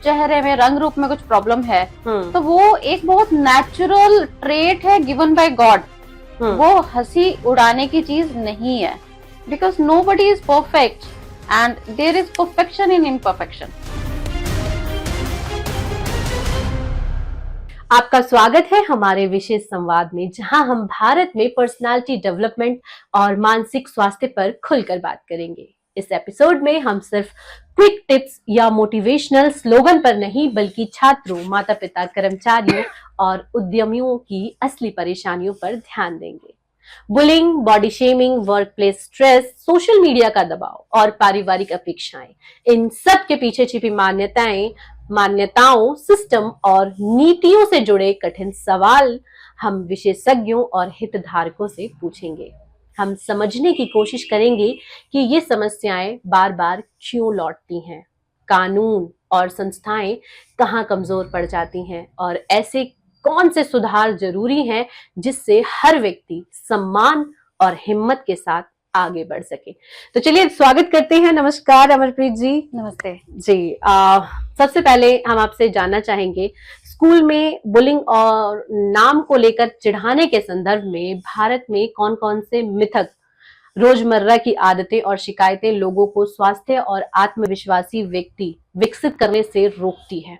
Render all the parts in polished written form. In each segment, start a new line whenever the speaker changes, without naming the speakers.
चेहरे में रंग रूप में कुछ प्रॉब्लम है तो वो एक बहुत नेचुरल ट्रेट है गिवन बाय गॉड। वो हंसी उड़ाने की चीज नहीं है, because nobody is perfect and there is perfection in imperfection.
आपका स्वागत है हमारे विशेष संवाद में, जहां हम भारत में पर्सनालिटी डेवलपमेंट और मानसिक स्वास्थ्य पर खुलकर बात करेंगे। इस एपिसोड में हम सिर्फ क्विक टिप्स या मोटिवेशनल स्लोगन पर नहीं, बल्कि छात्रों, माता पिता, कर्मचारियों और उद्यमियों की असली परेशानियों पर ध्यान देंगे। Bullying, body shaming, work place stress, social media का दबाव और पारिवारिक अपेक्षाएं, इन सब के पीछे छिपी मान्यताओं, सिस्टम और नीतियों से जुड़े कठिन सवाल हम विशेषज्ञों और हितधारकों से पूछेंगे। हम समझने की कोशिश करेंगे कि ये समस्याएं बार बार क्यों लौटती हैं, कानून और संस्थाएं कहाँ कमजोर पड़ जाती हैं और ऐसे कौन से सुधार जरूरी हैं जिससे हर व्यक्ति सम्मान और हिम्मत के साथ आगे बढ़ सके। तो चलिए स्वागत करते हैं। नमस्कार अमरप्रीत जी।
नमस्ते
जी। सबसे पहले हम आपसे जानना चाहेंगे, स्कूल में बुलिंग और नाम को लेकर चिढ़ाने के संदर्भ में भारत में कौन कौन से मिथक, रोजमर्रा की आदतें और शिकायतें लोगों को स्वास्थ्य और आत्मविश्वासी व्यक्ति विकसित करने से रोकती है?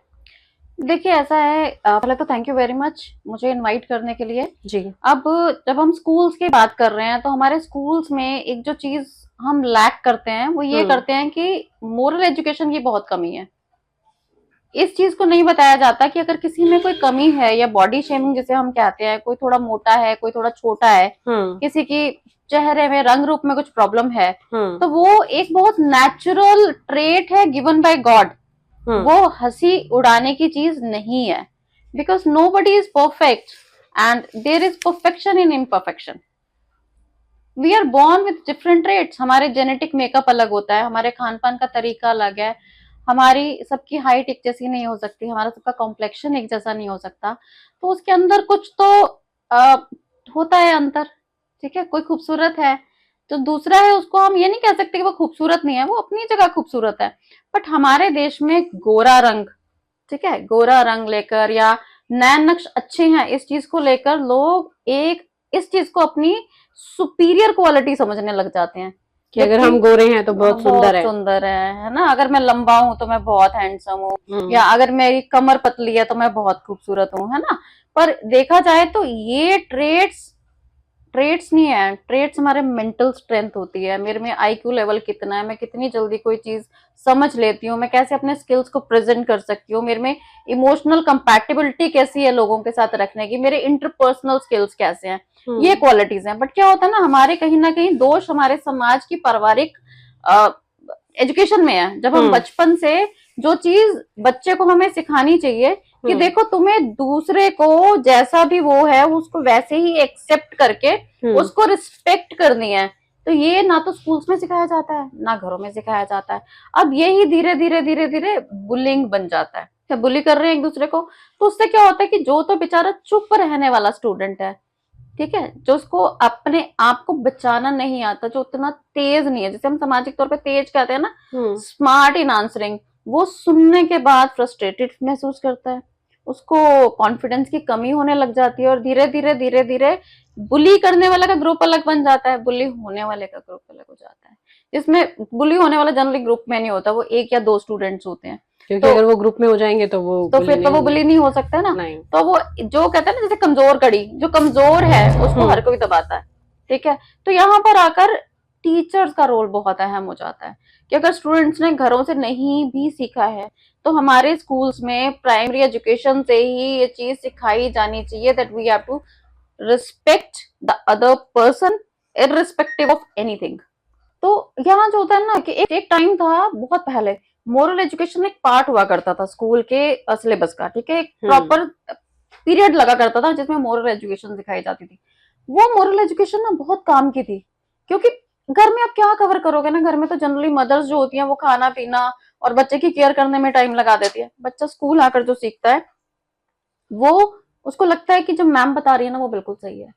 देखिए ऐसा है, पहले तो थैंक यू वेरी मच मुझे इनवाइट करने के लिए
जी।
अब जब हम स्कूल्स की बात कर रहे हैं तो हमारे स्कूल्स में एक जो चीज हम लैक करते हैं वो ये करते हैं कि मोरल एजुकेशन की बहुत कमी है। इस चीज को नहीं बताया जाता कि अगर किसी में कोई कमी है, या बॉडी शेमिंग जिसे हम कहते हैं, कोई थोड़ा मोटा है, कोई थोड़ा छोटा है, किसी की चेहरे में रंग रूप में कुछ प्रॉब्लम है, तो वो एक बहुत नेचुरल ट्रेट है गिवन बाय गॉड। वो हंसी उड़ाने की चीज नहीं है, because nobody is perfect and there is perfection in imperfection. We are born with different traits. हमारे जेनेटिक मेकअप अलग होता है, हमारे खान पान का तरीका अलग है, हमारी सबकी हाइट एक जैसी नहीं हो सकती, हमारा सबका कॉम्प्लेक्शन एक जैसा नहीं हो सकता, तो उसके अंदर कुछ तो होता है अंतर। ठीक है, कोई खूबसूरत है तो दूसरा है, उसको हम ये नहीं कह सकते कि वो खूबसूरत नहीं है, वो अपनी जगह खूबसूरत है। बट हमारे देश में गोरा रंग, ठीक है, गोरा रंग लेकर या नैन नक्श अच्छे हैं, इस चीज को लेकर लोग इस चीज को अपनी सुपीरियर क्वालिटी समझने लग जाते हैं
कि अगर हम गोरे हैं तो बहुत
सुंदर है ना, अगर मैं लंबा हूं तो मैं बहुत हैंडसम हूँ, या अगर मेरी कमर पतली है तो मैं बहुत खूबसूरत हूँ, है ना। पर देखा जाए तो ये ट्रेड्स नहीं है, ट्रेड्स हमारे मेंटल स्ट्रेंथ होती है। मेरे में आईक्यू लेवल कितना है, मैं कितनी जल्दी कोई चीज समझ लेती हूँ, मैं कैसे अपने स्किल्स को प्रेजेंट कर सकती हूँ, मेरे में इमोशनल कंपैटिबिलिटी कैसी है लोगों के साथ रखने की, मेरे इंटरपर्सनल स्किल्स कैसे हैं, ये क्वालिटीज हैं। बट क्या होता है ना कहीं दोष हमारे समाज की पारिवारिक एजुकेशन में है। जब हम बचपन से जो चीज बच्चे को हमें सिखानी चाहिए कि देखो तुम्हें दूसरे को जैसा भी वो है उसको वैसे ही एक्सेप्ट करके उसको रिस्पेक्ट करनी है, तो ये ना तो स्कूल्स में सिखाया जाता है ना घरों में सिखाया जाता है। अब यही धीरे धीरे बुलिंग बन जाता है, क्या बुली कर रहे हैं एक दूसरे को, तो उससे क्या होता है कि जो तो बेचारा चुप रहने वाला स्टूडेंट है, ठीक है, जो उसको अपने आप को बचाना नहीं आता, जो उतना तेज नहीं है, जैसे हम सामाजिक तौर पे तेज कहते हैं ना, स्मार्ट इन आंसरिंग, वो सुनने के बाद फ्रस्ट्रेटेड महसूस करता है, उसको कॉन्फिडेंस की कमी होने लग जाती है, और धीरे धीरे बुली करने वाले का ग्रुप अलग बन जाता है, बुली होने वाले का ग्रुप अलग हो जाता है। जिसमें बुली होने वाला जनरली ग्रुप में नहीं होता, वो एक या दो स्टूडेंट्स होते हैं,
क्योंकि तो, अगर वो ग्रुप में हो जाएंगे तो
फिर तो वो बुली नहीं हो सकता ना। तो वो जो कहते हैं ना, जैसे कमजोर कड़ी, जो कमजोर है उसको हर कोई दबाता है, ठीक है। तो यहाँ पर आकर टीचर्स का रोल बहुत अहम हो जाता है कि अगर स्टूडेंट्स ने घरों से नहीं भी सीखा है तो हमारे स्कूल्स में प्राइमरी एजुकेशन से ही ये चीज सिखाई जानी चाहिए, that we have to respect the other person irrespective of anything. तो यहाँ जो होता है ना कि एक टाइम था बहुत पहले, मोरल एजुकेशन एक पार्ट हुआ करता था स्कूल के सिलेबस का, ठीक है, एक प्रॉपर पीरियड लगा करता था जिसमें मोरल एजुकेशन सिखाई जाती थी। वो मोरल एजुकेशन ना बहुत काम की थी, क्योंकि घर में आप क्या कवर करोगे ना, घर में तो जनरली मदर्स जो होती हैं वो खाना पीना और बच्चे की केयर करने में टाइम लगा देती है। बच्चा स्कूल आकर जो सीखता है वो उसको लगता है कि जो मैम बता रही है ना वो बिल्कुल सही है।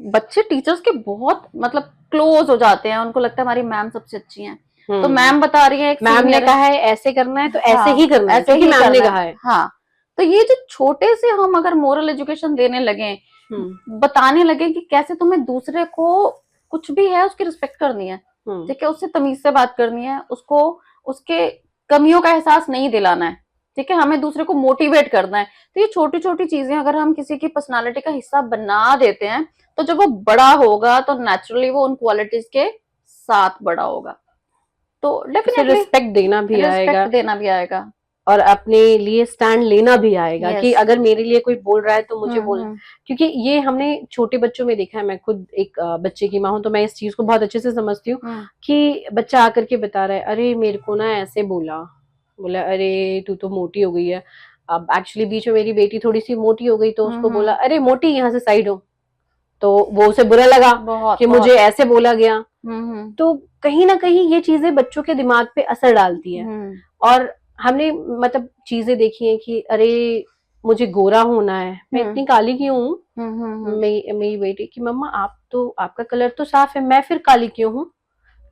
बच्चे टीचर्स के बहुत क्लोज हो जाते हैं, उनको लगता है हमारी मैम सबसे अच्छी हैं, तो मैम बता रही है, एक
मैम ने
senior
कहा है ऐसे करना है तो ऐसे
हाँ,
ही करना है,
ऐसे
क्योंकि
ही
मैम ने
करना
कहा है।
हाँ, तो ये जो छोटे से हम अगर मोरल एजुकेशन देने लगे, बताने लगे कि कैसे तुम्हें दूसरे को कुछ भी है उसकी रिस्पेक्ट करनी है, ठीक है, उससे तमीज से बात करनी है, उसको उसके कमियों का एहसास नहीं दिलाना है, ठीक है, हमें दूसरे को मोटिवेट करना है। तो ये छोटी छोटी चीजें अगर हम किसी की पर्सनालिटी का हिस्सा बना देते हैं, तो जब वो बड़ा होगा तो नेचुरली वो उन क्वालिटीज के साथ बड़ा होगा, तो डेफिनेटली
रिस्पेक्ट देना भी आएगा,
रिस्पेक्ट देना भी आएगा,
और अपने लिए स्टैंड लेना भी आएगा।
Yes.
कि अगर मेरे लिए कोई बोल रहा है तो मुझे बोलना, क्योंकि ये हमने छोटे बच्चों में देखा है। मैं खुद एक बच्चे की माँ हूं, तो मैं इस चीज को बहुत अच्छे से समझती हूँ कि बच्चा आकर के बता रहा है, अरे मेरे को ना ऐसे बोला, अरे तू तो मोटी हो गई है। अब एक्चुअली बीच में मेरी बेटी थोड़ी सी मोटी हो गई, तो उसको बोला, अरे मोटी यहाँ से साइड हो, तो वो उसे बुरा लगा कि मुझे ऐसे बोला गया। तो कहीं ना कहीं ये चीजें बच्चों के दिमाग पे असर डालती हैं। और हमने मतलब चीजें देखी हैं कि अरे मुझे गोरा होना है, मैं इतनी काली क्यों हूँ। मेरी बेटी की मम्मा आप तो, आपका कलर तो साफ है, मैं फिर काली क्यों हूँ।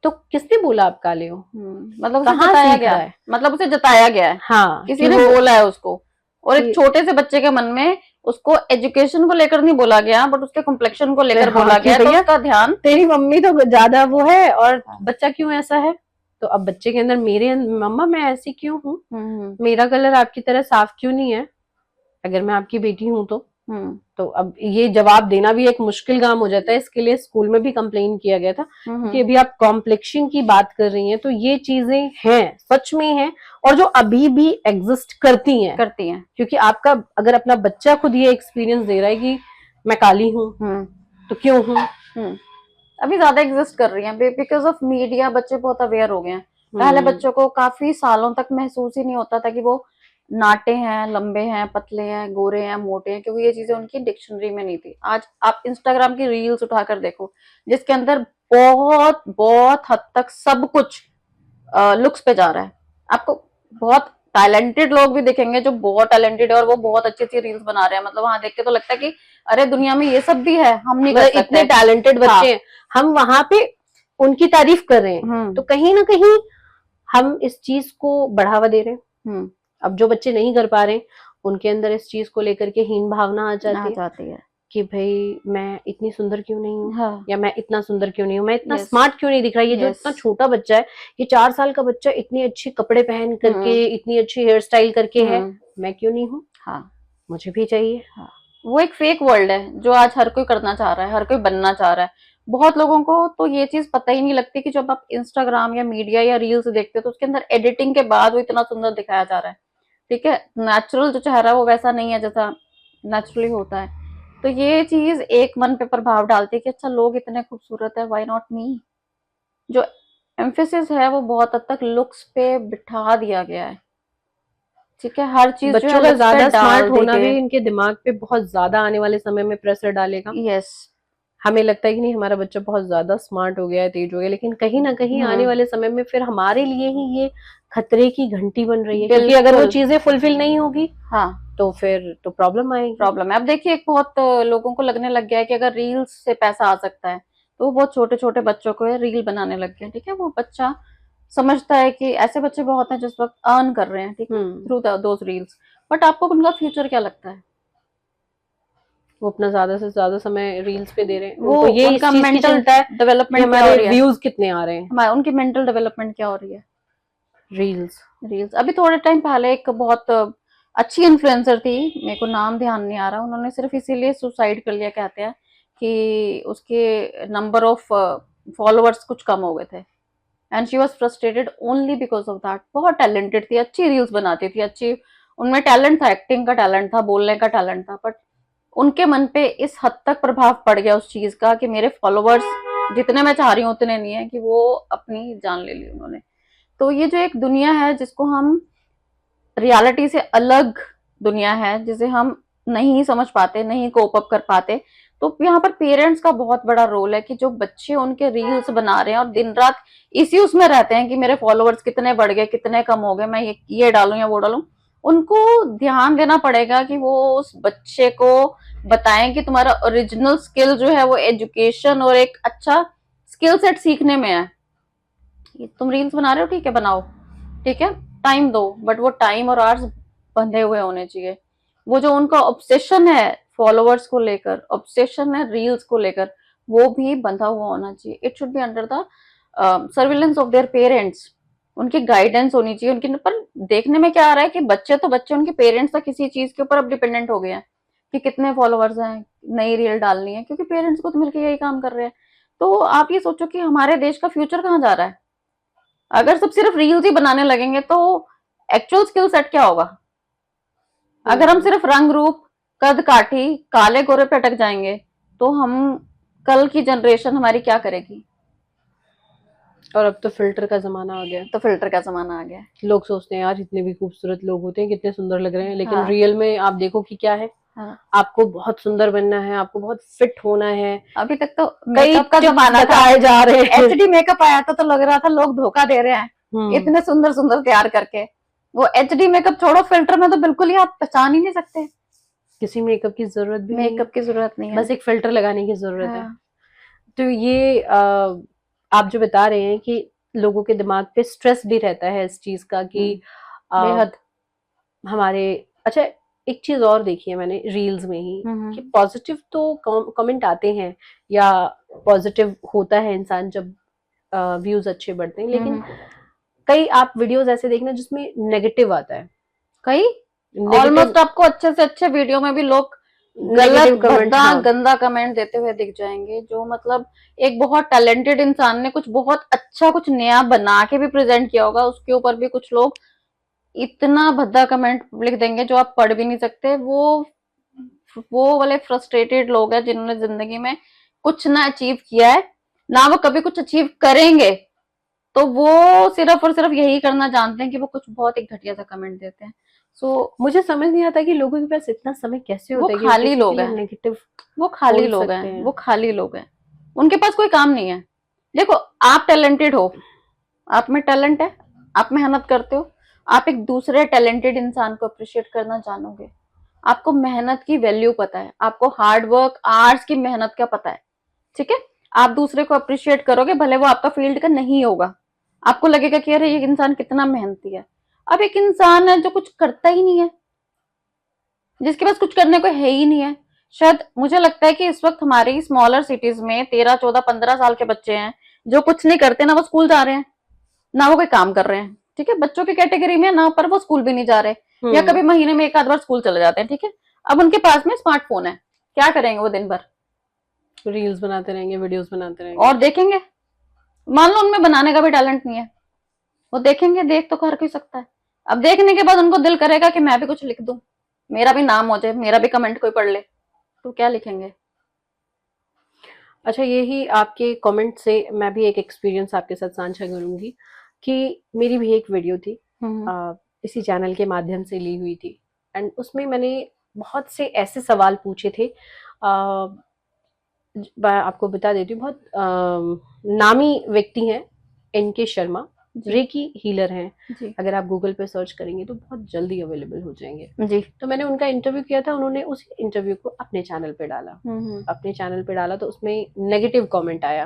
तो किसने बोला आप काले हो,
मतलब उसे जताया गया है, मतलब उसे जताया गया है,
हाँ,
किसी ने बोला है उसको। और एक छोटे से बच्चे के मन में उसको एजुकेशन को लेकर नहीं बोला गया, बट उसके कॉम्प्लेक्शन को लेकर बोला गया, तो उसका ध्यान,
तेरी मम्मी तो ज्यादा वो है और बच्चा क्यों ऐसा है। तो अब बच्चे के अंदर मेरे मम्मा मैं ऐसी क्यों हूँ, मेरा कलर आपकी तरह साफ क्यों नहीं है, अगर मैं आपकी बेटी हूँ तो अब ये जवाब देना भी एक मुश्किल काम हो जाता है। इसके लिए स्कूल में भी कंप्लेन किया गया था कि अभी आप कॉम्प्लेक्शन की बात कर रही हैं, तो ये चीजें हैं, सच में हैं, और जो अभी भी एग्जिस्ट करती हैं क्योंकि आपका अगर अपना बच्चा खुद ये एक्सपीरियंस दे रहा है कि मैं काली हूँ तो क्यों हूँ,
अभी ज्यादा एग्जिस्ट कर रही हैं बिकॉज ऑफ मीडिया। बच्चे बहुत अवेयर हो गए हैं। पहले बच्चों को काफी सालों तक महसूस ही नहीं होता था कि वो नाटे हैं, लंबे हैं, पतले हैं, गोरे हैं, मोटे हैं, क्योंकि ये चीजें उनकी डिक्शनरी में नहीं थी। आज आप इंस्टाग्राम की रील्स उठाकर देखो, जिसके अंदर बहुत बहुत हद तक सब कुछ लुक्स पे जा रहा है। आपको बहुत टैलेंटेड लोग भी दिखेंगे जो बहुत टैलेंटेड है और वो बहुत अच्छी अच्छी रील्स बना रहे हैं, मतलब वहां देख के तो लगता है कि अरे दुनिया में ये सब भी है, हम नहीं कर सकते,
इतने टैलेंटेड बच्चे हैं, हम वहां पे उनकी तारीफ कर रहे हैं। तो कहीं ना कहीं हम इस चीज को बढ़ावा दे रहे हैं। अब जो बच्चे नहीं कर पा रहे उनके अंदर इस चीज को लेकर के हीन भावना आ जाती है कि भाई मैं इतनी सुंदर क्यों नहीं हूँ, हाँ। या मैं इतना सुंदर क्यों नहीं हूँ, मैं इतना स्मार्ट क्यों नहीं दिख रहा। ये जो इतना छोटा बच्चा है, ये 4 साल का बच्चा इतनी अच्छी कपड़े पहन करके, इतनी अच्छी हेयर स्टाइल करके है, मैं क्यों नहीं हूँ, हाँ मुझे भी चाहिए।
हाँ। वो एक फेक वर्ल्ड है जो आज हर कोई करना चाह रहा है, हर कोई बनना चाह रहा है। बहुत लोगों को तो ये चीज पता ही नहीं लगती कि जब आप इंस्टाग्राम या मीडिया या रील्स देखते हो तो उसके अंदर एडिटिंग के बाद वो इतना सुंदर दिखाया जा रहा है, ठीक है। नेचुरल जो चेहरा है वो वैसा नहीं है जैसा नेचुरली होता है। तो ये चीज एक मन पे प्रभाव डालती है कि अच्छा लोग इतने खूबसूरत है, व्हाई नॉट मी। जो एम्फेसिस है वो बहुत हद तक लुक्स पे बिठा दिया गया है, ठीक है। हर चीज
बच्चों का ज्यादा स्मार्ट होना भी इनके दिमाग पे बहुत ज्यादा आने वाले समय में प्रेशर डालेगा।
यस,
हमें लगता है कि नहीं हमारा बच्चा बहुत ज्यादा स्मार्ट हो गया है, तेज हो गया, लेकिन कहीं ना कहीं आने वाले समय में फिर हमारे लिए ही ये खतरे की घंटी बन रही है, क्योंकि अगर वो चीजें फुलफिल नहीं होगी, हाँ, तो फिर तो प्रॉब्लम आएगी।
प्रॉब्लम है। अब देखिए एक बहुत लोगों को लगने लग गया है कि अगर रील्स से पैसा आ सकता है तो वो बहुत छोटे छोटे बच्चों को रील बनाने लग गए, ठीक है। वो बच्चा समझता है कि ऐसे बच्चे बहुत हैं जिस वक्त अर्न कर रहे हैं, ठीक है, थ्रू दोस रील्स। बट आपको उनका फ्यूचर क्या लगता है?
वो अपना ज्यादा से ज्यादा समय रील्स पे दे रहे हैं,
वो
ये
उनका मेंटल डेवलपमेंट
हमारे व्यूज कितने आ रहे हैं,
उनकी मेंटल डेवलपमेंट क्या हो रही है?
रील्स।
अभी थोड़े टाइम पहले एक बहुत अच्छी इन्फ्लुएंसर थी, मेरे को नाम ध्यान नहीं आ रहा, उन्होंने सिर्फ इसीलिए सुसाइड कर लिया, कहते हैं कि उसके नंबर ऑफ फॉलोअर्स कुछ कम हो गए थे, and she was frustrated only because of that. बहुत टैलेंटेड थी, अच्छी रील्स बनाती थी, अच्छी उनमें टैलेंट था, एक्टिंग का टैलेंट था, बोलने का टैलेंट था, बट उनके मन पे इस हद तक प्रभाव पड़ गया उस चीज का कि मेरे फॉलोअर्स जितने मैं चाह रही हूँ उतने नहीं है, कि वो अपनी जान ले ली उन्होंने। तो ये जो एक दुनिया है जिसको हम रियलिटी से अलग दुनिया है, जिसे हम नहीं समझ पाते, नहीं कोप अप कर पाते, तो यहाँ पर पेरेंट्स का बहुत बड़ा रोल है कि जो बच्चे उनके रील्स बना रहे हैं और दिन रात इसी उसमें रहते हैं कि मेरे फॉलोअर्स कितने बढ़ गए, कितने कम हो गए, मैं ये डालूं या वो डालूं, उनको ध्यान देना पड़ेगा कि वो उस बच्चे को बताएं कि तुम्हारा ओरिजिनल स्किल जो है वो एजुकेशन और एक अच्छा स्किल सेट सीखने में है, तुम रील्स बना रहे हो, ठीक है बनाओ, ठीक है, टाइम दो, बट वो टाइम और आवर्स बंधे हुए होने चाहिए। वो जो उनका ऑब्सेशन है फॉलोअर्स को लेकर, ऑब्सेशन है रील्स को लेकर, वो भी बंधा हुआ होना चाहिए। It should be under the surveillance of their parents. उनकी गाइडेंस होनी चाहिए उनकी। पर देखने में क्या आ रहा है कि बच्चे तो बच्चे उनके पेरेंट्स तक किसी चीज के ऊपर अब डिपेंडेंट हो गए हैं कि कितने फॉलोअर्स हैं, नई रील डालनी है, क्योंकि पेरेंट्स को तो मिलकर यही काम कर रहे हैं। तो आप ये सोचो कि हमारे देश का फ्यूचर कहाँ जा रहा है अगर सब सिर्फ रील्स ही बनाने लगेंगे। तो एक्चुअल स्किल सेट क्या होगा? अगर हम सिर्फ रंग रूप, कद काठी, काले गोरे पे अटक जाएंगे तो हम, कल की जनरेशन हमारी क्या करेगी?
और अब तो फिल्टर का जमाना आ गया है।
तो फिल्टर का जमाना आ गया है।
लोग सोचते हैं यार इतने भी खूबसूरत लोग होते हैं, कितने सुंदर लग रहे हैं, लेकिन
हाँ।
रियल में आप देखो कि क्या है।
हाँ।
आपको बहुत सुंदर बनना है, आपको बहुत फिट होना है।
अभी तक तो
कई
मेकअप का
tips
जमाना था,
बताए जा रहे हैं।
एचडी मेकअप आया था तो लग रहा था लोग धोखा दे रहे हैं इतने सुंदर सुंदर तैयार करके। वो एचडी मेकअप छोड़ो, फिल्टर में तो बिल्कुल ही आप पहचान ही नहीं सकते।
किसी मेकअप की जरूरत भी नहीं,
मेकअप की जरूरत नहीं है,
बस एक फिल्टर लगाने की जरूरत है।
हाँ।
तो ये आप जो बता रहे हैं कि लोगों के दिमाग पे स्ट्रेस भी रहता है इस चीज का कि
बेहद।
हमारे, अच्छा एक चीज और देखी है मैंने रील्स में ही कि पॉजिटिव तो कमेंट आते हैं या पॉजिटिव होता है इंसान जब व्यूज अच्छे बढ़ते हैं, लेकिन कई आप वीडियोस ऐसे देखना जिसमें नेगेटिव आता है।
कई
Negative-
ऑलमोस्ट आपको अच्छे से अच्छे वीडियो में भी लोग गलत भद्दा गंदा कमेंट देते हुए दिख जाएंगे। जो मतलब एक बहुत टैलेंटेड इंसान ने कुछ बहुत अच्छा, कुछ नया बना के भी प्रेजेंट किया होगा, उसके ऊपर भी कुछ लोग इतना भद्दा कमेंट लिख देंगे जो आप पढ़ भी नहीं सकते। वो वाले फ्रस्ट्रेटेड लोग हैं जिन्होंने जिंदगी में कुछ ना अचीव किया है, ना वो कभी कुछ अचीव करेंगे, तो वो सिर्फ और सिर्फ यही करना जानते हैं कि वो कुछ बहुत एक घटिया सा कमेंट देते हैं।
मुझे समझ नहीं आता कि लोगों के पास इतना समय कैसे होता है कि
खाली लोग हैं,
नेगेटिव,
वो खाली लोग हैं, वो खाली लोग हैं, उनके पास कोई काम नहीं है। देखो आप टैलेंटेड हो, आप में टैलेंट है, आप मेहनत करते हो, आप एक दूसरे टैलेंटेड इंसान को अप्रिशिएट करना जानोगे, आपको मेहनत की वैल्यू पता है, आपको हार्ड वर्क आवर्स की मेहनत का पता है, ठीक है, आप दूसरे को अप्रिशिएट करोगे, भले वो आपका फील्ड का नहीं होगा, आपको लगेगा कि अरे ये इंसान कितना मेहनती है। अब एक इंसान है जो कुछ करता ही नहीं है, जिसके पास कुछ करने को है ही नहीं है। शायद मुझे लगता है कि इस वक्त हमारी स्मॉलर सिटीज में 13, 14, 15 साल के बच्चे हैं जो कुछ नहीं करते, ना वो स्कूल जा रहे हैं, ना वो कोई काम कर रहे हैं, ठीक है, बच्चों की कैटेगरी में ना, पर वो स्कूल भी नहीं जा रहे, या कभी महीने में एक आध बार स्कूल चले जाते हैं, ठीक है। अब उनके पास में स्मार्टफोन है, क्या करेंगे वो दिन भर?
रील्स बनाते रहेंगे, वीडियोस बनाते रहेंगे
और देखेंगे। मान लो उनमें बनाने का भी टैलेंट नहीं है, वो देखेंगे, देख तो हर कोई सकता है। अब देखने के बाद उनको दिल करेगा कि मैं भी कुछ लिख दूं, मेरा भी नाम हो जाए, मेरा भी कमेंट कोई पढ़ ले, तो क्या लिखेंगे?
अच्छा, यही आपके कमेंट से मैं भी एक एक्सपीरियंस आपके साथ साझा करूंगी कि मेरी भी एक वीडियो थी इसी चैनल के माध्यम से ली हुई थी, एंड उसमें मैंने बहुत से ऐसे सवाल पूछे थे। मैं आपको बता देती हूँ, बहुत नामी व्यक्ति हैं एनके शर्मा, रेकी हीलर हैं। अगर आप गूगल पे सर्च करेंगे तो बहुत जल्दी अवेलेबल हो जाएंगे
जी।
तो मैंने उनका इंटरव्यू किया था, उन्होंने उस इंटरव्यू को अपने चैनल पे डाला। अपने चैनल पे डाला तो उसमें नेगेटिव कमेंट आया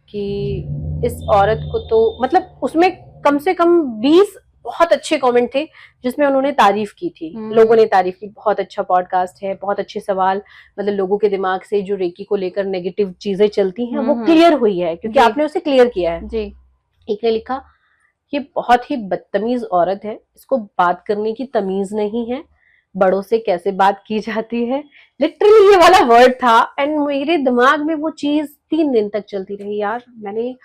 कि इस औरत को तो, मतलब उसमें कम से कम 20 बहुत अच्छे कमेंट थे जिसमें उन्होंने तारीफ की थी, लोगों ने तारीफ की, बहुत अच्छा पॉडकास्ट है, बहुत अच्छे सवाल, मतलब लोगों के दिमाग से जो रेकी को लेकर नेगेटिव चीजें चलती हैं वो क्लियर हुई है क्योंकि आपने उसे क्लियर किया है जी। एक ने लिखा, ये बहुत ही बदतमीज औरत है, इसको बात करने की तमीज नहीं है, बड़ों से कैसे बात की जाती है, लिटरली ये वाला वर्ड था। एंड मेरे दिमाग में वो चीज 3 दिन तक चलती रही, यार मैंने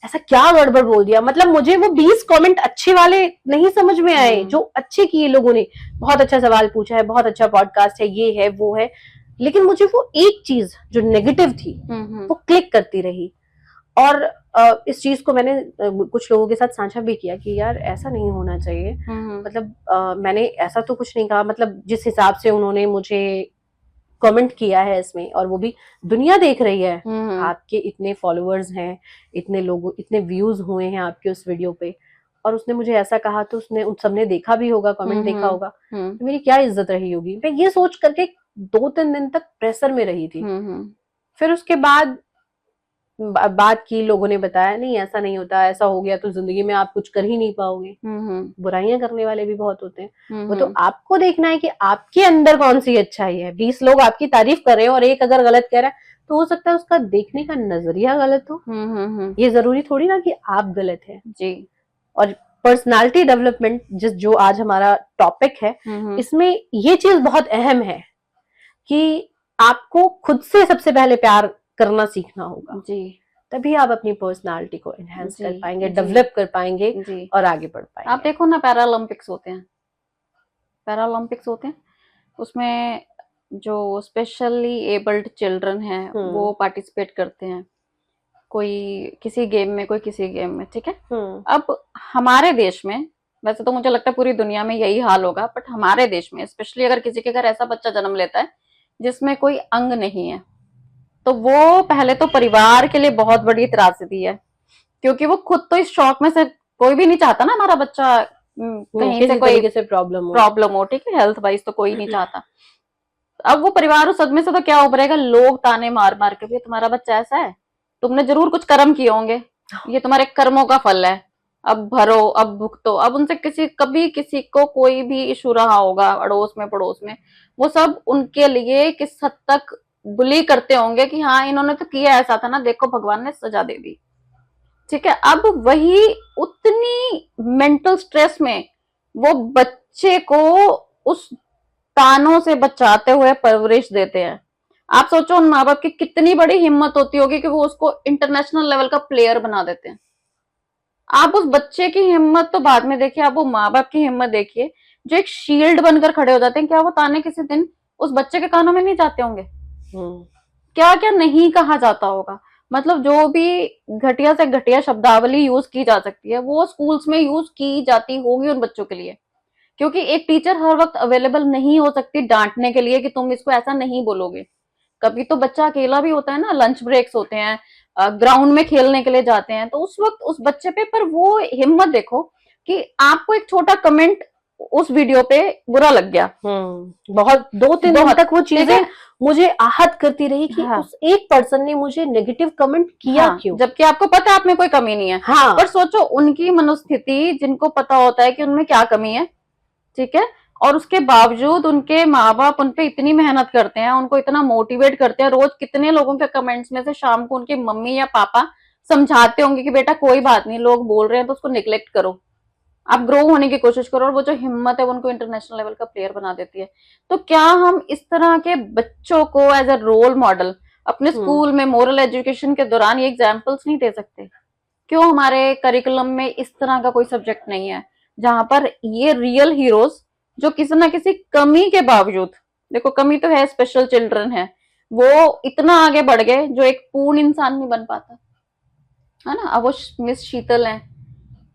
ऐसा क्या गड़बड़ बोल दिया। मतलब मुझे वो 20 कमेंट अच्छे वाले नहीं समझ में आए, जो अच्छे किए लोगों ने, बहुत अच्छा सवाल पूछा है, बहुत अच्छा पॉडकास्ट है, ये है वो है, लेकिन मुझे वो एक चीज जो नेगेटिव थी वो क्लिक करती रही। और इस चीज को मैंने कुछ लोगों के साथ साझा भी किया कि यार ऐसा नहीं होना चाहिए। मतलब मैंने ऐसा तो कुछ नहीं कहा, मतलब जिस हिसाब से उन्होंने मुझे कमेंट किया है इसमें, और वो भी दुनिया देख रही है, आपके इतने फॉलोअर्स हैं, इतने लोगों, इतने व्यूज हुए हैं आपके उस वीडियो पे, और उसने मुझे ऐसा कहा तो उसने, उन सबने देखा भी होगा, कमेंट देखा होगा, तो मेरी क्या इज्जत रही होगी। मैं ये सोच करके 2-3 दिन तक प्रेशर में रही थी। फिर उसके बाद बात की, लोगों ने बताया नहीं ऐसा नहीं होता, ऐसा हो गया तो जिंदगी में आप कुछ कर ही नहीं पाओगे। बुराइयां करने वाले भी बहुत होते हैं। वो तो आपको देखना है कि आपके अंदर कौन सी अच्छाई है। 20 लोग आपकी तारीफ कर रहे हैं और एक अगर गलत कह रहा है तो हो सकता है उसका देखने का नजरिया गलत हो। ये जरूरी थोड़ी ना कि आप गलत है
जी।
और पर्सनालिटी डेवलपमेंट जो आज हमारा टॉपिक है, इसमें ये चीज बहुत अहम है कि आपको खुद से सबसे पहले प्यार करना सीखना होगा
जी।
तभी आप अपनी पर्सनालिटी को एनहांस कर पाएंगे,
जी।
डेवलप कर पाएंगे
जी।
और आगे बढ़ पाएंगे।
आप देखो ना, पैरालंपिक्स होते हैं, उसमें जो स्पेशली एबल्ड चिल्ड्रन हैं वो पार्टिसिपेट करते हैं, कोई किसी गेम में, कोई किसी गेम में, ठीक है। अब हमारे देश में, वैसे तो मुझे लगता है पूरी दुनिया में यही हाल होगा, बट हमारे देश में स्पेशली अगर किसी के घर ऐसा बच्चा जन्म लेता है जिसमें कोई अंग नहीं है, तो वो पहले तो परिवार के लिए बहुत बड़ी त्रासदी है, क्योंकि वो खुद तो इस शौक में से, कोई भी नहीं चाहता ना हमारा बच्चा कहीं से कोई प्रॉब्लम हो, ठीक है, हेल्थ वाइज तो कोई नहीं चाहता। अब वो परिवार उस सदमे से तो क्या उभरेगा, लोग ताने मार मार के, तुम्हारा बच्चा ऐसा है, तुमने जरूर कुछ कर्म किए होंगे, ये तुम्हारे कर्मों का फल है, अब भरो, अब भुगतो। अब उनसे कभी किसी को कोई भी इशू रहा होगा अड़ोस में पड़ोस में, वो सब उनके लिए किस हद तक बुली करते होंगे कि हाँ इन्होंने तो किया ऐसा था ना, देखो भगवान ने सजा दे दी, ठीक है। अब वही उतनी मेंटल स्ट्रेस में वो बच्चे को उस तानों से बचाते हुए परवरिश देते हैं। आप सोचो उन माँ बाप की कितनी बड़ी हिम्मत होती होगी कि वो उसको इंटरनेशनल लेवल का प्लेयर बना देते हैं। आप उस बच्चे की हिम्मत तो बाद में देखिए, आप वो माँ बाप की हिम्मत देखिए जो एक शील्ड बनकर खड़े हो जाते हैं। क्या वो ताने किसी दिन उस बच्चे के कानों में नहीं जाते होंगे? क्या क्या नहीं कहा जाता होगा। मतलब जो भी घटिया से घटिया शब्दावली यूज की जा सकती है वो स्कूल्स में यूज की जाती होगी उन बच्चों के लिए, क्योंकि एक टीचर हर वक्त अवेलेबल नहीं हो सकती डांटने के लिए कि तुम इसको ऐसा नहीं बोलोगे। कभी तो बच्चा अकेला भी होता है ना, लंच ब्रेक्स होते हैं, ग्राउंड में खेलने के लिए जाते हैं, तो उस वक्त उस बच्चे पे, पर वो हिम्मत देखो कि आपको एक छोटा कमेंट उस वीडियो पे बुरा लग गया,
बहुत 2-3 दिन तक वो चीजें मुझे आहत करती रही कि हाँ, उस एक पर्सन ने मुझे नेगेटिव कमेंट किया हाँ, क्यों,
जबकि आपको पता है आप में कोई कमी नहीं है। हाँ, पर सोचो उनकी मनोस्थिति, जिनको पता होता है कि उनमें क्या कमी है, ठीक है, और उसके बावजूद उनके माँ बाप उन पे इतनी मेहनत करते हैं, उनको इतना मोटिवेट करते हैं। रोज कितने लोगों के कमेंट्स में से शाम को उनकी मम्मी या पापा समझाते होंगे कि बेटा कोई बात नहीं, लोग बोल रहे हैं तो उसको निग्लेक्ट करो, आप ग्रो होने की कोशिश करो, और वो जो हिम्मत है उनको इंटरनेशनल लेवल का प्लेयर बना देती है। तो क्या हम इस तरह के बच्चों को एज अ रोल मॉडल अपने स्कूल में मोरल एजुकेशन के दौरान ये एग्जाम्पल्स नहीं दे सकते? क्यों हमारे करिकुलम में इस तरह का कोई सब्जेक्ट नहीं है जहां पर ये रियल हीरोज जो किसी ना किसी कमी के बावजूद, देखो कमी तो है, स्पेशल चिल्ड्रन है, वो इतना आगे बढ़ गए जो एक पूर्ण इंसान नहीं बन पाता है ना। अब वो मिस शीतल है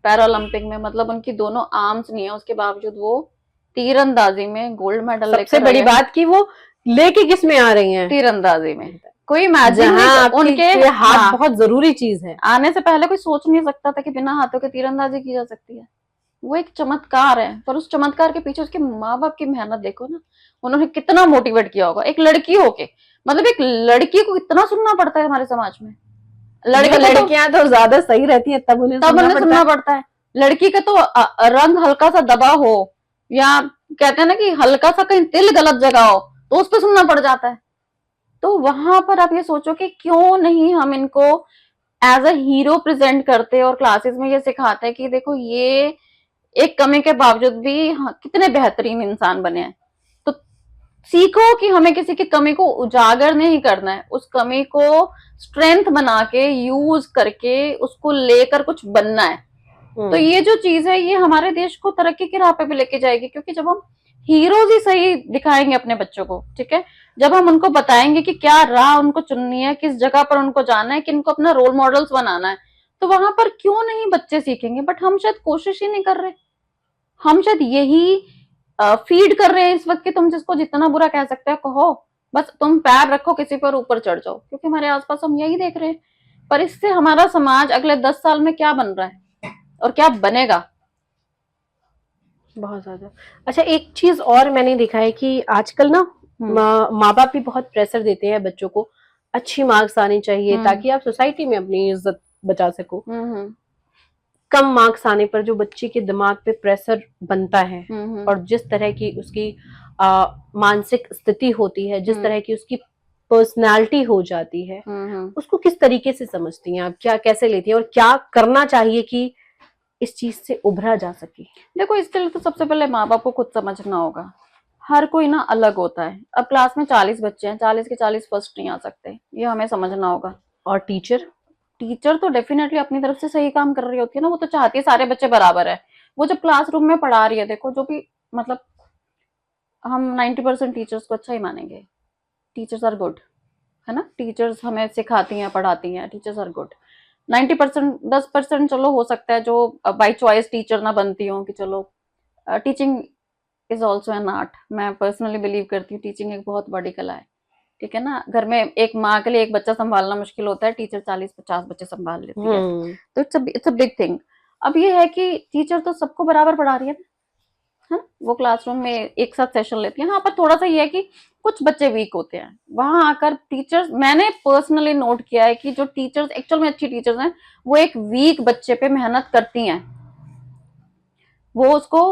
पैरालंपिक में, मतलब उनकी दोनों आर्म्स नहीं है, उसके बावजूद वो तीरंदाजी में गोल्ड मेडल लेकर,
सबसे बड़ी बात कि वो लेके किस में आ रही हैं,
तीरंदाजी में। कोई इमेजिन नहीं, उनके
हाथ बहुत जरूरी चीज है,
आने से पहले कोई सोच नहीं सकता था कि बिना हाथों के तीरंदाजी की जा सकती है। वो एक चमत्कार है, पर उस चमत्कार के पीछे उसके माँ बाप की मेहनत देखो ना, उन्होंने कितना मोटिवेट किया होगा। एक लड़की होके, मतलब एक लड़की को इतना सुनना पड़ता है हमारे समाज में।
लड़कियां तो ज्यादा सही रहती हैं, तब उन्हें
सुनना पड़ता है। लड़की का तो रंग हल्का सा दबा हो, या कहते हैं ना कि हल्का सा कहीं तिल गलत जगह हो, तो उस पर सुनना पड़ जाता है। तो वहां पर आप ये सोचो कि क्यों नहीं हम इनको एज अ हीरो प्रेजेंट करते और क्लासेस में ये सिखाते हैं कि देखो ये एक कमी के बावजूद भी कितने बेहतरीन इंसान बने हैं। तो सीखो कि हमें किसी की कमी को उजागर नहीं करना है, उस कमी को स्ट्रेंथ बना के यूज करके उसको लेकर कुछ बनना है। तो ये जो चीज है ये हमारे देश को तरक्की की राह पे भी लेके जाएगी, क्योंकि जब हम हीरोज ही सही दिखाएंगे अपने बच्चों को, ठीक है, जब हम उनको बताएंगे कि क्या राह उनको चुननी है, किस जगह पर उनको जाना है, किनको अपना रोल मॉडल्स बनाना है, तो वहां पर क्यों नहीं बच्चे सीखेंगे। बट हम शायद कोशिश ही नहीं कर रहे, हम शायद यही फीड कर रहे हैं इस वक्त कि तुम जिसको जितना बुरा कह सकते हो कहो, बस तुम पैर रखो किसी पर ऊपर चढ़ जाओ, क्योंकि हमारे आसपास हम यही देख रहे हैं। पर इससे हमारा समाज अगले 10 साल में क्या बन रहा है और क्या बनेगा?
बहुत ज्यादा। अच्छा, एक चीज और मैंने देखा है कि आजकल ना माँ बाप भी बहुत प्रेशर देते हैं बच्चों को अच्छी मार्क्स आने चाहिए ताकि आप सोसाइटी में अपनी इज्जत बचा सको। कम मार्क्स आने पर जो बच्चे के दिमाग पे प्रेशर बनता है और जिस तरह की उसकी मानसिक स्थिति होती है, जिस तरह की उसकी पर्सनालिटी हो जाती है, उसको किस तरीके से समझती हैं आप, क्या कैसे लेती हैं और क्या करना चाहिए कि इस चीज से उभरा जा सके?
देखो, इसके लिए तो सबसे पहले माँ बाप को खुद समझना होगा। हर कोई ना अलग होता है। अब क्लास में 40 बच्चे हैं, 40 के 40 फर्स्ट नहीं आ सकते, ये हमें समझना होगा।
और टीचर
तो डेफिनेटली अपनी तरफ से सही काम कर रही होती है ना, वो तो चाहती है सारे बच्चे बराबर है। वो जब क्लासरूम में पढ़ा रही है, देखो जो भी मतलब हम 90% टीचर्स को अच्छा ही मानेंगे। टीचर्स आर गुड, है ना। टीचर्स हमें सिखाती हैं, पढ़ाती हैं, टीचर्स आर गुड। 90%, 10% चलो हो सकता है जो बाई चॉइस टीचर ना बनती हो, कि चलो teaching is also an art. मैं पर्सनली बिलीव करती हूँ टीचिंग एक बहुत बड़ी कला है, ठीक है ना। घर में एक माँ के लिए एक बच्चा संभालना मुश्किल होता है, टीचर 40-50 बच्चे संभाल लेती है, तो इट्स अ बिग थिंग। अब ये है कि टीचर तो सबको बराबर पढ़ा रही है ना, वो क्लासरूम में एक साथ सेशन लेती है। हाँ, पर थोड़ा सा ये है कि कुछ बच्चे वीक होते हैं, वहां आकर टीचर्स, मैंने पर्सनली नोट किया है कि जो टीचर्स एक्चुअल में अच्छी टीचर्स हैं, वो एक वीक बच्चे पे मेहनत करती हैं, वो उसको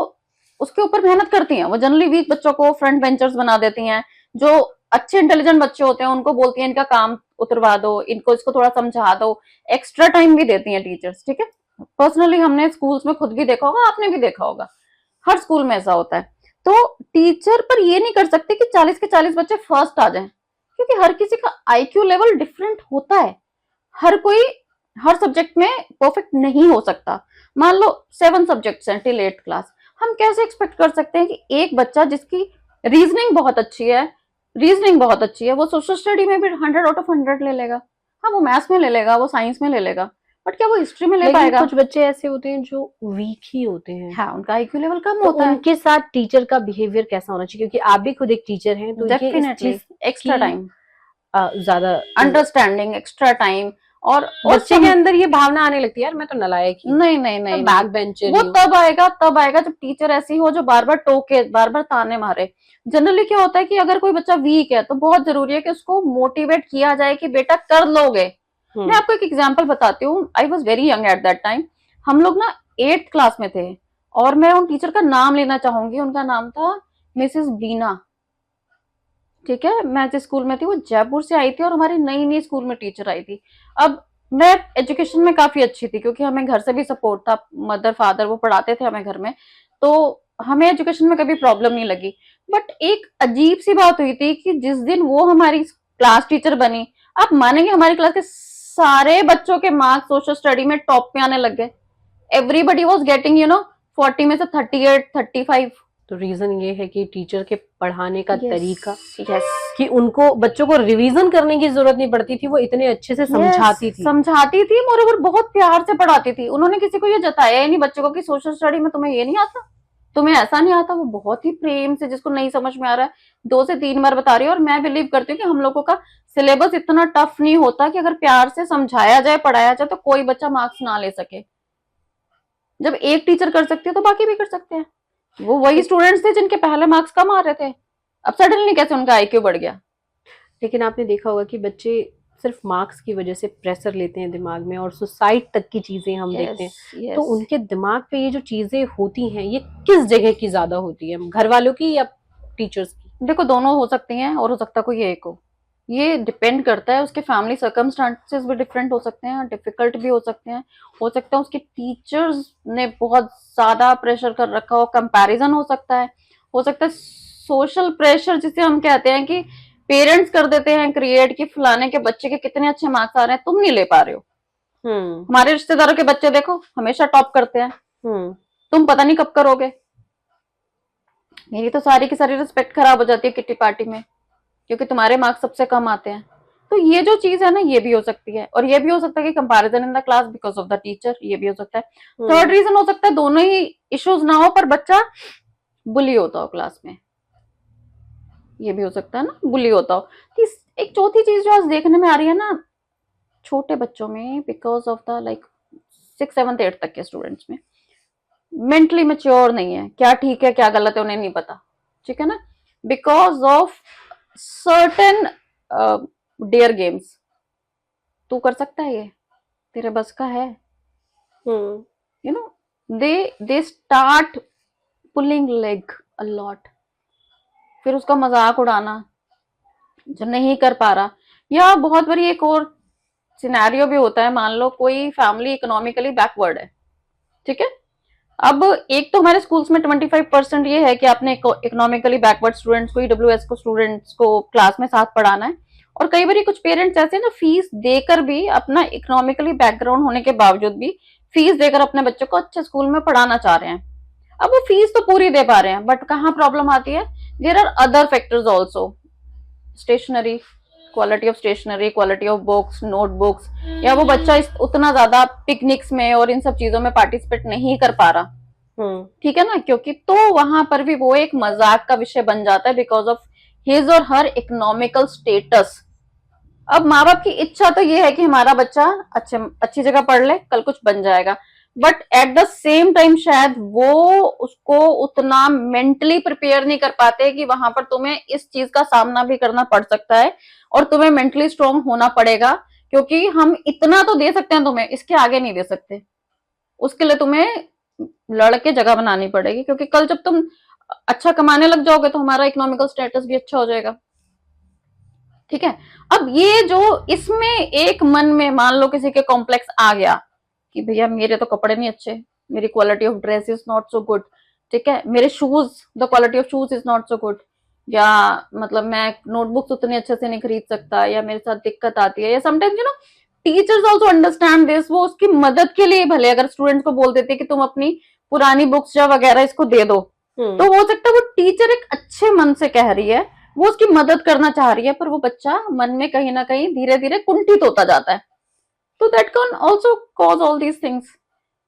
उसके ऊपर मेहनत करती हैं। वो जनरली वीक बच्चों को फ्रंट बेंचर्स बना देती हैं। जो अच्छे इंटेलिजेंट बच्चे होते हैं उनको बोलती हैं इनका काम उतरवा दो, इनको इसको थोड़ा समझा दो, एक्स्ट्रा टाइम भी देती हैं टीचर्स, ठीक है। पर्सनली हमने स्कूल्स में खुद भी देखा होगा, आपने भी देखा होगा, हर स्कूल में ऐसा होता है। तो टीचर पर ये नहीं कर सकते कि 40 के 40 बच्चे फर्स्ट आ जाएं, क्योंकि हर किसी का आईक्यू लेवल डिफरेंट होता है। हर कोई हर सब्जेक्ट में परफेक्ट नहीं हो सकता। मान लो 7 सब्जेक्ट्स हैं टिल 8th क्लास, हम कैसे एक्सपेक्ट कर सकते हैं कि एक बच्चा जिसकी रीजनिंग बहुत अच्छी है, वो सोशल स्टडी में भी 100 आउट ऑफ 100 ले लेगा। हाँ, वो मैथ्स में ले लेगा, वो साइंस में ले लेगा, बट क्या वो हिस्ट्री में ले
लेकिन
पाएगा?
कुछ बच्चे ऐसे होते हैं जो वीक ही होते हैं।
हाँ, उनका आईक्यू लेवल कम
तो
होता है।
उनके साथ टीचर का बिहेवियर कैसा होना चाहिए, क्योंकि आप भी खुद एक टीचर हैं, तो ये इस
डेफिनेटली
चीज
एक्स्ट्रा
की
टाइम,
ज्यादा
अंडरस्टैंडिंग, एक्स्ट्रा टाइम। और
बच्चे के अंदर ये भावना आने लगती है, यार मैं तो नालायक ही हूँ,
नहीं नहीं नहीं,
बैक बेंचर
वो
ही हूँ।
तब आएगा जब टीचर ऐसी हो जो बार बार टोके, बार बार ताने मारे। जनरली क्या होता है कि अगर कोई बच्चा वीक है तो बहुत जरूरी है कि उसको मोटिवेट किया जाए कि बेटा कर लोगे। मैं आपको एक एग्जांपल बताती हूँ। I was very young at that time. हम लोग ना 8th क्लास में थे, और मैं उन टीचर का नाम लेना चाहूंगी। उनका नाम था मिसेस बीना, ठीक है। मैं जिस स्कूल में थी वो जयपुर से आई थी, और हमारी नई नई स्कूल में टीचर आई थी। अब मैं एजुकेशन में काफी अच्छी थी, क्योंकि हमें घर से भी सपोर्ट था, मदर फादर वो पढ़ाते थे हमें घर में, तो हमें एजुकेशन में कभी प्रॉब्लम नहीं लगी। बट एक अजीब सी बात हुई थी कि जिस दिन वो हमारी क्लास टीचर बनी, आप मानेंगे हमारी क्लास के सारे बच्चों के मार्क्स सोशल स्टडी में टॉप पे आने लग गए। एवरीबडी वॉज गेटिंग 40 में से 38, 35।
तो रीजन ये है कि टीचर के पढ़ाने का तरीका,
यस,
कि उनको बच्चों को रिवीजन करने की जरूरत नहीं पड़ती थी, वो इतने अच्छे से
समझाती थी मोreover बहुत प्यार से पढ़ाती थी। उन्होंने किसी को ये जताया ही नहीं बच्चों को कि सोशल स्टडी में तुम्हें ये नहीं आता, तुम्हें ऐसा नहीं आता। वो बहुत ही प्रेम से, जिसको नहीं समझ में आ रहा है 2 से 3 बार बता रही है। और मैं बिलीव करती हूँ कि हम लोगों का सिलेबस इतना टफ नहीं होता कि अगर प्यार से समझाया जाए, पढ़ाया जाए, तो कोई बच्चा मार्क्स ना ले सके। जब एक टीचर कर सकती है तो बाकी भी कर सकते हैं। वो वही स्टूडेंट्स थे जिनके पहले मार्क्स कम आ रहे थे, अब सडनली कैसे उनका आईक्यू बढ़ गया।
लेकिन आपने देखा होगा कि बच्चे सिर्फ मार्क्स की वजह से प्रेशर लेते हैं दिमाग में, और सुसाइड तक की चीजें हम देखते हैं। तो उनके दिमाग पे ये जो चीजें होती हैं, ये किस जगह की ज्यादा होती है, घर वालों की या टीचर्स की?
देखो, दोनों हो सकती हैं, और हो सकता है कोई एक हो। ये डिपेंड करता है, उसके फैमिली सर्कमस्टांसेस भी डिफरेंट हो सकते हैं, डिफिकल्ट भी हो सकते हैं। हो सकता है उसके टीचर्स ने बहुत ज्यादा प्रेशर कर रखा हो, कंपैरिजन हो सकता है। हो सकता है सोशल प्रेशर, जिसे हम कहते हैं कि पेरेंट्स कर देते हैं क्रिएट, कि फलाने के बच्चे के कितने अच्छे मार्क्स आ रहे हैं, तुम नहीं ले पा रहे हो। हमारे रिश्तेदारों के बच्चे देखो हमेशा टॉप करते हैं, तुम पता नहीं कब करोगे। मेरी तो सारी की सारी रिस्पेक्ट खराब हो जाती है किट्टी पार्टी में, क्योंकि तुम्हारे मार्क्स सबसे कम आते हैं। तो ये जो चीज है ना, ये भी हो सकती है। और ये भी हो सकता है कि comparison in the class because of the teacher, ये भी हो सकता है। थर्ड रीजन हो सकता है दोनों ही इश्यूज ना हो, पर बच्चा बुली होता हो क्लास में, ये भी हो सकता है ना, बुली होता हो। एक चौथी चीज जो आज देखने में आ रही है ना छोटे बच्चों में, because of the like 6th 7th 8th तक के स्टूडेंट्स में, मेंटली मेच्योर नहीं है। क्या ठीक है क्या गलत है उन्हें नहीं पता, ठीक है ना, because of certain dare games, तू कर सकता है, ये तेरे बस का है? You know, they start pulling leg a lot. फिर उसका मजाक उड़ाना जो नहीं कर पा रहा। या बहुत बारी एक और सिनेरियो भी होता है, मान लो कोई फैमिली इकोनॉमिकली बैकवर्ड है, ठीक है। अब एक तो हमारे स्कूल्स में 25% ये है कि आपने इकोनॉमिकली बैकवर्ड स्टूडेंट्स को, ईडब्ल्यूएस को स्टूडेंट्स को क्लास में साथ पढ़ाना है। और कई बार कुछ पेरेंट्स ऐसे ना फीस देकर भी, अपना इकोनॉमिकली बैकग्राउंड होने के बावजूद भी फीस देकर अपने बच्चों को अच्छे स्कूल में पढ़ाना चाह रहे हैं। अब वो फीस तो पूरी दे पा रहे हैं, बट कहाँ प्रॉब्लम आती है, there are other factors also, stationery, quality of stationery, quality of books, notebooks, या वो बच्चा उतना ज्यादा पिकनिक्स में और इन सब चीजों में पार्टिसिपेट नहीं कर पा रहा, ठीक है ना, क्योंकि तो वहां पर भी वो एक मजाक का विषय बन जाता है बिकॉज ऑफ हिज और हर इकोनॉमिकल स्टेटस। अब माँ बाप की इच्छा तो ये है कि हमारा बच्चा अच्छी जगह पढ़ ले, कल कुछ बन जाएगा, but at the same time शायद वो उसको उतना मेंटली प्रिपेयर नहीं कर पाते कि वहां पर तुम्हें इस चीज का सामना भी करना पड़ सकता है और तुम्हें मेंटली स्ट्रांग होना पड़ेगा, क्योंकि हम इतना तो दे सकते हैं तुम्हें, इसके आगे नहीं दे सकते। उसके लिए तुम्हें लड़के जगह बनानी पड़ेगी, क्योंकि कल जब तुम अच्छा कमाने लग जाओगे तो हमारा इकोनॉमिकल स्टेटस भी अच्छा हो जाएगा, ठीक है। अब ये जो इसमें एक मन में मान लो किसी के कॉम्प्लेक्स आ गया कि भैया मेरे तो कपड़े नहीं अच्छे, मेरी quality of dress is not so good, ठीक है, मेरे shoes, the quality of shoes is not so good, या मतलब मैं नोटबुक्स उतने अच्छे से नहीं खरीद सकता, या मेरे साथ दिक्कत आती है, या sometimes teachers also understand this, वो उसकी मदद के लिए भले अगर स्टूडेंट्स को बोल देते कि तुम अपनी पुरानी बुक्स या वगैरह इसको दे दो, तो हो सकता है वो टीचर एक अच्छे मन से कह रही है, वो उसकी मदद करना चाह रही है, पर वो बच्चा मन में कहीं ना कहीं धीरे धीरे कुंठित होता जाता है। तो that can also cause all these things.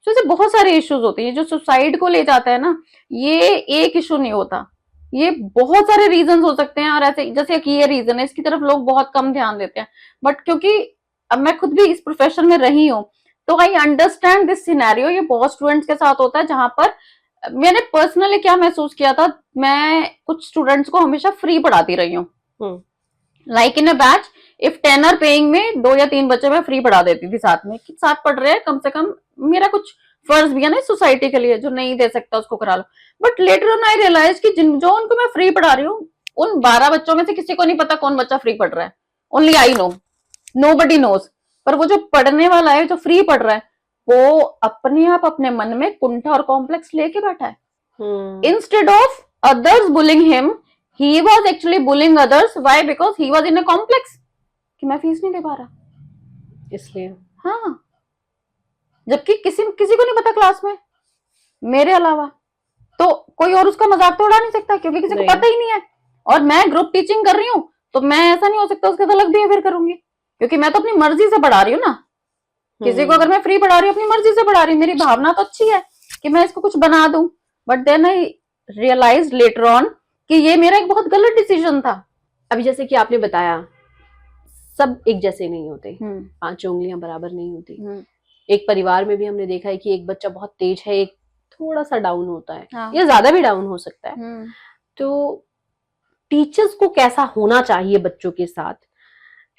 जैसे बहुत सारे इश्यूज होते हैं जो सुसाइड को ले जाता है ना, ये एक इशू नहीं होता, ये बहुत सारे रीजन हो सकते हैं। और ऐसे जैसे कि ये रीजन है, इसकी तरफ लोग बहुत कम ध्यान देते हैं, बट क्योंकि अब मैं खुद भी इस प्रोफेशन में रही हूँ तो आई अंडरस्टैंड दिस सिनेरियो। ये बहुत स्टूडेंट्स के साथ होता है, जहां पर मैंने पर्सनली क्या महसूस किया था, मैं कुछ स्टूडेंट्स को हमेशा फ्री पढ़ाती रही हूँ, like in a batch if 10 are paying में 2 या 3 बच्चे मैं फ्री पढ़ा देती थी, साथ में साथ पढ़ रहे हैं, कम से कम मेरा कुछ फर्ज भी है ना सोसाइटी के लिए, जो नहीं दे सकता उसको करा लो। But later on I realise कि जो उनको मैं फ्री पढ़ा रही हूँ, उन 12 बच्चों में से किसी को नहीं पता कौन बच्चा फ्री पढ़ रहा है, only I know, nobody knows. पर वो जो पढ़ने वाला है, जो फ्री पढ़ रहा है, वो अपने आप अपने मन में कुंठा और कॉम्प्लेक्स लेके बैठा है। Instead of others bullying him, he was actually bullying others. Why? Because he was in a complex कि मैं फीस नहीं दे पा रहा,
इसलिए।
हाँ, जबकि किसी को नहीं पता क्लास में मेरे अलावा, तो कोई और उसका मजाक तो उड़ा नहीं सकता क्योंकि किसी को पता ही नहीं है। और मैं ग्रुप टीचिंग कर रही हूँ तो मैं ऐसा नहीं हो सकता उसके साथ अलग बिहेवियर करूंगी, क्योंकि मैं तो अपनी मर्जी से पढ़ा रही हूँ ना। किसी को अगर मैं फ्री पढ़ा रही हूँ, अपनी मर्जी से पढ़ा रही हूँ, मेरी भावना तो अच्छी है कि मैं इसको कुछ बना दूं, but then I realise later on कि ये मेरा एक बहुत गलत डिसीजन था।
अभी जैसे कि आपने बताया, सब एक जैसे नहीं होते, 5 उंगलियां बराबर नहीं होती। एक परिवार में भी हमने देखा है कि एक बच्चा बहुत तेज है, एक थोड़ा सा डाउन होता है, या ज्यादा भी डाउन हो सकता है। तो टीचर्स को कैसा होना चाहिए बच्चों के साथ,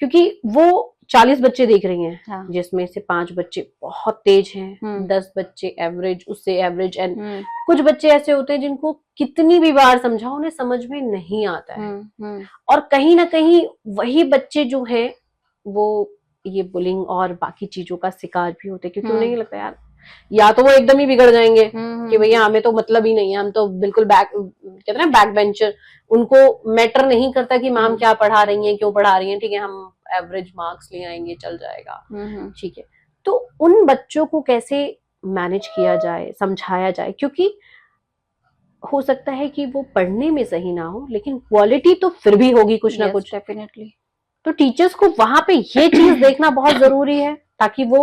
क्योंकि वो 40 बच्चे देख रही हैं, जिसमें से 5 बच्चे बहुत तेज हैं, 10 बच्चे एवरेज, उससे एवरेज, एंड कुछ बच्चे ऐसे होते हैं जिनको कितनी भी बार समझाओ उन्हें समझ में नहीं आता है। और कहीं ना कहीं वही बच्चे जो हैं वो ये बुलिंग और बाकी चीजों का शिकार भी होते हैं, क्योंकि उन्हें लगता है यार, या तो वो एकदम ही बिगड़ जाएंगे कि भैया हमें तो मतलब ही नहीं है, हम तो बिल्कुल कहते हैं ना बैक बेंचर, उनको मैटर नहीं करता कि मैम क्या पढ़ा रही हैं, क्यों पढ़ा रही हैं, ठीक है हम एवरेज मार्क्स ले आएंगे, चल जाएगा, ठीक है। तो उन बच्चों को कैसे मैनेज किया जाए, समझाया जाए, क्योंकि हो सकता है कि वो पढ़ने में सही ना हो लेकिन क्वालिटी तो फिर भी होगी कुछ ना कुछ,
डेफिनेटली।
तो टीचर्स को वहां पे ये चीज देखना बहुत जरूरी है ताकि वो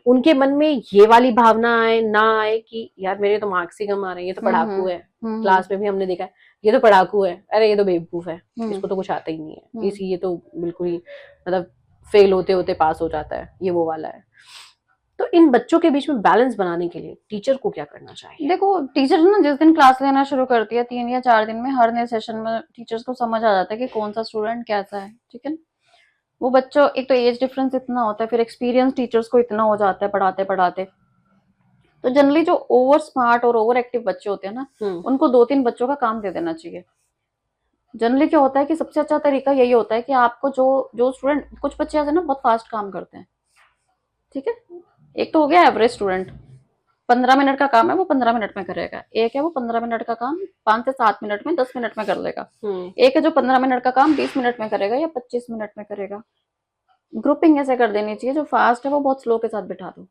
उनके मन में ये वाली भावना आए ना आए कि यार मेरे तो मार्क्स ही कम आ रहे हैं, ये तो पढ़ाकू है। क्लास में भी हमने देखा है, ये तो पढ़ाकू है, अरे ये तो बेवकूफ है, इसको तो कुछ आता ही नहीं है, ये तो बिल्कुल ही मतलब फेल होते होते पास हो जाता है, ये वो वाला है। तो इन बच्चों के बीच में बैलेंस बनाने के लिए टीचर को क्या करना चाहिए?
देखो, टीचर ना जिस दिन क्लास लेना शुरू करती है 3 या 4 दिन में, हर नए सेशन में टीचर्स को समझ आ जाता है कि कौन सा स्टूडेंट कैसा है, ठीक है। वो बच्चों, एक तो एज डिफरेंस इतना होता है, फिर एक्सपीरियंस टीचर्स को इतना हो जाता है पढ़ाते पढ़ाते। तो जनरली जो ओवर स्मार्ट और ओवर एक्टिव बच्चे होते हैं ना, उनको 2-3 बच्चों का काम दे देना चाहिए। जनरली क्या होता है कि सबसे अच्छा तरीका यही होता है कि आपको जो जो स्टूडेंट, कुछ बच्चे ऐसे ना बहुत फास्ट काम करते हैं, ठीक है। एक तो हो गया एवरेज स्टूडेंट, 15 मिनट का काम है वो 15 मिनट में करेगा। एक है वो 15 मिनट का काम 5 से 7 मिनट में, 10 मिनट में कर लेगा। एक है जो 15 मिनट का काम 20 मिनट में करेगा या 25 मिनट में करेगा। ग्रुपिंग ऐसे कर देनी चाहिए, जो फास्ट है वो बहुत स्लो के साथ बिठा दो।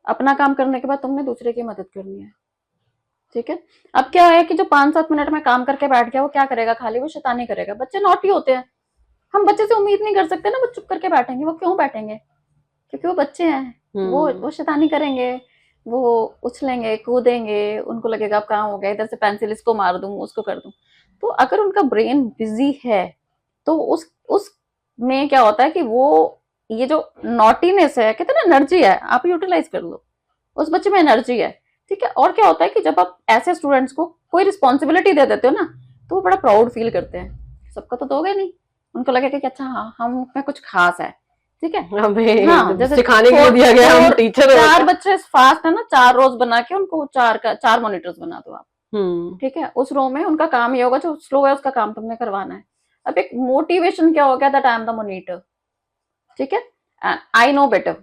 अपना काम करने के बाद तुमने दूसरे की मदद करनी है, ठीक है। अब क्या है कि जो 5-7 मिनट में काम करके बैठ गया, वो क्या करेगा, खाली वो शैतानी करेगा। बच्चे नॉटी होते हैं, हम बच्चे से उम्मीद नहीं कर सकते ना वो चुप करके बैठेंगे। वो क्यों बैठेंगे? क्योंकि वो बच्चे हैं। वो शैतानी करेंगे, वो उछलेंगे, कूदेंगे, उनको लगेगा अब काम हो गया, इधर से पेंसिल इसको मार दूं, उसको कर दूं। तो अगर उनका ब्रेन बिजी है तो उस में क्या होता है कि वो ये जो नॉटीनेस है, कितना एनर्जी है, आप यूटिलाइज कर लो। उस बच्चे में एनर्जी है, ठीक है। और क्या होता है कि जब आप ऐसे स्टूडेंट्स को कोई रिस्पॉन्सिबिलिटी दे देते हो ना, तो वो बड़ा प्राउड फील करते हैं। सबका तो दोगे नहीं, उनको लगेगा कि अच्छा हाँ हम में कुछ खास है, ठीक है।
हाँ, जैसे सिखाने के लिए दिया गया, हम टीचर।
4 बच्चे फास्ट है ना, 4 रोज बना के उनको 4 मॉनिटर्स बना दो आप, ठीक है। उस रो में उनका काम ये होगा, जो स्लो है उसका काम तुमने करवाना है। अब एक मोटिवेशन क्या हो गया, that I am the monitor, ठीक है, आई नो बेटर।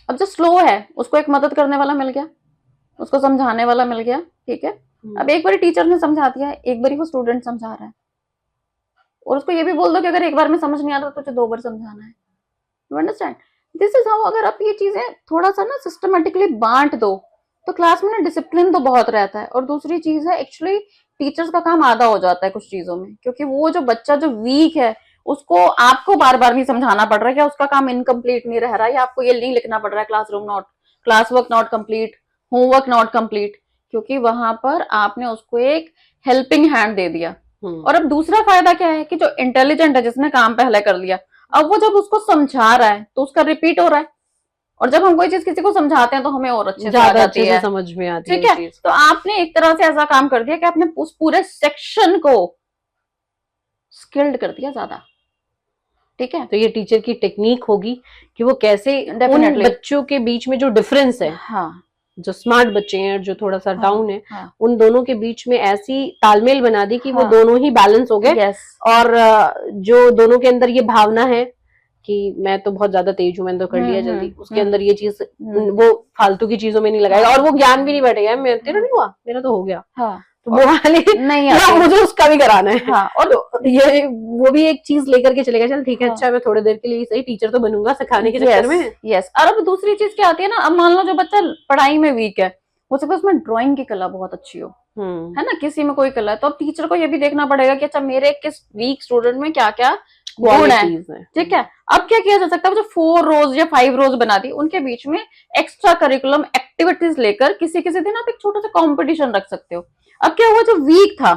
अब जो स्लो है उसको एक मदद करने वाला मिल गया, उसको समझाने वाला मिल गया, ठीक है। अब एक बार टीचर ने समझा दिया, एक बार वो स्टूडेंट समझा रहा है, और उसको ये भी बोल दो कि अगर एक बार में समझ नहीं आता तो तुझे 2 बार समझाना है। You understand? This is how. अगर आप ये चीजें थोड़ा सा ना सिस्टमेटिकली बांट दो तो क्लास में ना डिसिप्लिन तो बहुत रहता है। और दूसरी चीज है, एक्चुअली टीचर्स का काम आधा हो जाता है कुछ चीजों में, क्योंकि वो जो बच्चा जो वीक है उसको आपको बार बार नहीं समझाना पड़ रहा है, या उसका काम इनकम्प्लीट नहीं रह रहा है, या आपको ये नहीं लिखना पड़ रहा है class work not complete, homework not complete, क्योंकि वहां पर आपने उसको एक हेल्पिंग हैंड दे दिया। और अब दूसरा फायदा क्या है कि जो इंटेलिजेंट है, जिसने काम पहले कर लिया, अब वो जब उसको समझा रहा है तो उसका रिपीट हो रहा है। और जब हम कोई चीज किसी को समझाते हैं तो हमें और अच्छे से आ जाती है,
समझ में आती है,
ठीक है। तो आपने एक तरह से ऐसा काम कर दिया कि आपने उस पूरे सेक्शन को स्किल्ड कर दिया ज्यादा, ठीक है।
तो ये टीचर की टेक्निक होगी कि वो कैसे उन बच्चों के बीच में जो डिफरेंस है, हाँ, जो स्मार्ट बच्चे हैं और जो थोड़ा सा डाउन है, हाँ, उन दोनों के बीच में ऐसी तालमेल बना दी कि हाँ, वो दोनों ही बैलेंस हो गए। और जो दोनों के अंदर ये भावना है कि मैं तो बहुत ज्यादा तेज हूं, मैंने तो कर लिया जल्दी, उसके अंदर ये चीज, वो फालतू की चीजों में नहीं लगाएगा, और वो ज्ञान भी नहीं बैठेगा तेरा नहीं हुआ, मेरा तो हो गया, हाँ, तो वो वाली नहीं है, मुझे उसका भी कराना है, हाँ। और तो ये वो भी एक चीज लेकर के चलेगा, चल ठीक है, अच्छा मैं थोड़ी देर के लिए सही टीचर तो बनूंगा सिखाने के चक्कर में।
यस। और अब दूसरी चीज क्या आती है ना, अब मान लो जो बच्चा पढ़ाई में वीक है, हो सकता है उसमें ड्राइंग की कला बहुत अच्छी हो, है ना, किसी में कोई कला है, तो अब टीचर को ये भी देखना पड़ेगा कि अच्छा मेरे किस वीक स्टूडेंट में क्या क्या गुण है, ठीक है। अब क्या किया जा सकता है, जो 4 रोज या 5 रोज बना दी, उनके बीच में एक्स्ट्रा करिकुलम एक्टिविटीज लेकर किसी किसी दिन आप एक छोटा सा कॉम्पिटिशन रख सकते हो। अब क्या हुआ, जो वीक था,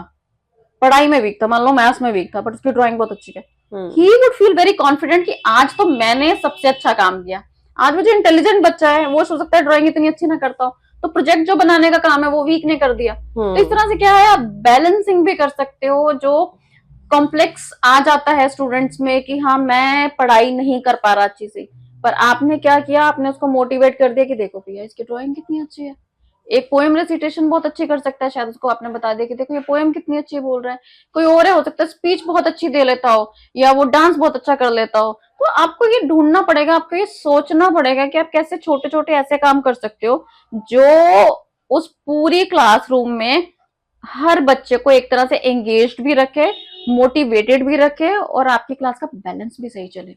पढ़ाई में वीक था, मान लो मैथ्स में वीक था, बट उसकी ड्राइंग बहुत अच्छी है, he would feel very confident कि आज तो मैंने सबसे अच्छा काम किया। आज वो जो इंटेलिजेंट बच्चा है वो हो सकता है ड्राइंग इतनी अच्छी ना करता हो, तो प्रोजेक्ट जो बनाने का काम है वो वीक ने कर दिया। तो इस तरह से क्या है, आप बैलेंसिंग भी कर सकते हो। जो कॉम्प्लेक्स आ जाता है स्टूडेंट्स में कि हाँ मैं पढ़ाई नहीं कर पा रहा अच्छी से, पर आपने क्या किया, आपने उसको मोटिवेट कर दिया कि देखो भैया इसकी ड्राइंग कितनी अच्छी है, एक पोएम रेसिटेशन बहुत अच्छी कर सकता है, शायद उसको आपने बता दिया कि देखो ये पोएम कितनी अच्छी बोल रहा है। कोई और है, हो सकता है स्पीच बहुत अच्छी दे लेता हो, या वो डांस बहुत अच्छा कर लेता हो। तो आपको ये ढूंढना पड़ेगा, आपको ये सोचना पड़ेगा कि आप कैसे छोटे छोटे ऐसे काम कर सकते हो जो उस पूरी क्लासरूम में हर बच्चे को एक तरह से एंगेज्ड भी रखे, मोटिवेटेड भी रखे, और आपकी क्लास का बैलेंस भी सही चले।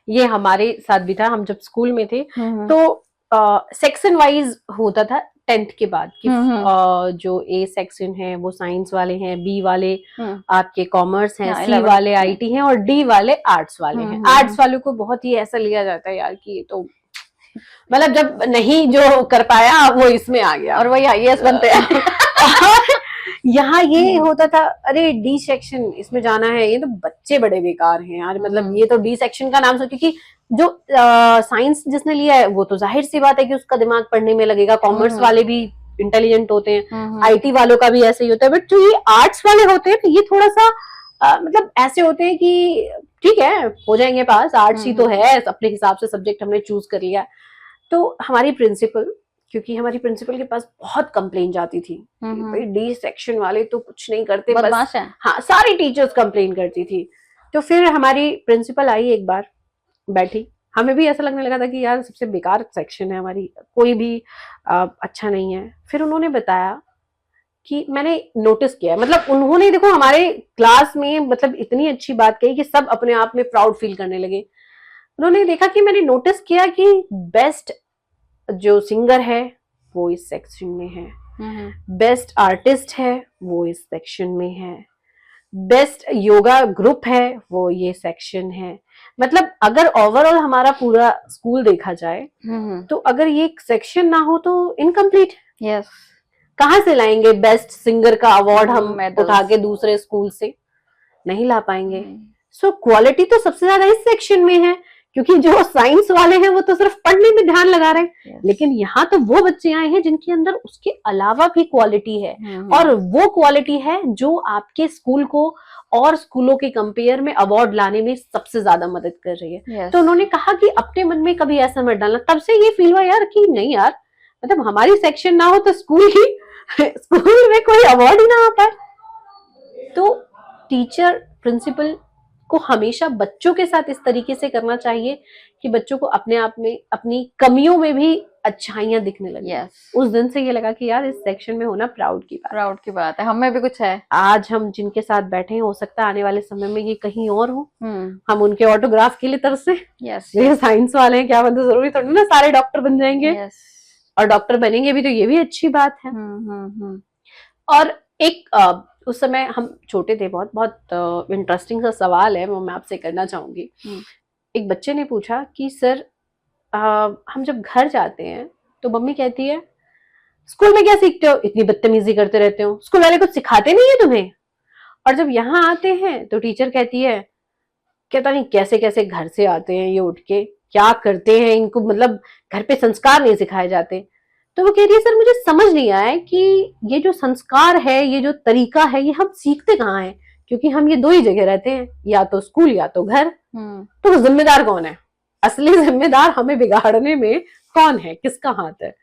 ये हमारे साथ भी था, हम जब स्कूल में थे तो सेक्शन वाइज होता था 10th के बाद कि जो ए सेक्शन है वो साइंस वाले हैं, बी वाले आपके कॉमर्स हैं, सी वाले आईटी हैं, और डी वाले आर्ट्स वाले हैं। आर्ट्स वालों को बहुत ही ऐसा लिया जाता है यार कि ये तो मतलब जब नहीं जो कर पाया वो इसमें आ गया
और वही आईएएस बनते हैं।
यहाँ ये होता था, अरे डी सेक्शन इसमें जाना है, ये तो बच्चे बड़े बेकार हैं यार, मतलब ये तो डी सेक्शन का नाम सोचो, क्योंकि जो साइंस जिसने लिया है वो तो जाहिर सी बात है कि उसका दिमाग पढ़ने में लगेगा, कॉमर्स वाले भी इंटेलिजेंट होते हैं, आईटी वालों का भी ऐसे ही होता है, बट जो ये आर्ट्स वाले होते हैं ये थोड़ा सा मतलब ऐसे होते हैं कि ठीक है हो जाएंगे पास, आर्ट्स ही तो
हम्म।
है, अपने हिसाब से सब्जेक्ट हमने चूज कर लिया। तो हमारी प्रिंसिपल, क्योंकि हमारी प्रिंसिपल के पास बहुत कंप्लेन जाती थी कि भाई डी सेक्शन वाले तो कुछ नहीं करते, बस
बदमाश है।
हाँ सारी टीचर्स कंप्लेन करती थी। तो फिर हमारी प्रिंसिपल आई एक बार, बैठी, हमें भी ऐसा लगने लगा था कि यार सबसे बेकार सेक्शन है हमारी, कोई भी अच्छा नहीं है। फिर उन्होंने बताया कि मैंने नोटिस किया, मतलब उन्होंने देखो हमारे क्लास में मतलब इतनी अच्छी बात कही कि सब अपने आप में प्राउड फील करने लगे। उन्होंने देखा कि मैंने नोटिस किया कि बेस्ट जो सिंगर है वो इस सेक्शन में है, बेस्ट आर्टिस्ट है वो इस सेक्शन में है, बेस्ट योगा ग्रुप है वो ये सेक्शन है। मतलब अगर ओवरऑल हमारा पूरा स्कूल देखा जाए तो अगर ये सेक्शन ना हो तो इनकम्प्लीट।
यस।
कहाँ से लाएंगे बेस्ट सिंगर का अवार्ड हम
medals।
उठा के दूसरे स्कूल से? नहीं ला पाएंगे। सो क्वालिटी तो सबसे ज्यादा इस सेक्शन में है, क्योंकि जो साइंस वाले हैं वो तो सिर्फ पढ़ने में ध्यान लगा रहे हैं, लेकिन यहाँ तो वो बच्चे आए हैं जिनके अंदर उसके अलावा भी क्वालिटी है, और वो क्वालिटी है जो आपके स्कूल को और स्कूलों के कंपेयर में अवार्ड लाने में सबसे ज्यादा मदद कर रही है। तो उन्होंने कहा कि अपने मन में कभी ऐसा मत डालना। तब से ये फील हुआ यार कि नहीं यार, मतलब हमारी सेक्शन ना हो तो स्कूल में कोई अवार्ड ही ना आ पाए। तो टीचर प्रिंसिपल को हमेशा बच्चों के साथ इस तरीके से करना चाहिए कि बच्चों को अपने आप में अपनी कमियों में भी अच्छाइयां दिखने लगे। उस दिन से ये लगा कि यार इस सेक्शन में होना प्राउड की बात है, हमें भी कुछ है। आज हम जिनके साथ बैठे हैं हो सकता है आने वाले समय में ये कहीं और हो, हम उनके ऑटोग्राफ के लिए तरसे। ये साइंस वाले हैं, क्या मतलब जरूरी थोड़ी ना सारे डॉक्टर बन जाएंगे, और डॉक्टर बनेंगे भी तो ये भी अच्छी बात है। और एक उस समय हम छोटे थे, बहुत बहुत इंटरेस्टिंग सा सवाल है वो मैं आपसे करना चाहूंगी। एक बच्चे ने पूछा कि सर हम जब घर जाते हैं तो मम्मी कहती है स्कूल में क्या सीखते हो, इतनी बदतमीजी करते रहते हो, स्कूल वाले कुछ सिखाते नहीं है तुम्हें। और जब यहाँ आते हैं तो टीचर कहती है कहता नहीं कैसे कैसे घर से आते हैं ये उठ के, क्या करते हैं इनको, मतलब घर पे संस्कार नहीं सिखाए जाते। तो वो कह रही है सर मुझे समझ नहीं आया कि ये जो संस्कार है, ये जो तरीका है, ये हम सीखते कहाँ हैं, क्योंकि हम ये दो ही जगह रहते हैं, या तो स्कूल या तो घर। तो जिम्मेदार कौन है, असली जिम्मेदार हमें बिगाड़ने में कौन है, किसका हाथ है?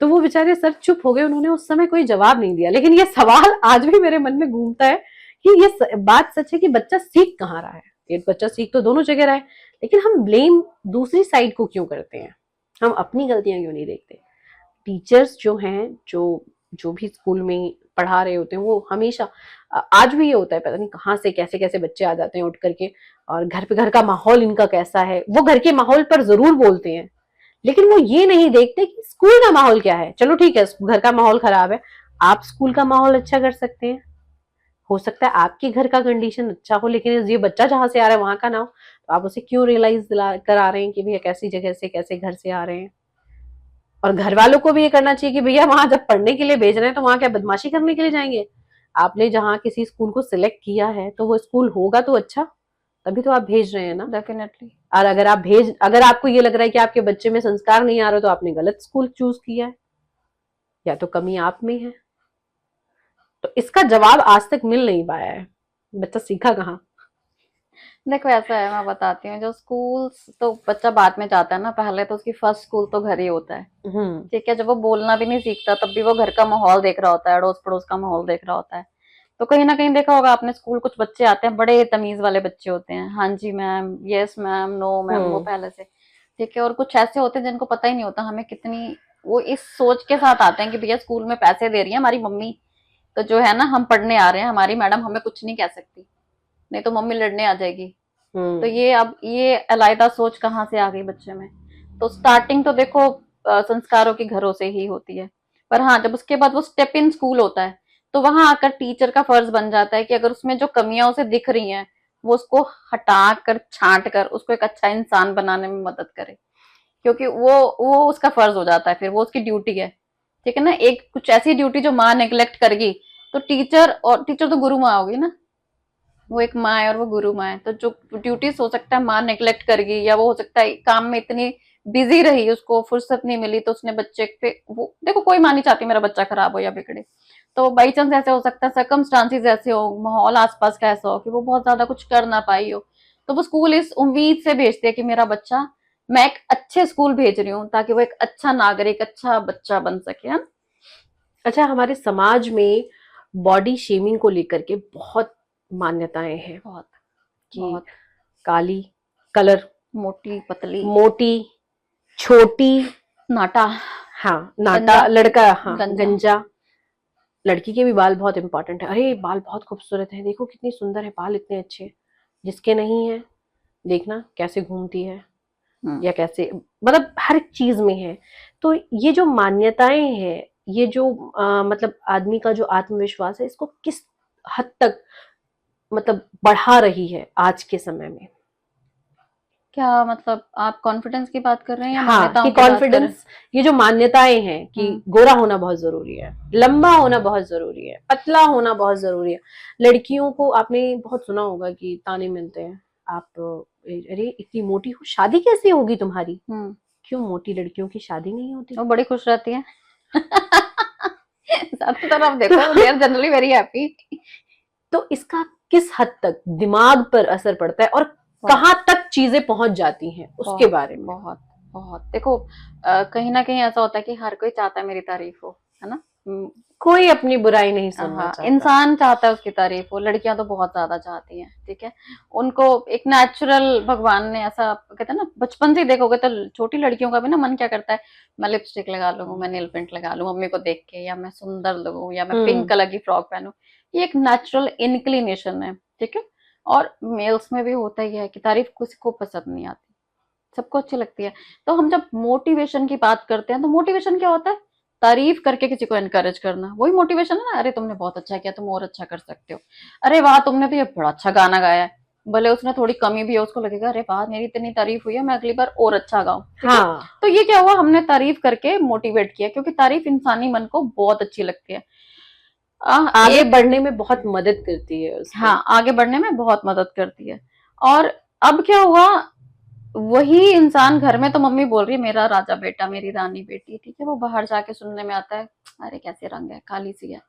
तो वो बेचारे सर चुप हो गए, उन्होंने उस समय कोई जवाब नहीं दिया। लेकिन ये सवाल आज भी मेरे मन में घूमता है कि ये बात सच है कि बच्चा सीख कहाँ रहा है। एक बच्चा सीख तो दोनों जगह रहा है, लेकिन हम ब्लेम दूसरी साइड को क्यों करते हैं, हम अपनी गलतियां क्यों नहीं देखते? टीचर्स जो हैं, जो भी स्कूल में पढ़ा रहे होते हैं, वो हमेशा, आज भी ये होता है, पता नहीं कहाँ से कैसे कैसे बच्चे आ जाते हैं उठ करके, और घर का माहौल इनका कैसा है, वो घर के माहौल पर जरूर बोलते हैं, लेकिन वो ये नहीं देखते कि स्कूल का माहौल क्या है। चलो ठीक है घर का माहौल खराब है, आप स्कूल का माहौल अच्छा कर सकते हैं। हो सकता है आपके घर का कंडीशन अच्छा हो, लेकिन ये बच्चा जहां से आ रहा है वहां का ना हो, तो आप उसे क्यों रियलाइज करा रहे हैं कि भैया कैसी जगह से कैसे घर से आ रहे हैं। और घर वालों को भी ये करना चाहिए कि भैया वहां जब पढ़ने के लिए भेज रहे हैं तो वहां क्या बदमाशी करने के लिए जाएंगे? आपने जहां किसी स्कूल को सिलेक्ट किया है तो वो स्कूल होगा तो अच्छा, तभी तो आप भेज रहे हैं ना।
डेफिनेटली।
और अगर आपको ये लग रहा है कि आपके बच्चे में संस्कार नहीं आ रहा तो आपने गलत स्कूल चूज किया है, या तो कमी आप में है। तो इसका जवाब आज तक मिल नहीं पाया है, बच्चा सीखा कहाँ?
देखो ऐसा है, मैं बताती हूँ, जो स्कूल तो बच्चा बाद में जाता है ना, पहले तो उसकी फर्स्ट स्कूल तो घर ही होता है। ठीक है, जब वो बोलना भी नहीं सीखता तब भी वो घर का माहौल देख रहा होता है, अड़ोस पड़ोस का माहौल देख रहा होता है। तो कहीं ना कहीं देखा होगा आपने, स्कूल कुछ बच्चे आते हैं, बड़े तमीज वाले बच्चे होते हैं, हाँ जी ma'am, yes ma'am, no ma'am, वो पहले से। ठीक है, और कुछ ऐसे होते हैं जिनको पता ही नहीं होता हमें कितनी, वो इस सोच के साथ आते हैं कि भैया स्कूल में पैसे दे रही है हमारी मम्मी, तो जो है ना हम पढ़ने आ रहे हैं, हमारी मैडम हमें कुछ नहीं कह सकती, नहीं तो मम्मी लड़ने आ जाएगी। तो ये अब ये अलग सोच कहाँ से आ गई बच्चे में? तो स्टार्टिंग तो देखो संस्कारों के घरों से ही होती है, पर हाँ जब उसके बाद वो स्टेप इन स्कूल होता है तो वहां आकर टीचर का फर्ज बन जाता है कि अगर उसमें जो कमियां उसे दिख रही हैं वो उसको हटा कर छांट कर उसको एक अच्छा इंसान बनाने में मदद करे, क्योंकि वो उसका फर्ज हो जाता है, फिर वो उसकी ड्यूटी है। ठीक है ना, एक कुछ ऐसी ड्यूटी जो माँ नेग्लेक्ट करेगी तो टीचर तो गुरु माँ होगी ना, वो एक माँ है और वो गुरु माँ है, तो जो ड्यूटीज हो सकता है माँ नेग्लेक्ट करेगी, या वो हो सकता है काम में इतनी बिजी रही उसको फुर्सत नहीं मिली, तो उसने बच्चे पे, वो देखो कोई माँ नहीं चाहती मेरा बच्चा खराब हो या बिगड़े, तो बाई चांस ऐसे हो सकता है, सर्कमस्टांसिस ऐसे हो, माहौल आसपास का ऐसा हो कि वो बहुत ज्यादा कुछ कर ना पाई हो, तो वो स्कूल इस उम्मीद से भेजते हैं कि मेरा बच्चा, मैं एक अच्छे स्कूल भेज रही हूँ ताकि वो एक अच्छा नागरिक, अच्छा बच्चा बन सके, है ना?
अच्छा, हमारे समाज में बॉडी शेमिंग को लेकर के बहुत मान्यताएं हैं
बहुत
कि
बहुत
काली, कलर,
मोटी पतली,
मोटी, छोटी,
नाटा,
हाँ नाटा,
गंजा,
लड़का हाँ
गंजा।
गंजा, लड़की के भी बाल बहुत इंपॉर्टेंट है। अरे बाल बहुत खूबसूरत है, देखो कितनी सुंदर है, बाल इतने अच्छे। जिसके नहीं है, देखना कैसे घूमती है
हम्म।
या कैसे, मतलब हर एक चीज में है। तो ये जो मान्यताएं हैं, ये जो मतलब आदमी का जो आत्मविश्वास है, इसको किस हद तक मतलब बढ़ा रही है आज के समय में?
क्या मतलब, आप कॉन्फिडेंस की बात कर रहे हैं या
हाँ, कि
मान्यताओं की बात कर रहे हैं?
कॉन्फिडेंस, ये जो मान्यताएं हैं कि
हम्म।
गोरा होना बहुत जरूरी है, लंबा होना बहुत जरूरी है, पतला होना बहुत जरूरी है। लड़कियों को आपने बहुत सुना होगा कि ताने मिलते हैं, आप अरे इतनी मोटी हो, शादी कैसे होगी तुम्हारी?
हम्म।
क्यों मोटी लड़कियों की शादी नहीं होती?
वो बड़ी खुश रहती है। ज्यादातर आप
तो,
देखो, they are generally very happy.
तो इसका किस हद तक दिमाग पर असर पड़ता है और
बहुत
कहाँ तक चीजें पहुंच जाती हैं उसके
बहुत
बारे में?
बहुत बहुत देखो, कहीं ना कहीं ऐसा होता है कि हर कोई चाहता है मेरी तारीफ हो, है ना?
कोई अपनी बुराई नहीं सुनना
हाँ,
चाहता।
इंसान चाहता है उसकी तारीफ हो, लड़कियां तो बहुत ज्यादा चाहती हैं, ठीक है। उनको एक नेचुरल भगवान ने ऐसा, कहते हैं ना, बचपन से ही देखोगे तो छोटी लड़कियों का भी ना मन क्या करता है, मैं लिपस्टिक लगा लूं, मैं नेल पेंट लगा लूं मम्मी को देख के, या मैं सुंदर लगूं, या मैं पिंक
हम्म।
कलर की फ्रॉक पहनूं। ये एक नेचुरल इंक्लिनेशन है, ठीक है। और मेल्स में भी होता ही है कि तारीफ किसी को पसंद नहीं आती, सबको अच्छी लगती है। तो हम जब मोटिवेशन की बात करते हैं, तो मोटिवेशन क्या होता है? तारीफ करके किसी को एनकरेज करना, वही मोटिवेशन है ना। अरे तुमने बहुत अच्छा किया, तुम और अच्छा कर सकते हो। अरे वाह, तुमने तो ये बड़ा अच्छा गाना गाया है। भले उसमें थोड़ी कमी भी है, उसको लगेगा अरे वाह, मेरी इतनी तारीफ हुई है, मैं अगली बार और अच्छा गाऊं, ठीक है।
हाँ,
तो ये क्या हुआ, हमने तारीफ करके मोटिवेट किया, क्योंकि तारीफ इंसानी मन को बहुत अच्छी लगती है।
आगे
एक,
बढ़ने में बहुत मदद करती है उसको।
हाँ, आगे बढ़ने में बहुत मदद करती है। और अब क्या हुआ, वही इंसान घर में तो मम्मी बोल रही है मेरा राजा बेटा, मेरी रानी बेटी, ठीक है, वो बाहर जाके सुनने में आता है, अरे कैसे रंग है, काली सी है,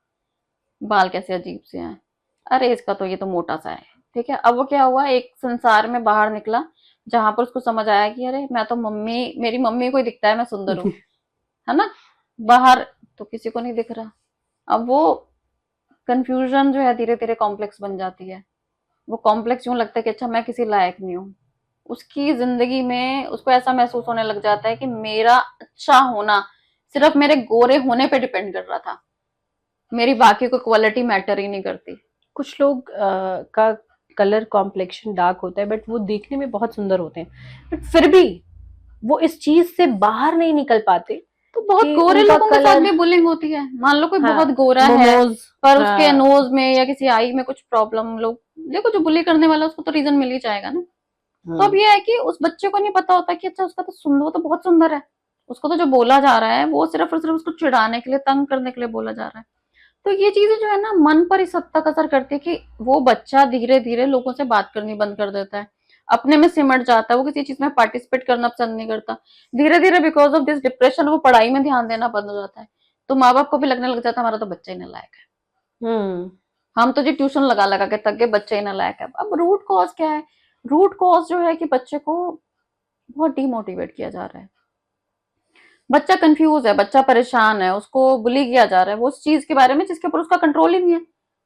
बाल कैसे अजीब से हैं, अरे इसका तो ये तो मोटा सा है, ठीक है। अब वो क्या हुआ, एक संसार में बाहर निकला जहां पर उसको समझ आया कि अरे मैं तो मम्मी, मेरी मम्मी को ही दिखता है मैं सुंदर हूँ, है ना? बाहर तो किसी को नहीं दिख रहा। अब वो कंफ्यूजन जो है धीरे धीरे कॉम्प्लेक्स बन जाती है। वो कॉम्प्लेक्स यूं लगता है कि अच्छा मैं किसी लायक नहीं हूँ। उसकी जिंदगी में उसको ऐसा महसूस होने लग जाता है कि मेरा अच्छा होना सिर्फ मेरे गोरे होने पे डिपेंड कर रहा था, मेरी बाकी कोई क्वालिटी मैटर ही नहीं करती।
कुछ लोग का कलर कॉम्प्लेक्शन डार्क होता है, बट वो देखने में बहुत सुंदर होते हैं, बट फिर भी वो इस चीज से बाहर नहीं निकल पाते
तो बहुत
कि
गोरे
उनका
लोगों के साथ
कलर,
भी बुलिंग होती है। मान लो कोई
हाँ,
बहुत गोरा है,
मोमोज,
पर उसके
हाँ,
नोज में या किसी आई में कुछ प्रॉब्लम, लोग देखो, जो बुली करने वाला है, उसको तो रीजन मिल ही जाएगा ना। तो अब ये है कि उस बच्चे को नहीं पता होता कि अच्छा उसका तो सुंदर, वो तो बहुत सुंदर है, उसको तो जो बोला जा रहा है वो सिर्फ और सिर्फ उसको चिढ़ाने के लिए, तंग करने के लिए बोला जा रहा है। तो ये चीजें जो है ना, मन पर इस हद तक असर करती है कि वो बच्चा धीरे धीरे लोगों से बात करनी बंद कर देता है, अपने में सिमट जाता है, वो किसी चीज में पार्टिसिपेट करना पसंद नहीं करता। धीरे धीरे बिकॉज ऑफ दिस डिप्रेशन वो पढ़ाई में ध्यान देना बंद हो जाता है। तो माँ बाप को भी लगने लग जाता है हमारा तो बच्चा ही नालायक है,
हम्म,
हम तो जी ट्यूशन लगा लगा के तक के बच्चा ही नालायक है। अब रूट कॉज क्या है? रूट कॉज जो है कि बच्चे को बहुत डिमोटिवेट किया जा रहा है, बच्चा कंफ्यूज है, बच्चा परेशान है, उसको बुली किया जा रहा है वो उस चीज के बारे में जिसके ऊपर उसका कंट्रोल ही नहीं है।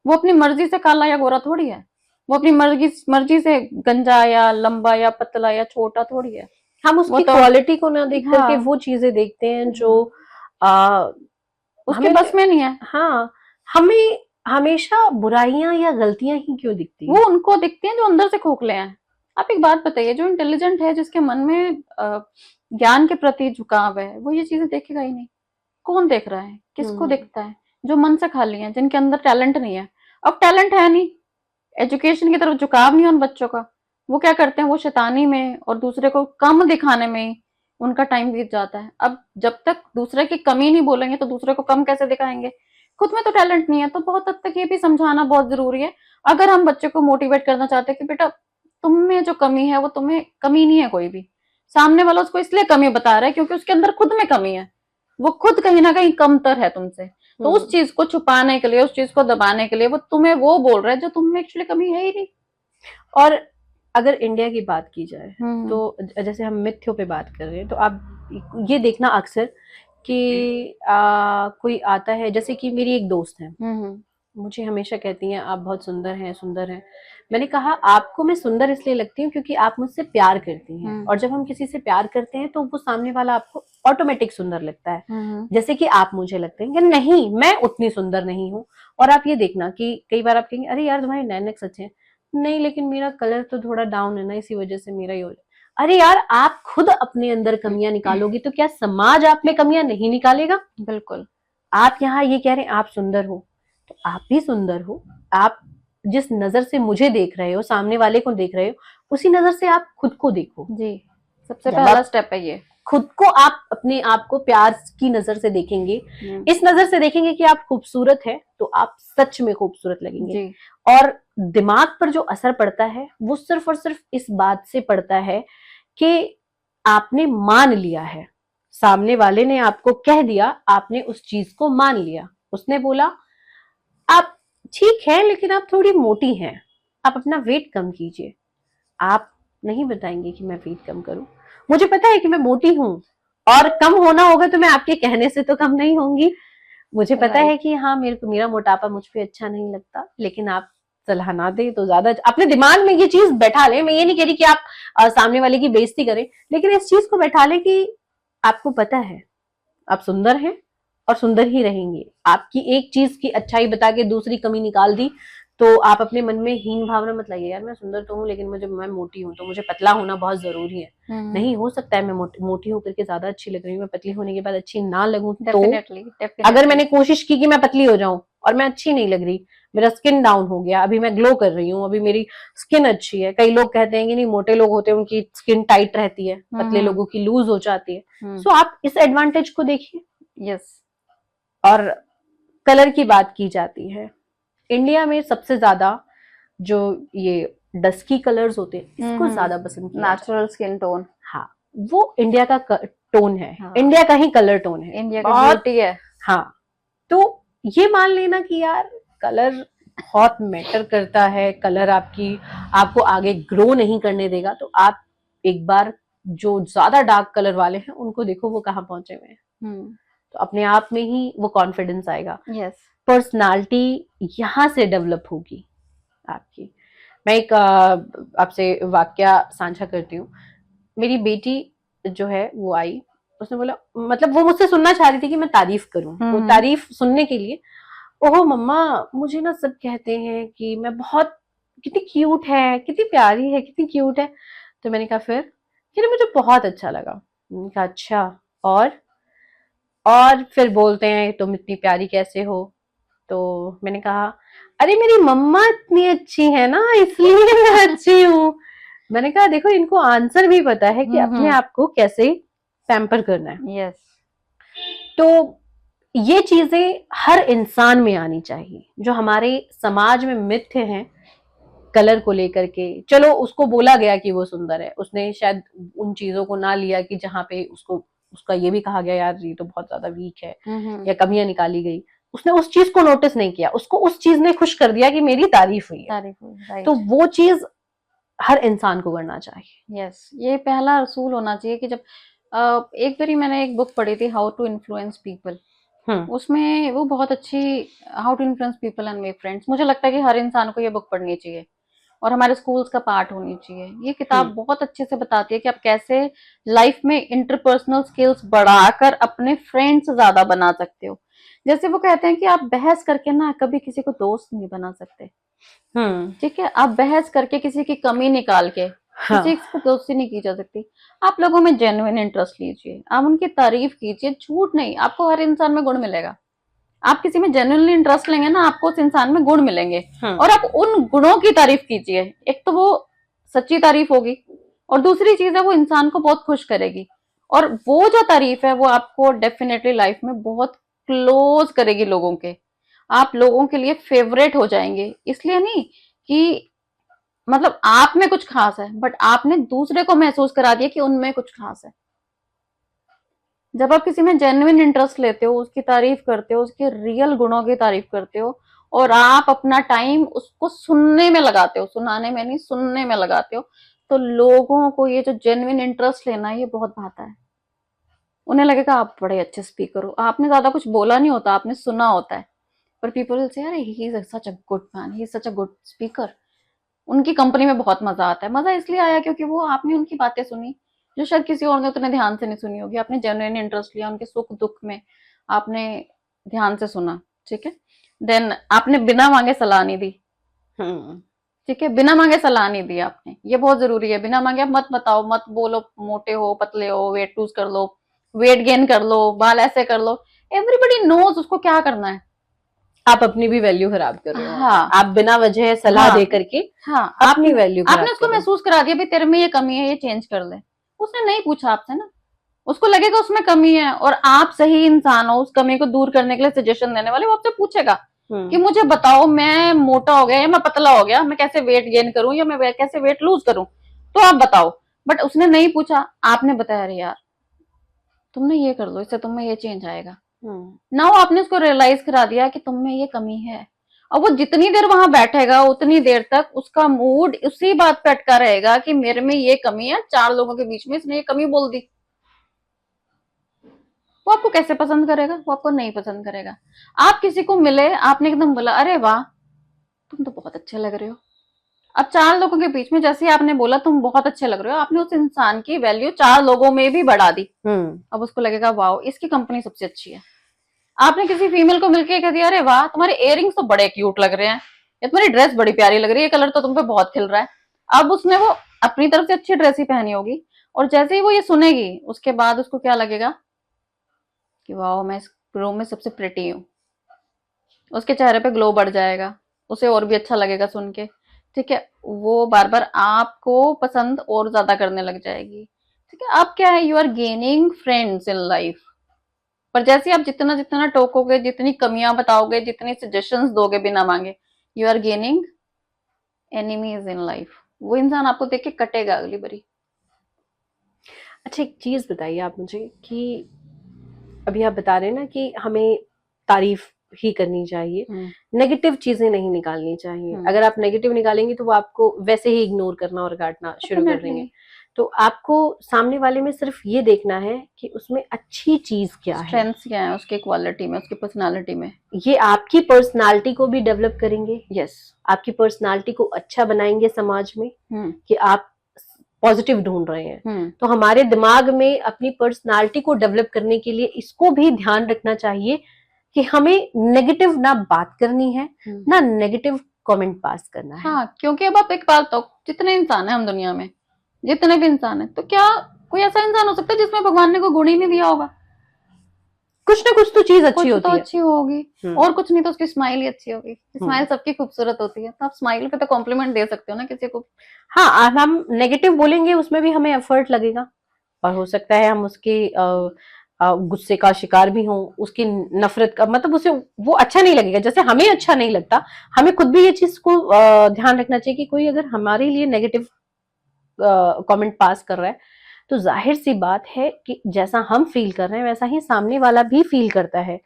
वो अपनी मर्जी से काला या गोरा थोड़ी है, वो अपनी मर्जी मर्जी से गंजा या लंबा या पतला या छोटा थोड़ी है।
हम
वो
उसकी
तो,
क्वालिटी को ना देख करके
हाँ,
वो चीजें देखते हैं जो आ,
उसके
हमें,
बस में नहीं है।
हाँ, हमें हमेशा बुराइयां या गलतियां ही क्यों दिखती
वो
हैं?
उनको दिखते हैं जो अंदर से खोखले हैं। आप एक बात बताइए, जो इंटेलिजेंट है, जिसके मन में ज्ञान के प्रति झुकाव है, वो ये चीजें देखेगा ही नहीं। कौन देख रहा है, किसको
हम्म,
दिखता है? जो मन से खाली है, जिनके अंदर टैलेंट नहीं है। अब टैलेंट है नहीं, एजुकेशन की तरफ झुकाव नहीं है उन बच्चों का, वो क्या करते हैं, वो शैतानी में और दूसरे को कम दिखाने में ही उनका टाइम बीत जाता है। अब जब तक दूसरे की कमी नहीं बोलेंगे तो दूसरे को कम कैसे दिखाएंगे? खुद में तो टैलेंट नहीं है। तो बहुत हद तक ये भी समझाना बहुत जरूरी है, अगर हम बच्चे को मोटिवेट करना चाहते हैं कि बेटा तुम में जो कमी है वो तुम्हें कमी नहीं है कोई भी, सामने वाला उसको इसलिए कमी बता रहा है क्योंकि उसके अंदर खुद में कमी है, वो खुद कहीं ना कहीं कमतर है तुमसे। तो उस चीज को छुपाने के लिए, उस चीज को दबाने के लिए वो तुम्हें वो बोल रहा है जो तुम में एक्चुअली कमी है ही नहीं।
और अगर इंडिया की बात की जाए
हम्म
तो जैसे हम मिथ्यों पे बात कर रहे हैं, तो आप ये देखना अक्सर कि कोई आता है, जैसे कि मेरी एक दोस्त है,
हम्म
मुझे हमेशा कहती हैं आप बहुत सुंदर हैं, सुंदर हैं। मैंने कहा आपको मैं सुंदर इसलिए लगती हूँ क्योंकि आप मुझसे प्यार करती हैं,
हम्म
और जब हम किसी से प्यार करते हैं तो वो सामने वाला आपको ऑटोमेटिक सुंदर लगता है।
हम्म
जैसे कि आप मुझे लगते हैं कि नहीं, मैं उतनी सुंदर नहीं हूँ। और आप ये देखना कि कई बार आप कहेंगे अरे यार तुम्हारे नैनक सच है, नहीं लेकिन मेरा कलर तो थोड़ा डाउन है ना, इसी वजह से मेरा ये हो जाए। अरे यार, आप खुद अपने अंदर कमियां निकालोगी तो क्या समाज आप में कमियां नहीं निकालेगा?
बिल्कुल।
आप यहाँ ये कह रहे हैं आप सुंदर हो, तो आप भी सुंदर हो। आप जिस नजर से मुझे देख रहे हो, सामने वाले को देख रहे हो, उसी नजर से आप खुद को देखो।
जी, सबसे
जब
पहला
आप
स्टेप है ये।
खुद को, आप अपने आप को प्यार की नजर से देखेंगे, इस नजर से देखेंगे कि आप खूबसूरत है, तो आप सच में खूबसूरत लगेंगे।
जी।
और दिमाग पर जो असर पड़ता है वो सिर्फ और सिर्फ इस बात से पड़ता है कि आपने मान लिया है, सामने वाले ने आपको कह दिया, आपने उस चीज को मान लिया। उसने बोला आप ठीक है लेकिन आप थोड़ी मोटी हैं, आप अपना वेट कम कीजिए। आप नहीं बताएंगे कि मैं वेट कम करूं, मुझे पता है कि मैं मोटी हूं, और कम होना होगा तो मैं आपके कहने से तो कम नहीं होंगी। मुझे पता है
राइट।
कि हाँ, मेरा मोटापा मुझ पे अच्छा नहीं लगता, लेकिन आप सलाह ना दे तो ज्यादा। अपने दिमाग में ये चीज बैठा ले, मैं ये नहीं कह रही कि आप सामने वाले की बेइज्जती करें, लेकिन इस चीज को बैठा ले कि आपको पता है आप सुंदर हैं और सुंदर ही रहेंगे। आपकी एक चीज की अच्छाई बता के दूसरी कमी निकाल दी, तो आप अपने मन में हीन भावना मत लाइए, यार मैं सुंदर तो हूँ लेकिन मैं मोटी हूँ तो मुझे पतला होना बहुत जरूरी है। नहीं, हो सकता है मैं मोटी होकर के ज्यादा अच्छी लग रही हूँ, मैं पतली होने के बाद अच्छी ना लगूं, तो
डेफिनेटली
अगर मैंने कोशिश की कि मैं पतली हो जाऊं और मैं अच्छी नहीं लग रही, मेरा स्किन डाउन हो गया, अभी मैं ग्लो कर रही हूँ, अभी मेरी स्किन अच्छी है। कई लोग कहते हैं कि नहीं, मोटे लोग होते हैं उनकी स्किन टाइट रहती है, पतले लोगों की लूज हो जाती है। सो आप इस एडवांटेज को देखिए।
यस।
और कलर की बात की जाती है, इंडिया में सबसे ज्यादा जो ये डस्की कलर्स होते हैं, इसको ज्यादा पसंद किया जाता
नेचुरल स्किन टोन।
है। हाँ, वो इंडिया का टोन है।
हाँ।
इंडिया का ही कलर टोन है,
इंडिया की ब्यूटी है।
हाँ, तो ये मान लेना कि यार कलर बहुत मैटर करता है, कलर आपको आगे ग्रो नहीं करने देगा। तो आप एक बार जो ज्यादा डार्क कलर वाले हैं उनको देखो, वो कहाँ पहुंचे हुए हैं। तो अपने आप में ही वो कॉन्फिडेंस आएगा।
यस।
पर्सनालिटी यहाँ से डेवलप होगी आपकी। मैं एक आपसे वाक्या साझा करती हूँ। मेरी बेटी जो है वो आई, उसने बोला, मतलब वो मुझसे सुनना चाह रही थी कि मैं तारीफ करूं, तो तारीफ सुनने के लिए, ओहो मम्मा, मुझे ना सब कहते हैं कि मैं बहुत, कितनी क्यूट है, कितनी प्यारी है, कितनी क्यूट है। तो मैंने कहा फिर मुझे बहुत अच्छा लगा। मैंने कहा अच्छा, और फिर बोलते हैं तुम इतनी प्यारी कैसे हो? तो मैंने कहा अरे मेरी मम्मा इतनी अच्छी है ना, इसलिए मैं अच्छी हूँ। मैंने कहा देखो, इनको आंसर भी पता है कि अपने आप को कैसे पैम्पर करना है।
यस।
तो ये चीजें हर इंसान में आनी चाहिए। जो हमारे समाज में मिथ्य हैं कलर को लेकर के, चलो उसको बोला गया कि वो सुंदर है, उसने शायद उन चीजों को ना लिया कि जहाँ पे उसका ये भी कहा गया यार ये तो बहुत ज्यादा वीक है, या कमियां निकाली गई, उसने उस चीज को नोटिस नहीं किया, उसको उस चीज ने खुश कर दिया कि मेरी तारीफ हुई है। तो वो चीज हर इंसान को करना चाहिए।
यस, ये पहला असूल होना चाहिए कि जब एक बारी मैंने एक बुक पढ़ी थी, हाउ टू इन्फ्लुएंस पीपल। उसमें वो बहुत अच्छी, how to influence people and make friends, मुझे लगता है कि हर इंसान को ये बुक पढ़नी चाहिए और हमारे स्कूल्स का पार्ट होनी चाहिए। ये किताब बहुत अच्छे से बताती है कि आप कैसे लाइफ में इंटरपर्सनल स्किल्स बढ़ाकर अपने फ्रेंड्स ज्यादा बना सकते हो। जैसे वो कहते हैं कि आप बहस करके ना कभी किसी को दोस्त नहीं बना सकते। ठीक है, आप बहस करके किसी की कमी निकाल के किसी को दोस्ती नहीं की जा सकती। आप लोगों में जेन्युइन इंटरेस्ट लीजिए, आप उनकी तारीफ कीजिए, झूठ नहीं। आपको हर इंसान में गुण मिलेगा। आप किसी में जेन्युइनली इंटरेस्ट लेंगे ना, आपको उस इंसान में गुण मिलेंगे और आप उन गुणों की तारीफ कीजिए। एक तो वो सच्ची तारीफ होगी और दूसरी चीज है वो इंसान को बहुत खुश करेगी, और वो जो तारीफ है वो आपको डेफिनेटली लाइफ में बहुत क्लोज करेगी लोगों के। आप लोगों के लिए फेवरेट हो जाएंगे, इसलिए नहीं कि मतलब आप में कुछ खास है, बट आपने दूसरे को महसूस करा दिया कि उनमें कुछ खास है। जब आप किसी में जेन्युइन इंटरेस्ट लेते हो, उसकी तारीफ करते हो, उसके रियल गुणों की तारीफ करते हो, और आप अपना टाइम उसको सुनने में लगाते हो, सुनाने में नहीं, सुनने में लगाते हो, तो लोगों को ये जो जेन्युइन इंटरेस्ट लेना है ये बहुत भाता है। उन्हें लगेगा आप बड़े अच्छे स्पीकर हो, आपने ज्यादा कुछ बोला नहीं होता, आपने सुना होता है, पर पीपल विल से अरे he is such a good man, he is such a good speaker. उनकी कंपनी में बहुत मजा आता है। मजा इसलिए आया क्योंकि वो आपने उनकी बातें सुनी जो शायद किसी और ने उतने ध्यान से नहीं सुनी होगी। आपने जेन्युइन इंटरेस्ट लिया उनके सुख दुख में, आपने ध्यान से सुना, ठीक है। देन आपने बिना मांगे सलाह नहीं दी, ठीक है, बिना मांगे सलाह नहीं दी आपने, ये बहुत जरूरी है। बिना मांगे आप मत बताओ, मत बोलो मोटे हो पतले हो, वेट लूज कर लो, वेट गेन कर लो, बाल ऐसे कर लो। एवरीबडी नोज उसको क्या करना है।
आप अपनी भी वैल्यू खराब कर रहे हो।
हाँ,
आप बिना वजह सलाह
हाँ,
दे करके
हाँ,
अपनी वैल्यू खराब
आपने उसको
कर रहे हो।
महसूस करा दिया भाई तेरे में ये कमी है, ये चेंज कर ले। उसने नहीं पूछा आपसे ना, उसको लगेगा उसमें कमी है, और आप सही इंसान हो उस कमी को दूर करने के लिए सजेशन देने वाले, वो आपसे पूछेगा कि मुझे बताओ मैं मोटा हो गया या मैं पतला हो गया, मैं कैसे वेट गेन करूं या मैं कैसे वेट लूज करूं, तो आप बताओ। बट उसने नहीं पूछा, आपने बताया अरे यार तुमने ये कर लो, इससे तुम्हें ये चेंज आएगा। नाउ आपने उसको रियलाइज करा दिया कि तुम में ये कमी है। अब वो जितनी देर वहां बैठेगा उतनी देर तक उसका मूड उसी बात पे अटका रहेगा कि मेरे में ये कमी है, 4 लोगों के बीच में इसने ये कमी बोल दी। वो आपको कैसे पसंद करेगा? वो आपको नहीं पसंद करेगा। आप किसी को मिले, आपने एकदम बोला अरे वाह तुम तो बहुत अच्छे लग रहे हो, अब 4 लोगों के बीच में जैसे ही आपने बोला तुम बहुत अच्छे लग रहे हो, आपने उस इंसान की वैल्यू 4 लोगों में भी बढ़ा दी। अब उसको लगेगा वाह इसकी कंपनी सबसे अच्छी है। आपने किसी फीमेल को मिलकर कह दिया अरे वाह तुम्हारे इयररिंग्स तो बड़े क्यूट लग रहे हैं, या तुम्हारी ड्रेस बड़ी प्यारी लग रही है, कलर तो तुम पे बहुत खिल रहा है। अब उसने वो अपनी तरफ से अच्छी ड्रेस ही पहनी होगी, और जैसे ही वो ये सुनेगी उसके बाद उसको क्या लगेगा कि वाह मैं इस रूम में सबसे प्रिटी हूँ। उसके चेहरे पे ग्लो बढ़ जाएगा, उसे और भी अच्छा लगेगा सुन के, ठीक है। वो बार बार आपको पसंद और ज्यादा करने लग जाएगी, ठीक है। अब क्या है, you are gaining friends in life, पर जैसे आप जितना जितना टोकोगे, जितनी कमियां बताओगे, जितनी सजेशंस दोगे बिना मांगे, you are gaining enemies in life. वो इंसान आपको देख के कटेगा अगली बारी।
अच्छा एक चीज बताइए आप मुझे कि अभी आप बता रहे हैं ना कि हमें तारीफ ही करनी चाहिए, नेगेटिव चीजें नहीं निकालनी चाहिए। अगर आप नेगेटिव निकालेंगे तो वो आपको वैसे ही इग्नोर करना और काटना शुरू कर देंगे। तो आपको सामने वाले में सिर्फ ये देखना है कि उसमें अच्छी चीज क्या है,
स्ट्रेंथ्स क्या है उसके क्वालिटी में, उसकी पर्सनालिटी में।
ये आपकी पर्सनालिटी को भी डेवलप करेंगे।
यस,
आपकी पर्सनालिटी को अच्छा बनाएंगे समाज में कि आप पॉजिटिव ढूंढ रहे हैं। तो हमारे दिमाग में अपनी पर्सनालिटी को डेवलप करने के लिए इसको भी ध्यान रखना चाहिए कि हमें नेगेटिव ना बात करनी है, ना नेगेटिव कमेंट पास करना है।
हाँ, क्योंकि अब आप एक बात तो, जितने इंसान है हम दुनिया में, जितने भी इंसान है, तो क्या कोई ऐसा इंसान हो सकता है जिसमें भगवान ने कोई गुण ही नहीं दिया होगा?
कुछ ना कुछ तो चीज अच्छी होती
तो
है,
अच्छी होगी, और कुछ नहीं तो उसकी स्माइल ही अच्छी होगी। स्माइल सबकी खूबसूरत होती है, तो आप स्माइल पे तो कॉम्प्लीमेंट दे सकते हो ना किसी को।
हाँ, हम नेगेटिव बोलेंगे उसमें भी हमें एफर्ट लगेगा, और हो सकता है हम उसके गुस्से का शिकार भी हो, उसकी नफरत का, मतलब उसे वो अच्छा नहीं लगेगा, जैसे हमें अच्छा नहीं लगता। हमें खुद भी ये चीज को ध्यान रखना चाहिए कि कोई अगर हमारे लिए नेगेटिव कमेंट पास कर रहा है तो जाहिर सी बात है कि जैसा हम फील कर रहे हैं वैसा ही सामने वाला भी फील करता है।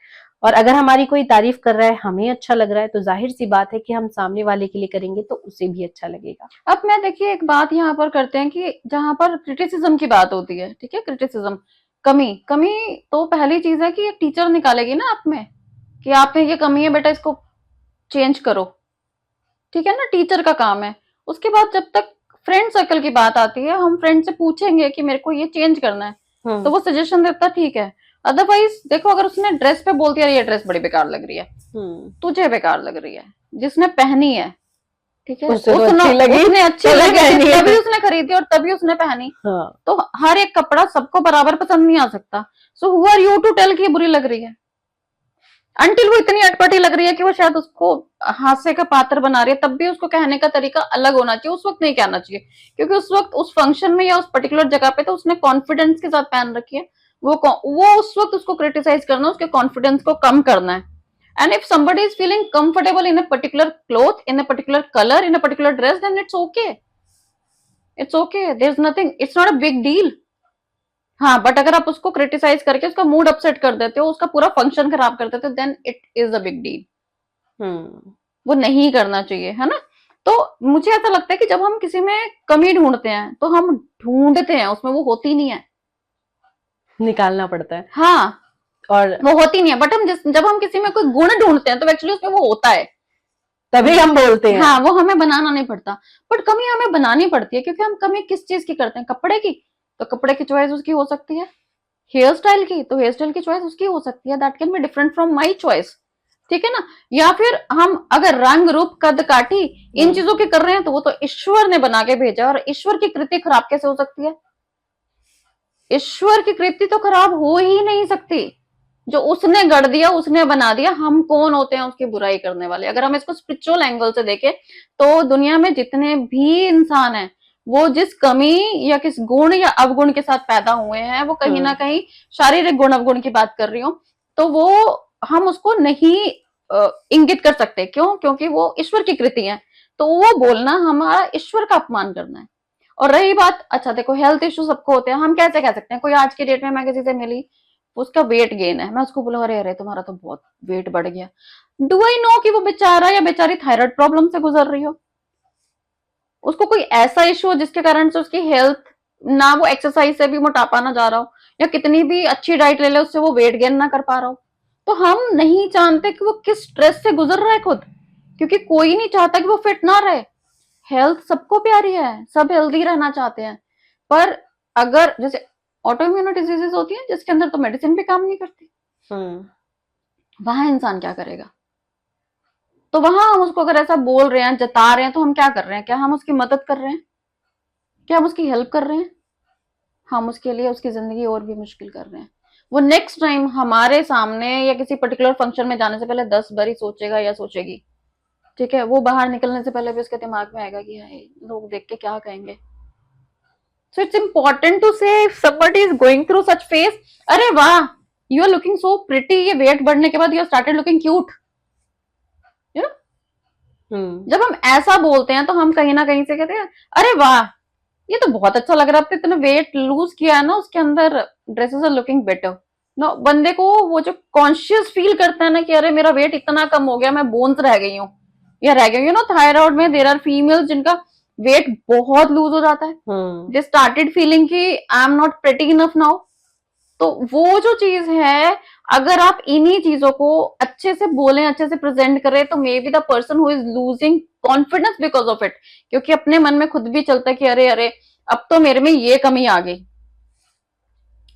और अगर हमारी कोई तारीफ कर रहा है, हमें अच्छा लग रहा है, तो जाहिर सी बात है कि हम सामने वाले के लिए करेंगे तो उसे भी अच्छा लगेगा।
अब मैं देखिए एक बात यहाँ पर करते हैं कि जहां पर क्रिटिसिज्म की बात होती है, ठीक है, क्रिटिसिज्म, कमी तो पहली चीज है कि एक टीचर निकालेगी ना आप में कि आप में ये कमी है बेटा, इसको चेंज करो, ठीक है ना, टीचर का काम है। उसके बाद जब तक फ्रेंड सर्कल की बात आती है, हम फ्रेंड से पूछेंगे कि मेरे को ये चेंज करना है, तो वो सजेशन देता ठीक है। अदरवाइज देखो, अगर उसने ड्रेस पे बोल दिया ये ड्रेस बड़ी बेकार लग रही है, तुझे बेकार लग रही है, जिसने पहनी है, ठीक है, उसने अच्छी लगी तभी उसने खरीदी और तभी उसने पहनी। तो हर एक कपड़ा सबको बराबर पसंद नहीं आ सकता। So who are you to tell कि बुरी लग रही है, अंटिल वो इतनी अटपटी लग रही है कि वो शायद उसको हास्य का पात्र बना रही है, तब भी उसको कहने का तरीका अलग होना चाहिए। उस वक्त नहीं कहना चाहिए, क्योंकि उस वक्त उस फंक्शन में या उस पर्टिकुलर जगह पे तो उसने कॉन्फिडेंस के साथ पहन रखी है, वो उस वक्त उसको क्रिटिसाइज करना, उसके कॉन्फिडेंस को कम करना है। And if somebody is feeling comfortable in a particular cloth, in a particular color, in a particular dress, then it's okay. It's okay. There's nothing. It's not a big deal. हाँ, but अगर आप उसको criticise करके उसका mood upset कर देते हो, उसका पूरा फंक्शन खराब कर देते हो, then it is a big deal. वो नहीं करना चाहिए, है ना। तो मुझे ऐसा लगता है कि जब हम किसी में कमी ढूंढते हैं तो हम ढूंढते हैं, उसमें वो होती नहीं है,
निकालना पड़ता है।
हाँ
और
वो होती नहीं है, बट जब हम किसी में कोई गुण ढूंढते हैं तो एक्चुअली उसमें वो होता है,
तभी हम बोलते हैं।
हाँ वो हमें बनाना नहीं पड़ता। बट कमी हमें बनानी पड़ती है, क्योंकि हम कमी किस चीज की करते हैं, कपड़े की, तो कपड़े की चॉइस उसकी हो सकती है, हेयर स्टाइल की तो हेयर स्टाइल की चॉइस उसकी हो सकती है, that can be different from my choice, ठीक है ना। या फिर हम अगर रंग रूप कद काठी इन चीजों की कर रहे हैं तो वो तो ईश्वर ने बना के भेजा, और ईश्वर की कृति खराब कैसे हो सकती है, ईश्वर की कृति तो खराब हो ही नहीं सकती, जो उसने गढ़ दिया उसने बना दिया, हम कौन होते हैं उसकी बुराई करने वाले। अगर हम इसको स्पिरिचुअल एंगल से देखें तो दुनिया में जितने भी इंसान हैं वो जिस कमी या किस गुण या अवगुण के साथ पैदा हुए हैं, वो कहीं ना कहीं शारीरिक गुण अवगुण की बात कर रही हूँ, तो वो हम उसको नहीं इंगित कर सकते, क्यों, क्योंकि वो ईश्वर की कृति है, तो वो बोलना हमारा ईश्वर का अपमान करना है। और रही बात, अच्छा देखो हेल्थ इश्यू सबको होते हैं, हम कैसे कह सकते हैं, कोई आज की डेट में मैं किसी से मिली उसका वेट गेन है, मैं उसको बोला अरे अरे तुम्हारा तो बहुत वेट बढ़ गया, डू आई नो कि वो बेचारा या बेचारी थायराइड प्रॉब्लम से गुजर रही हो, उसको कोई ऐसा इश्यू हो जिसके कारण से उसकी हेल्थ, ना वो एक्सरसाइज से भी मोटापा ना जा रहा हो, या कितनी भी अच्छी डाइट ले ले उससे वो वेट गेन ना कर पा रहा हो, तो हम नहीं जानते कि वो किस स्ट्रेस से गुजर रहा है खुद, क्योंकि कोई नहीं चाहता कि वो फिट ना रहे। हेल्थ सबको प्यारी है, सब हेल्दी रहना चाहते हैं, पर अगर जैसे ऑटो इम्यून डिजीजेस होती है जिसके अंदर तो मेडिसिन भी काम नहीं करती, वहां इंसान क्या करेगा। तो वहां हम उसको अगर ऐसा बोल रहे हैं, जता रहे हैं, तो हम क्या कर रहे हैं, क्या हम उसकी मदद कर रहे हैं, क्या हम उसकी हेल्प कर रहे हैं, हम उसके लिए उसकी जिंदगी और भी मुश्किल कर रहे हैं। वो नेक्स्ट टाइम हमारे सामने या किसी पर्टिकुलर फंक्शन में जाने से पहले 10 बारी सोचेगा या सोचेगी, ठीक है, वो बाहर निकलने से पहले भी उसके दिमाग में आएगा कि हाय लोग देख के क्या कहेंगे। So it's important to say if somebody is going through such phase, अरे वाह you are looking so pretty, ये वेट बढ़ने के बाद you started looking cute, you know? जब हम ऐसा बोलते हैं तो हम कहीं ना कहीं से कहते हैं अरे वाह ये तो बहुत अच्छा लग रहा है, इतने वेट लूज किया है ना, उसके अंदर dresses are looking better. No, बंदे को वो जो कॉन्शियस फील करता है ना कि अरे मेरा वेट इतना कम हो गया, मैं बोन्स रह गई हूँ या रह गई, यू नो थायराइड में देर आर फीमेल्स जिनका वेट बहुत लूज हो जाता है, दे स्टार्टेड फीलिंग कि I am not pretty enough now. तो वो जो चीज है, अगर आप इन्हीं चीजों को अच्छे से बोलें, अच्छे से प्रेजेंट करें, तो may be the person who is losing confidence because of it, क्योंकि अपने मन में खुद भी चलता है कि अरे अरे अब तो मेरे में ये कमी आ गई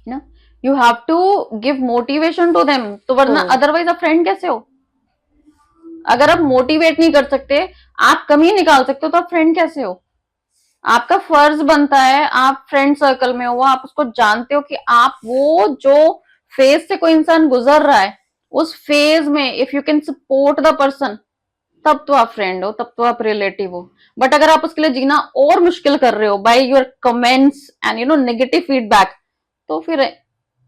ना, you have to give motivation to them, तो वरना अदरवाइज आप फ्रेंड कैसे हो। अगर आप मोटिवेट नहीं कर सकते, आप कमी निकाल सकते हो, तो आप फ्रेंड कैसे हो। आपका फर्ज बनता है, आप फ्रेंड सर्कल में हो, आप उसको जानते हो कि आप वो जो फेज से कोई इंसान गुजर रहा है उस फेज में if you can support the person, तब तो आप फ्रेंड हो, तब तो आप रिलेटिव हो। बट अगर आप उसके लिए जीना और मुश्किल कर रहे हो by your comments and you know negative feedback, तो फिर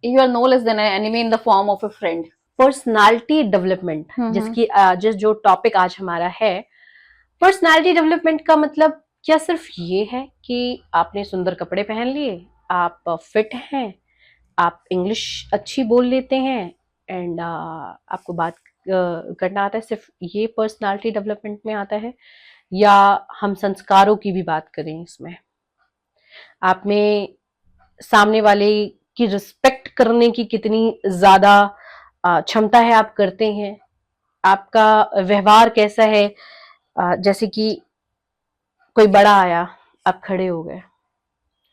you are no less than enemy in the form of a friend.
Personality development, जिसकी जिस जो टॉपिक आज हमारा है, पर्सनालिटी डेवलपमेंट का मतलब क्या सिर्फ ये है कि आपने सुंदर कपड़े पहन लिए, आप फिट हैं, आप इंग्लिश अच्छी बोल लेते हैं एंड आपको बात करना आता है, सिर्फ ये पर्सनालिटी डेवलपमेंट में आता है? या हम संस्कारों की भी बात करें इसमें, आप में सामने वाले की रिस्पेक्ट करने की कितनी ज्यादा क्षमता है, आप करते हैं, आपका व्यवहार कैसा है, जैसे कि कोई बड़ा आया आप खड़े हो गए,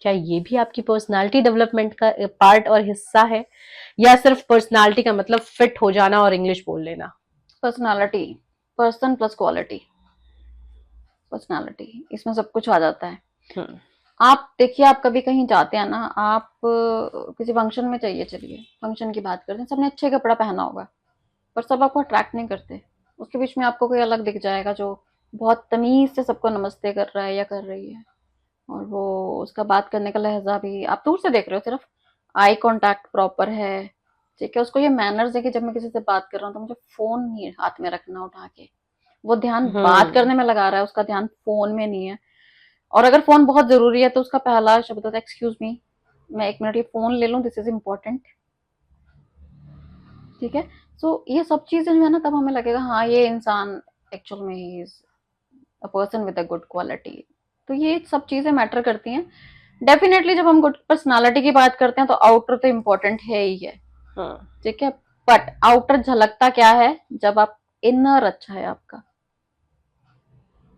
क्या ये भी आपकी पर्सनालिटी डेवलपमेंट का पार्ट और हिस्सा है? या सिर्फ पर्सनालिटी का मतलब फिट हो जाना और इंग्लिश बोल लेना?
Personality, person plus quality, personality, इसमें सब कुछ आ जाता है। आप देखिए, आप कभी कहीं जाते हैं ना, आप किसी फंक्शन में चाहिए, चलिए फंक्शन की बात करते हैं, सबने अच्छे कपड़ा पहना होगा पर सब आपको अट्रैक्ट नहीं करते, उसके बीच में आपको कोई अलग दिख जाएगा जो बहुत तमीज से सबको नमस्ते कर रहा है या कर रही है, और वो उसका बात करने का लहजा भी आप दूर से देख रहे हो, सिर्फ आई कांटेक्ट प्रॉपर है, ठीक है, उसको ये मैनर्स है कि जब मैं किसी से बात कर रहा हूँ तो मुझे फोन नहीं हाथ में रखना उठा के, वो ध्यान बात करने में लगा रहा है, उसका ध्यान फोन में नहीं है। और अगर फोन बहुत जरूरी है तो उसका पहला शब्द होता है एक्सक्यूज मी, मैं 1 मिनट ये फोन ले लूं, दिस इज इम्पोर्टेंट, ठीक है। सो ये सब चीजें जो है ना, तब हमें लगेगा हाँ ये इंसान एक्चुअल में he is a person with a good quality. तो ये सब चीजें मैटर करती हैं। डेफिनेटली जब हम गुड पर्सनालिटी की बात करते हैं तो आउटर तो इम्पोर्टेंट है ही है, ठीक है, बट आउटर झलकता क्या है जब आप इनर अच्छा है,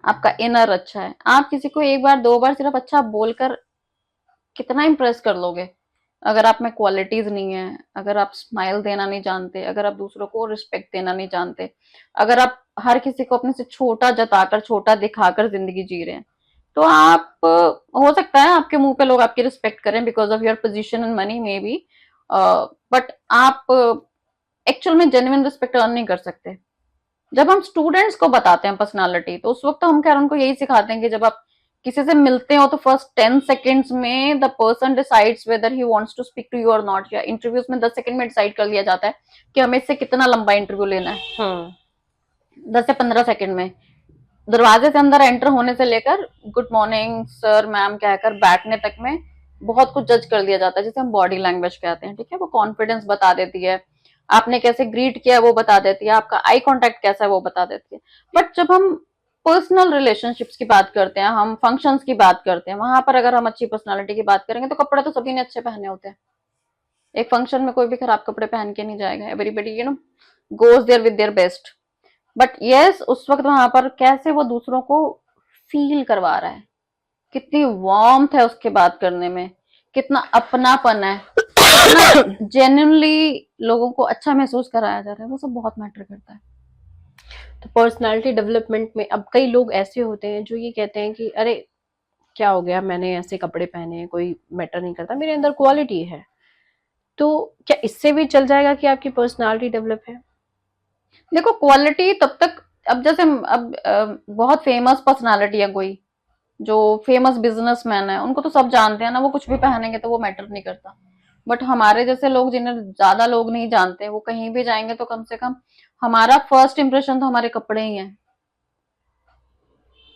आपका इनर अच्छा है। आप किसी को एक बार दो बार सिर्फ अच्छा बोलकर कितना इंप्रेस कर लोगे, अगर आप में क्वालिटीज नहीं है, अगर आप स्माइल देना नहीं जानते, अगर आप दूसरों को रिस्पेक्ट देना नहीं जानते, अगर आप हर किसी को अपने से छोटा जताकर छोटा दिखाकर जिंदगी जी रहे हैं, तो आप हो सकता है आपके मुंह पे लोग आपकी रिस्पेक्ट करें because of your position and money may be, but आप एक्चुअल में जेन्युइन रिस्पेक्ट अर्न नहीं कर सकते। जब हम स्टूडेंट्स को बताते हैं पर्सनालिटी, तो उस वक्त तो हम खैर उनको यही सिखाते हैं कि जब आप किसी से मिलते हो तो फर्स्ट 10 सेकेंड्स में the person decides whether he wants to speak to you और नॉट, या इंटरव्यूज में 10 सेकंड में डिसाइड कर लिया जाता है कि हमें इससे कितना लंबा इंटरव्यू लेना है। 10 से 15 सेकंड में दरवाजे से अंदर एंटर होने से लेकर गुड मॉर्निंग सर मैम कहकर बैठने तक में बहुत कुछ जज कर लिया जाता है, जिसे हम बॉडी लैंग्वेज कहते हैं, ठीक है। वो कॉन्फिडेंस बता देती है, आपने कैसे ग्रीट किया वो बता देती है, आपका आई कांटेक्ट कैसा है वो बता देती है। बट जब हम पर्सनल रिलेशनशिप्स की बात करते हैं, हम फंक्शंस की बात करते हैं, वहां पर अगर हम अच्छी पर्सनालिटी की बात करेंगे तो कपड़े तो सभी ने अच्छे पहने होते हैं। एक फंक्शन में कोई भी खराब कपड़े पहन के नहीं जाएगा, everybody goes there with their best. But yes, उस वक्त वहां पर कैसे वो दूसरों को फील करवा रहा है, कितनी वार्मथ है उसके बात करने में, कितना अपनापन है, कितना जेन्युइनली लोगों को अच्छा महसूस कराया जा रहा है, वो सब बहुत मैटर करता है।
तो पर्सनालिटी डेवलपमेंट में अब कई लोग ऐसे होते हैं जो ये कहते हैं कि अरे क्या हो गया, मैंने ऐसे कपड़े पहने हैं, कोई मैटर नहीं करता, मेरे अंदर क्वालिटी है। तो क्या इससे भी चल जाएगा कि आपकी पर्सनालिटी डेवलप है?
देखो क्वालिटी तब तक, अब जैसे अब बहुत फेमस पर्सनालिटी है कोई, जो फेमस बिजनेसमैन है, उनको तो सब जानते हैं ना, वो कुछ भी पहनेंगे तो वो मैटर नहीं करता। बट हमारे जैसे लोग जिन्हें ज्यादा लोग नहीं जानते, वो कहीं भी जाएंगे तो कम से कम हमारा फर्स्ट इंप्रेशन तो हमारे कपड़े ही है।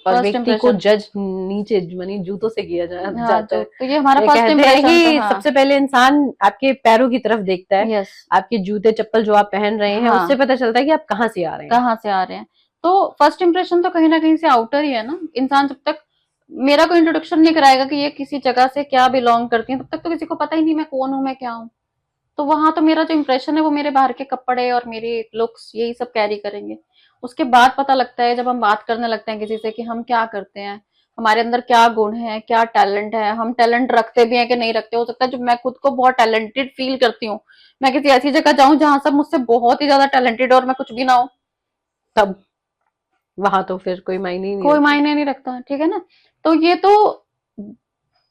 और
फर्स्ट
व्यक्ति को
इंप्रेशन,
जज नीचे मानी जूतों से किया
हाँ
जाता
जो,
है।
तो ये हमारा
ये
फर्स्ट
कहते हैं
इंप्रेशन
कि
था। हाँ,
सबसे पहले इंसान आपके पैरों की तरफ देखता है,
यस,
आपके जूते चप्पल जो आप पहन रहे हैं,
हाँ,
उससे पता चलता है कि आप कहाँ से आ रहे हैं।
कहाँ से आ रहे हैं। तो फर्स्ट इंप्रेशन तो कहीं ना कहीं से आउटर ही है ना। इंसान जब तक मेरा कोई इंट्रोडक्शन नहीं कराएगा कि ये किसी जगह से क्या बिलोंग करती है, तब तक तो किसी को पता ही नहीं मैं कौन हूँ, मैं क्या हूँ। तो वहां तो मेरा जो इंप्रेशन है वो मेरे बाहर के कपड़े और मेरी लुक्स यही सब कैरी करेंगे। उसके बाद पता लगता है जब हम बात करने लगते हैं किसी से कि हम क्या करते हैं, हमारे अंदर क्या गुण है, क्या टैलेंट है, हम टैलेंट रखते भी हैं कि नहीं रखते। हो सकता है जब मैं खुद को बहुत टैलेंटेड फील करती हूँ, मैं किसी ऐसी जगह जाऊं जहां सब मुझसे बहुत ही ज्यादा टैलेंटेड और मैं कुछ भी ना हो,
तब वहां तो फिर कोई मायने ही नहीं
कोई
रखता।
मायने नहीं रखता, ठीक है ना। तो ये तो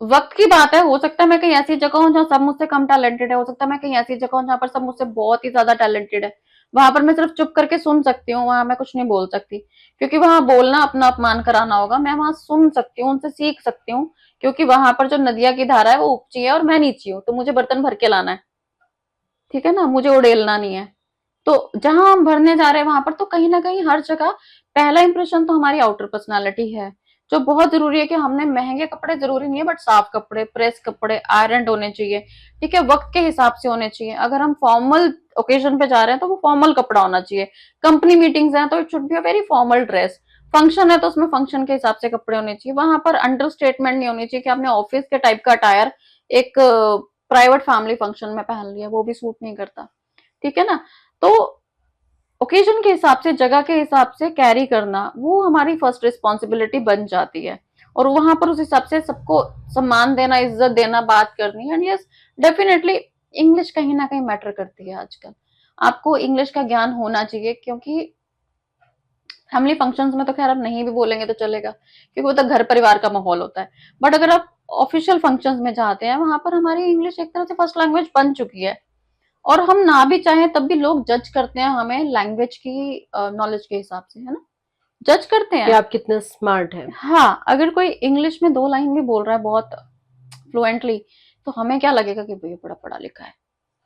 वक्त की बात है। हो सकता है मैं कहीं ऐसी जगह हूँ जहाँ सब मुझसे कम टैलेंटेड है, हो सकता है मैं कहीं ऐसी जगह हूँ जहाँ पर सब मुझसे बहुत ही ज्यादा टैलेंटेड है। वहां पर मैं सिर्फ चुप करके सुन सकती हूँ, वहां मैं कुछ नहीं बोल सकती, क्योंकि वहां बोलना अपना अपमान कराना होगा। मैं वहां सुन सकती हूँ, उनसे सीख सकती हूँ, क्योंकि वहां पर जो नदिया की धारा है वो ऊंची है और मैं नीची हूँ, तो मुझे बर्तन भर के लाना है, ठीक है ना, मुझे उड़ेलना नहीं है। तो जहां हम भरने जा रहे हैं वहां पर तो कहीं ना कहीं हर जगह पहला इंप्रेशन तो हमारी आउटर पर्सनालिटी है, जो बहुत जरूरी है। कि हमने महंगे कपड़े जरूरी नहीं है, बट साफ कपड़े, प्रेस कपड़े, आयरन होने चाहिए, ठीक है, वक्त के हिसाब से होने चाहिए। अगर हम फॉर्मल ओकेजन पे जा रहे हैं तो वो फॉर्मल कपड़ा होना चाहिए। कंपनी मीटिंग्स हैं तो it should be a very formal dress. Function है तो उसमें फंक्शन के हिसाब से कपड़े होने चाहिए। वहां पर अंडर स्टेटमेंट नहीं होनी चाहिए कि आपने ऑफिस के टाइप का अटायर एक प्राइवेट फैमिली फंक्शन में पहन लिया, वो भी सूट नहीं करता, ठीक है ना। तो ओकेजन के हिसाब से, जगह के हिसाब से कैरी करना वो हमारी फर्स्ट रिस्पॉन्सिबिलिटी बन जाती है, और वहां पर उस हिसाब से सबको सम्मान देना, इज्जत देना, बात करनी है। एंड यस, डेफिनेटली इंग्लिश कहीं ना कहीं मैटर करती है आजकल। आपको इंग्लिश का ज्ञान होना चाहिए, क्योंकि फैमिली फंक्शंस में तो खैर आप नहीं भी बोलेंगे तो चलेगा, क्योंकि वो तो घर परिवार का माहौल होता है। बट अगर आप ऑफिशियल फंक्शंस में जाते हैं, वहां पर हमारी इंग्लिश एक तरह से फर्स्ट लैंग्वेज बन चुकी है, और हम ना भी चाहें तब भी लोग जज करते हैं हमें लैंग्वेज की नॉलेज के हिसाब से, है ना, जज करते
कि
हैं।
आप कितने स्मार्ट हैं।
हाँ, अगर कोई इंग्लिश में 2 लाइन भी बोल रहा है बहुत फ्लुएंटली, तो हमें क्या लगेगा कि भाई बड़ा पढ़ा लिखा है,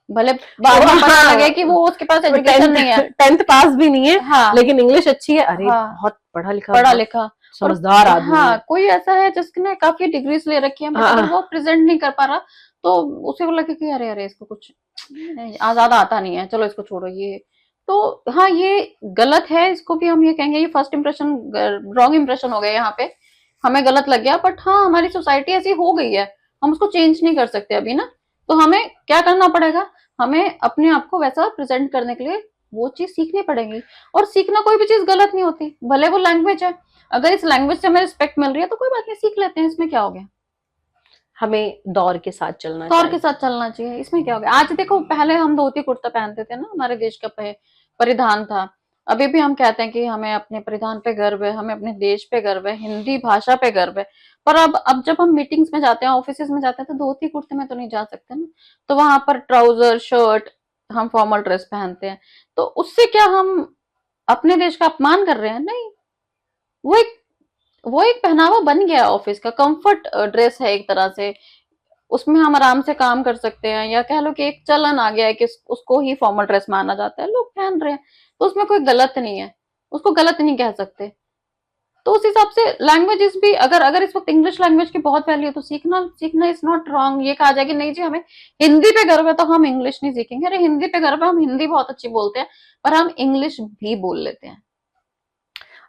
भले बाद में पता लगे कि वो उसके पास एजुकेशन नहीं है,
10th पास भी नहीं है,
हाँ,
लेकिन इंग्लिश अच्छी है, अरे
हाँ,
बहुत पढ़ा लिखा,
पढ़ा
बहुत
लिखा। और
समझदार आदमी
हाँ,
है।
कोई ऐसा है जिसने काफी डिग्रीज ले रखी है, बट अगर वो प्रेजेंट नहीं कर पा रहा, तो उसे वो लगे कि अरे अरे इसको कुछ ज्यादा आता नहीं है, चलो इसको छोड़ो, ये तो हाँ, ये गलत है, इसको भी हम ये कहेंगे ये फर्स्ट इंप्रेशन, रॉन्ग इंप्रेशन हो गया यहाँ पे, हमें गलत लग गया। बट हाँ, हमारी सोसाइटी ऐसी हो गई है, हम उसको चेंज नहीं कर सकते अभी ना। तो हमें क्या करना पड़ेगा, हमें अपने आप को वैसा प्रेजेंट करने के लिए वो चीज सीखनी पड़ेगी। और सीखना कोई भी चीज गलत नहीं होती, भले वो लैंग्वेज है, अगर इस लैंग्वेज से हमें रिस्पेक्ट मिल रही है तो कोई बात नहीं, सीख लेते हैं, इसमें क्या हो गया।
हमें दौर के साथ चलना
दौर के
चाहिए।
साथ चलना चाहिए, इसमें क्या हो गया। आज देखो, पहले हम धोती कुर्ता पहनते थे ना, हमारे देश का परिधान था। अभी भी हम कहते हैं कि हमें अपने परिधान पे गर्व है, हमें अपने देश पे गर्व है, हिंदी भाषा पे गर्व है। पर अब जब हम मीटिंग्स में जाते हैं, ऑफिसेज में जाते हैं, तो धोती कुर्ते में तो नहीं जा सकते ना। तो वहां पर ट्राउजर शर्ट, हम फॉर्मल ड्रेस पहनते हैं। तो उससे क्या हम अपने देश का अपमान कर रहे हैं? नहीं। वो एक वो एक पहनावा बन गया है, ऑफिस का कंफर्ट ड्रेस है एक तरह से। उसमें हम आराम से काम कर सकते हैं, या कह लो कि एक चलन आ गया है कि उसको ही फॉर्मल ड्रेस माना जाता है, लोग पहन रहे हैं, तो उसमें कोई गलत नहीं है, उसको गलत नहीं कह सकते। तो उस हिसाब से लैंग्वेजेस भी, अगर अगर इस वक्त इंग्लिश लैंग्वेज की बहुत वैल्यू है, तो सीखना सीखना इज नॉट रॉन्ग। ये कहा जाए कि नहीं जी, हमें हिंदी पे गर्व है तो हम इंग्लिश नहीं सीखेंगे, अरे हिंदी पे गर्व है, हम हिंदी बहुत अच्छी बोलते हैं, पर हम इंग्लिश भी बोल लेते हैं।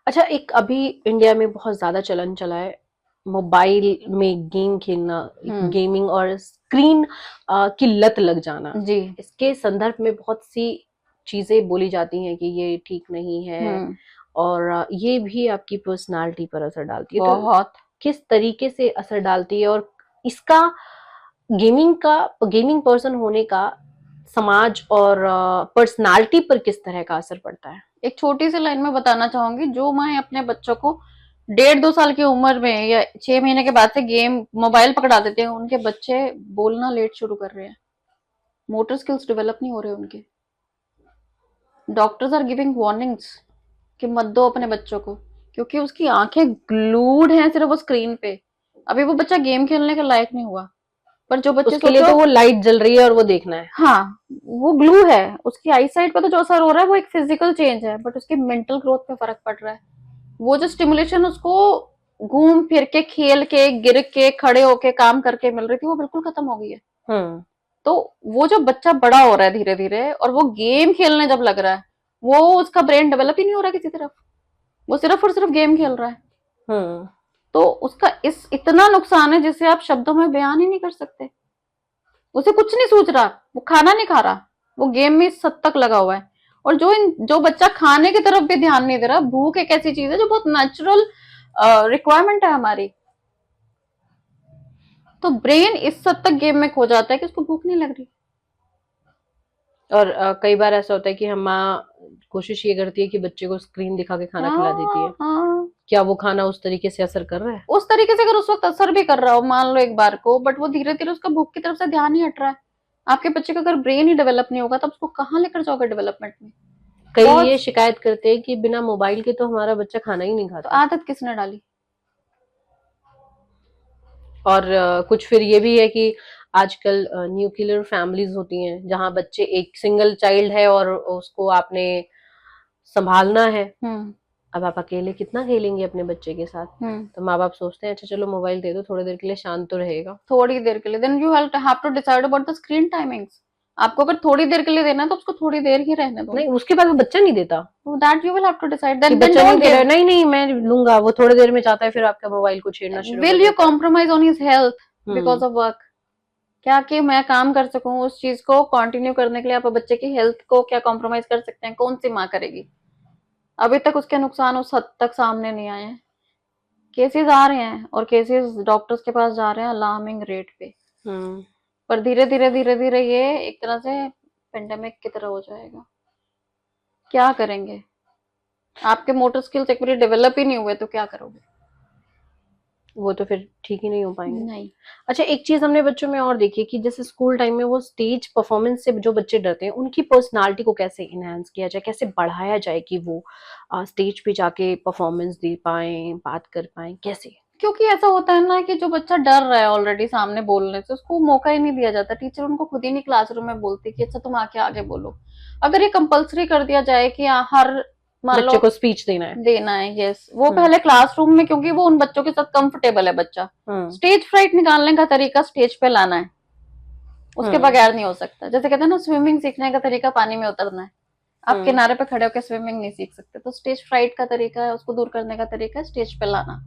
अच्छा, एक अभी इंडिया में बहुत ज्यादा चलन चला है मोबाइल में गेम खेलना, गेमिंग और स्क्रीन की लत लग जाना।
जी।
इसके संदर्भ में बहुत सी चीजें बोली जाती हैं कि ये ठीक नहीं है, और ये भी आपकी पर्सनालिटी पर असर डालती है। तो
बहुत।
किस तरीके से असर डालती है, और इसका गेमिंग पर्सन होने का समाज और पर्सनालिटी पर किस तरह का असर पड़ता है?
एक छोटी सी लाइन में बताना चाहूंगी, जो माए अपने बच्चों को 1.5-2 साल की उम्र में या 6 महीने के बाद से गेम मोबाइल पकड़ा देते हैं, उनके बच्चे बोलना लेट शुरू कर रहे हैं, मोटर स्किल्स डेवलप नहीं हो रहे उनके। डॉक्टर्स आर गिविंग वार्निंग्स कि मत दो अपने बच्चों को, क्योंकि उसकी आंखें ग्लूड हैं सिर्फ वो स्क्रीन पे। अभी वो बच्चा गेम खेलने के लायक नहीं हुआ, पर जो बच्चे
उसके लिए
सोचो,
तो वो लाइट जल रही है और वो देखना है।
हाँ, वो ग्लू है, उसकी आई साइट पे तो जो असर हो रहा है वो एक फिजिकल चेंज है, बट उसकी मेंटल ग्रोथ पे फर्क पड़ रहा है। वो जो स्टिमुलेशन उसको घूम फिर के, खेल के, गिर के, खड़े होके, काम करके मिल रही थी, वो बिल्कुल खत्म हो गई है। तो वो जो बच्चा बड़ा हो रहा है धीरे धीरे, और वो गेम खेलने जब लग रहा है, वो उसका ब्रेन डेवलप ही नहीं हो रहा किसी तरफ, वो सिर्फ और सिर्फ गेम खेल रहा है। तो उसका इस इतना नुकसान है जिसे आप शब्दों में बयान ही नहीं कर सकते। उसे कुछ नहीं सोच रहा, वो खाना नहीं खा रहा, वो गेम में इस हद तक लगा हुआ है। और जो बच्चा खाने की तरफ भी ध्यान नहीं दे रहा, भूख एक ऐसी चीज है जो बहुत नेचुरल रिक्वायरमेंट है हमारी, तो ब्रेन इस हद तक गेम में खो जाता है कि उसको भूख नहीं लग रही।
और कई बार ऐसा होता है कि हम माँ कोशिश ये करती है कि बच्चे को स्क्रीन दिखा के खाना खिला देती है।
हाँ,
क्या वो खाना उस तरीके से असर कर रहा है?
उस तरीके से अगर उस वक्त असर भी कर रहा हो, मान लो एक बार को, बट वो धीरे धीरे उसका भूख की तरफ से ध्यान ही हट रहा है। आपके बच्चे का अगर ब्रेन ही डेवलप नहीं होगा, तब उसको कहाँ लेकर जाओगे डेवलपमेंट में।
कई ये शिकायत करते हैं कि बिना मोबाइल के तो हमारा बच्चा खाना ही नहीं खाता।
तो आदत किसने डाली?
और कुछ फिर ये भी है कि आजकल न्यूक्लियर फैमिलीज होती हैं जहां बच्चे, एक सिंगल चाइल्ड है और उसको आपने संभालना है। अब आप अकेले कितना खेलेंगे अपने बच्चे के साथ? तो माँ बाप सोचते हैं अच्छा चलो मोबाइल दे दो, थोड़ी देर के लिए शांत तो रहेगा।
थोड़ी देर के लिए, then you have to decide about the screen timings. आपको अगर थोड़ी देर के लिए देना है तो उसको थोड़ी देर ही रहने दो।
नहीं, उसके बाद वो बच्चा नहीं देता,
that you will have to decide. Then
बच्चा नहीं दे रहा है, नहीं नहीं मैं लूंगा, वो थोड़ी देर में चाहता है, फिर आपका मोबाइल को छेड़ना शुरू
will you compromise on his health because of work? क्या कि मैं काम कर सकूं, उस चीज को कंटिन्यू करने के लिए आप बच्चे की हेल्थ को क्या कॉम्प्रोमाइज कर सकते हैं? कौन सी माँ करेगी? अभी तक उसके नुकसान उस हद तक सामने नहीं आए हैं। केसेस आ रहे हैं और केसेस डॉक्टर्स के पास जा रहे हैं अलार्मिंग रेट पे। पर धीरे धीरे ये एक तरह से पेंडेमिक की तरह हो जाएगा। क्या करेंगे? आपके मोटर स्किल्स एक बार डेवलप ही नहीं हुए तो क्या करोगे?
वो तो फिर ठीक ही नहीं हो पाएंगे।
नहीं।
अच्छा, एक चीज हमने बच्चों में और देखी कि जैसे स्कूल टाइम में वो स्टेज परफॉर्मेंस से जो बच्चे डरते हैं, उनकी पर्सनालिटी को कैसे इनहेंस किया जाए, कैसे बढ़ाया जाए कि वो स्टेज पे जाके परफॉर्मेंस दे पाए, बात कर पाए, कैसे?
क्योंकि ऐसा होता है ना कि जो बच्चा डर रहा है ऑलरेडी सामने बोलने से, उसको मौका ही नहीं दिया जाता। टीचर उनको खुद ही नहीं क्लासरूम में बोलती कि अच्छा तुम आके आगे बोलो। अगर ये कंपलसरी कर दिया जाए कि हर
बच्चे को स्पीच देना है,
यस, वो पहले क्लासरूम में, क्योंकि वो उन बच्चों के साथ कंफर्टेबल है बच्चा, स्टेज फ्राइट निकालने का तरीका स्टेज पे लाना है, उसके बगैर नहीं हो सकता। जैसे कहते हैं ना, स्विमिंग सीखने का तरीका पानी में उतरना है। आप किनारे पे खड़े होकर स्विमिंग नहीं सीख सकते। तो स्टेज फ्राइट का तरीका है, उसको दूर करने का तरीका है स्टेज पे लाना।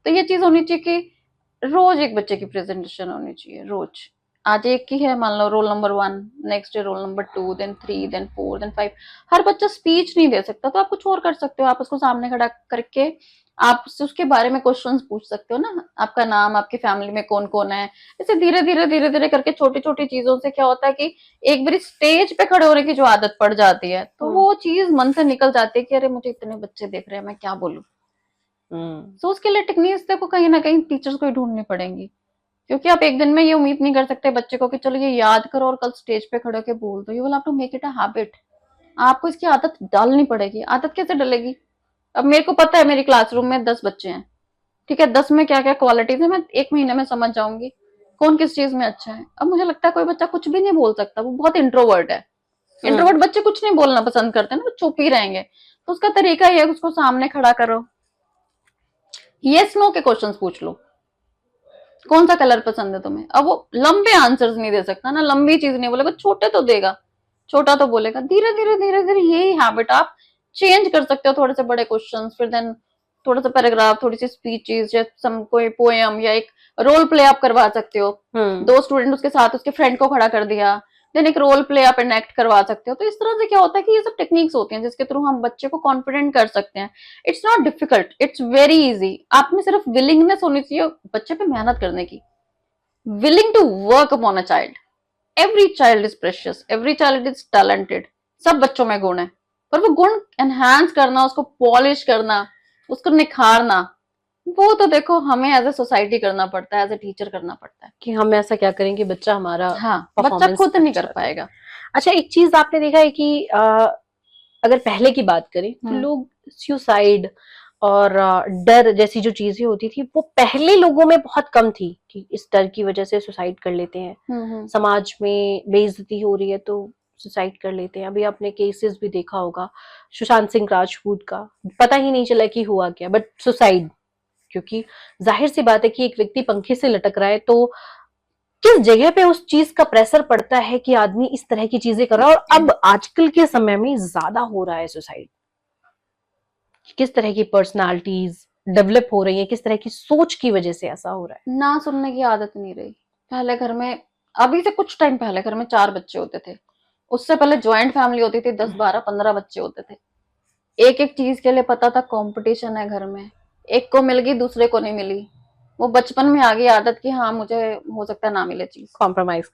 तो ये चीज होनी चाहिए कि रोज एक बच्चे की प्रेजेंटेशन होनी चाहिए, रोज। आज एक की है, मान लो roll number 1, next day roll number 2, then 3, then 4, then 5। हर बच्चा स्पीच नहीं दे सकता, तो आप कुछ और कर सकते हो। आप उसको सामने खड़ा करके आप उसके बारे में क्वेश्चंस पूछ सकते हो ना, आपका नाम, आपकी फैमिली में कौन कौन है। ऐसे धीरे धीरे धीरे धीरे करके छोटी छोटी चीजों से क्या होता है कि एक बार स्टेज पे खड़े होने की जो आदत पड़ जाती है, तो वो चीज मन से निकल जाती है कि अरे मुझे इतने बच्चे देख रहे हैं, मैं क्या बोलूं। तो उसके लिए टेक्निक्स देखो कहीं ना कहीं टीचर्स को ही ढूंढनी पड़ेंगी, क्योंकि आप एक दिन में ये उम्मीद नहीं कर सकते बच्चे को कि चलो ये याद करो और कल स्टेज पे खड़े होकर बोल दो। You will have to make it a habit. आपको इसकी आदत डालनी पड़ेगी। आदत कैसे डलेगी? अब मेरे को पता है मेरी क्लासरूम में 10 बच्चे हैं, ठीक है, 10 में क्या क्या क्वालिटीज है मैं 1 महीने में समझ जाऊंगी कौन किस चीज में अच्छा है। अब मुझे लगता है कोई बच्चा कुछ भी नहीं बोल सकता, वो बहुत इंट्रोवर्ट है। इंट्रोवर्ट बच्चे कुछ नहीं बोलना पसंद करते ना, वो चुप ही रहेंगे। तो उसका तरीका ये है, उसको सामने खड़ा करो, यस नो के क्वेश्चंस पूछ लो, कौन सा कलर पसंद है तुम्हें। अब वो लंबे आंसर्स नहीं दे सकता ना, लंबी चीज नहीं बोलेगा, छोटे तो देगा, छोटा तो बोलेगा। धीरे धीरे धीरे धीरे यही हैबिट आप चेंज कर सकते हो, थोड़े से बड़े क्वेश्चंस, फिर देन थोड़ा सा पैराग्राफ, थोड़ी सी स्पीचेस या सम कोई पोएम या एक रोल प्ले आप करवा सकते हो। 2 स्टूडेंट उसके साथ उसके फ्रेंड को खड़ा कर दिया, देन एक रोल प्ले आप एनेक्ट करवा सकते हो। तो इस तरह से क्या होता है कि ये सब टेक्निक्स होती हैं जिसके थ्रू हम बच्चे को कॉन्फिडेंट कर सकते हैं। It's not difficult, it's very easy. आप में सिर्फ विलिंगनेस होनी चाहिए बच्चे पे मेहनत करने की, willing to work upon a child. Every child is precious, every child is talented. सब बच्चों में गुण है, पर वो गुण एनहांस करना, उसको पॉलिश करना, उसको निखारना, वो तो देखो हमें एज ए सोसाइटी करना पड़ता है, एज ए टीचर करना पड़ता है।
कि हम ऐसा क्या करें कि बच्चा हमारा
हाँ, बच्चा खुद नहीं कर पाएगा।
अच्छा, एक चीज आपने देखा है कि अगर पहले की बात करें तो लोग सुसाइड और डर जैसी जो चीजें होती थी वो पहले लोगों में बहुत कम थी, कि इस डर की वजह से सुसाइड कर लेते हैं, समाज में बेइज्जती हो रही है तो सुसाइड कर लेते हैं। अभी आपने केसेस भी देखा होगा सुशांत सिंह राजपूत का, पता ही नहीं चला कि हुआ क्या, बट सुसाइड। क्योंकि जाहिर सी बात है कि एक व्यक्ति पंखे से लटक रहा है तो किस जगह पे उस चीज का प्रेशर पड़ता है कि आदमी इस तरह की चीजें कर रहा है। और अब आजकल के समय में ज्यादा हो रहा है सुसाइड। किस तरह की पर्सनालिटीज डेवलप हो रही है, किस तरह की सोच की वजह से ऐसा हो रहा है।
ना सुनने की आदत नहीं रही। पहले घर में, अभी से कुछ टाइम पहले घर में 4 बच्चे होते थे, उससे पहले ज्वाइंट फैमिली होती थी, 10, 12, 15 बच्चे होते थे। एक एक चीज के लिए पता था कंपटीशन है घर में, एक को मिल गई दूसरे को नहीं मिली। वो बचपन में आ गई आदत कि हाँ मुझे हो सकता है ना मिले चीज,
कॉम्प्रोमाइज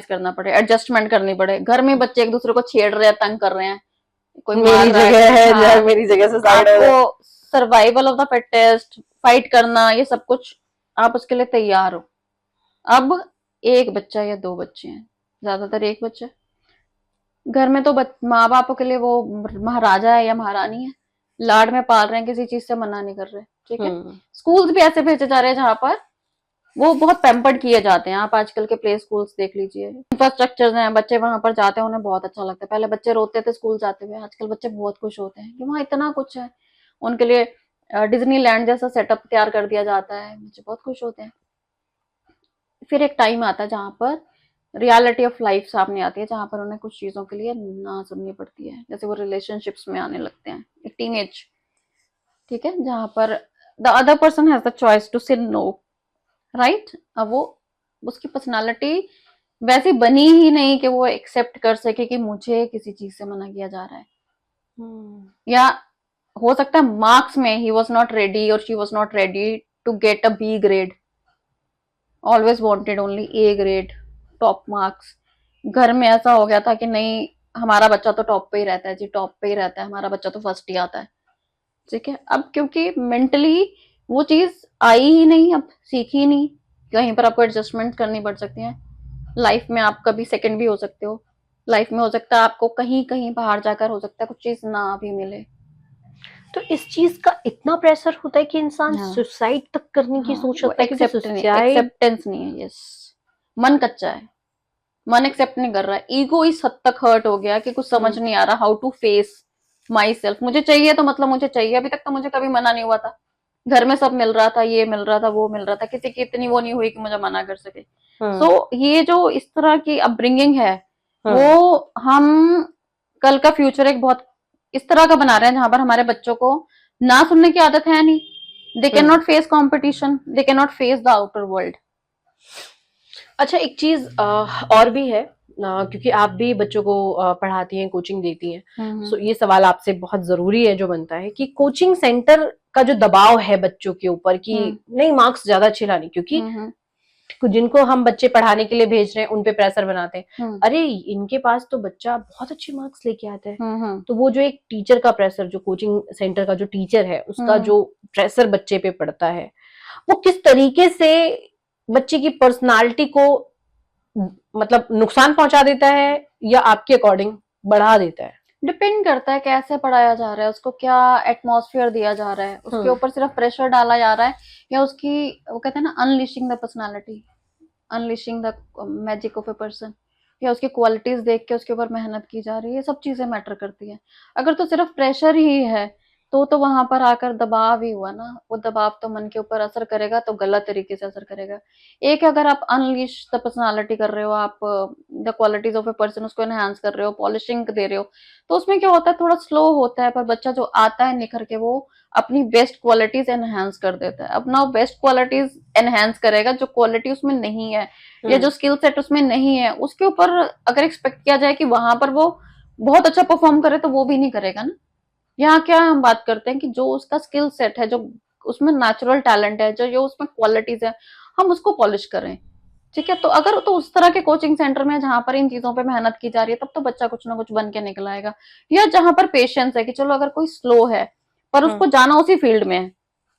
करना
पड़े, एडजस्टमेंट करनी पड़े। घर में बच्चे एक दूसरे को छेड़ रहे हैं, तंग कर रहे हैं, कोई
मेरी जगह है,
हाँ,
मेरी जगह से साइड है।
आपको survival of the fittest, fight करना, ये सब कुछ आप उसके लिए तैयार हो। अब एक बच्चा या 2 बच्चे हैं, ज्यादातर एक बच्चा। घर में तो माँ बापों के लिए वो महाराजा है या महारानी है, लाड में पाल रहे हैं, किसी चीज से मना नहीं कर रहे, ठीक है। स्कूल्स भी ऐसे भेजे जा रहे हैं जहां पर वो बहुत पैम्पर्ड किए जाते हैं। आप आजकल के प्ले स्कूल्स देख लीजिए, इंफ्रास्ट्रक्चर हैं, बच्चे वहां पर जाते हैं, उन्हें बहुत अच्छा लगता है। पहले बच्चे रोते थे स्कूल जाते हुए, आजकल बच्चे बहुत खुश होते हैं कि वहाँ इतना कुछ है। उनके लिए डिज्नीलैंड जैसा सेटअप तैयार कर दिया जाता है, बच्चे बहुत खुश होते हैं। फिर एक टाइम आता है जहां पर रियलिटी ऑफ लाइफ सामने आती है, जहां पर उन्हें कुछ चीजों के लिए ना सुननी पड़ती है, जैसे वो रिलेशनशिप्स में आने लगते हैं, एक टीनेज, ठीक है, जहां पर the other person has the choice to say no, right. अब वो उसकी पर्सनालिटी वैसी बनी ही नहीं कि वो एक्सेप्ट कर सके कि मुझे किसी चीज से मना किया जा रहा है। या हो सकता है मार्क्स में ही वॉज नॉट रेडी और she was not ready to get a B grade, always wanted only A grade, top marks. घर में ऐसा हो गया था कि नहीं हमारा बच्चा तो टॉप पे ही रहता है जी, टॉप पे ही रहता है, हमारा बच्चा तो फर्स्ट ही आता है, ठीक है। अब क्योंकि मेंटली वो चीज आई ही नहीं, अब सीखी ही नहीं, कहीं पर आपको एडजस्टमेंट करनी पड़ सकती है। लाइफ में आप कभी सेकंड भी हो सकते हो, लाइफ में हो सकता है आपको कहीं कहीं बाहर जाकर हो सकता है कुछ चीज ना भी मिले।
तो इस चीज का इतना प्रेशर होता है कि इंसान सुसाइड तक करने की सोच रखता है,
एक्सेप्टेंस नहीं है। यस, मन कच्चा है, मन एक्सेप्ट नहीं कर रहा है, ईगो इस हद तक हर्ट हो गया कि कुछ समझ नहीं आ रहा how to face myself. मुझे चाहिए तो मतलब मुझे चाहिए, अभी तक तो मुझे कभी मना नहीं हुआ था, घर में सब मिल रहा था, ये मिल रहा था, वो मिल रहा था, किसी की इतनी वो नहीं हुई कि मुझे मना कर सके। सो ये जो इस तरह की अपब्रिंगिंग है वो हम कल का फ्यूचर एक बहुत इस तरह का बना रहे हैं जहां पर हमारे बच्चों को ना सुनने की आदत है नहीं, they can not face competition, they can not face the outer world.
अच्छा, एक चीज और भी है, क्योंकि आप भी बच्चों को पढ़ाती हैं, कोचिंग देती हैं, सो ये सवाल आपसे बहुत जरूरी है जो बनता है कि कोचिंग सेंटर का जो दबाव है बच्चों के ऊपर कि नहीं मार्क्स ज्यादा अच्छे लाने, क्योंकि जिनको हम बच्चे पढ़ाने के लिए भेज रहे हैं उनपे प्रेशर बनाते हैं, अरे इनके पास तो बच्चा बहुत अच्छे मार्क्स लेके आता है, तो वो जो एक टीचर का प्रेशर, जो कोचिंग सेंटर का जो टीचर है उसका जो प्रेशर बच्चे पे पड़ता है, वो किस तरीके से बच्चे की पर्सनालिटी को मतलब नुकसान पहुंचा देता है या आपके अकॉर्डिंग बढ़ा देता है?
डिपेंड करता है कैसे पढ़ाया जा रहा है, उसको क्या एटमॉस्फेयर दिया जा रहा है, उसके ऊपर सिर्फ प्रेशर डाला जा रहा है या उसकी, वो कहते हैं ना, unleashing the personality, unleashing the magic of a person, या उसकी क्वालिटीज देख के उसके ऊपर मेहनत की जा रही है, ये सब चीजें मैटर करती है। अगर तो सिर्फ प्रेशर ही है तो वहां पर आकर दबाव ही हुआ ना, वो दबाव तो मन के ऊपर असर करेगा, तो गलत तरीके से असर करेगा। एक अगर आप अनलिश द पर्सनालिटी कर रहे हो, आप the qualities of a person उसको एनहांस कर रहे हो, पॉलिशिंग दे रहे हो, तो उसमें क्या होता है, थोड़ा स्लो होता है, पर बच्चा जो आता है निखर के वो अपनी बेस्ट क्वालिटीज एनहांस कर देता है। अपना वो बेस्ट क्वालिटीज एनहांस करेगा, जो क्वालिटी उसमें नहीं है या जो स्किल सेट उसमें नहीं है, उसके ऊपर अगर एक्सपेक्ट किया जाए कि वहां पर वो बहुत अच्छा परफॉर्म करे, तो वो भी नहीं करेगा ना। यहाँ क्या हम बात करते हैं कि जो उसका स्किल सेट है, जो उसमें नेचुरल टैलेंट है, जो उसमें क्वालिटीज है, हम उसको पॉलिश करें। ठीक है, तो अगर तो उस तरह के कोचिंग सेंटर में जहां पर इन चीजों पे मेहनत की जा रही है, तब तो बच्चा कुछ ना कुछ बन के निकल आएगा। या जहां पर पेशेंस है कि चलो अगर कोई स्लो है पर उसको जाना उसी फील्ड में है,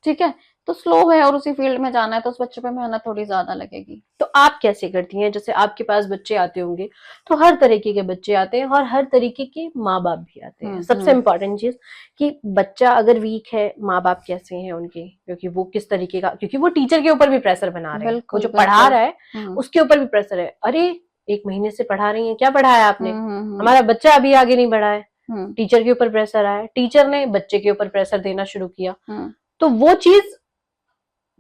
ठीक है, तो स्लो है और उसी फील्ड में जाना है, तो उस बच्चे पे मेहनत थोड़ी ज्यादा लगेगी।
तो आप कैसे करती हैं? जैसे आपके पास बच्चे आते होंगे तो हर तरीके के बच्चे आते हैं और हर तरीके के माँ बाप भी आते हैं। सबसे इम्पोर्टेंट चीज कि बच्चा अगर वीक है, माँ बाप कैसे हैं उनके, क्योंकि वो किस तरीके का, क्योंकि वो टीचर के ऊपर भी प्रेशर बना रहे हैं, वो जो पढ़ा रहा है उसके ऊपर भी प्रेशर है। अरे 1 महीने से पढ़ा रही है, क्या पढ़ाया आपने, हमारा बच्चा अभी आगे नहीं बढ़ा है। टीचर के ऊपर प्रेशर आया, टीचर ने बच्चे के ऊपर प्रेशर देना शुरू किया, तो वो चीज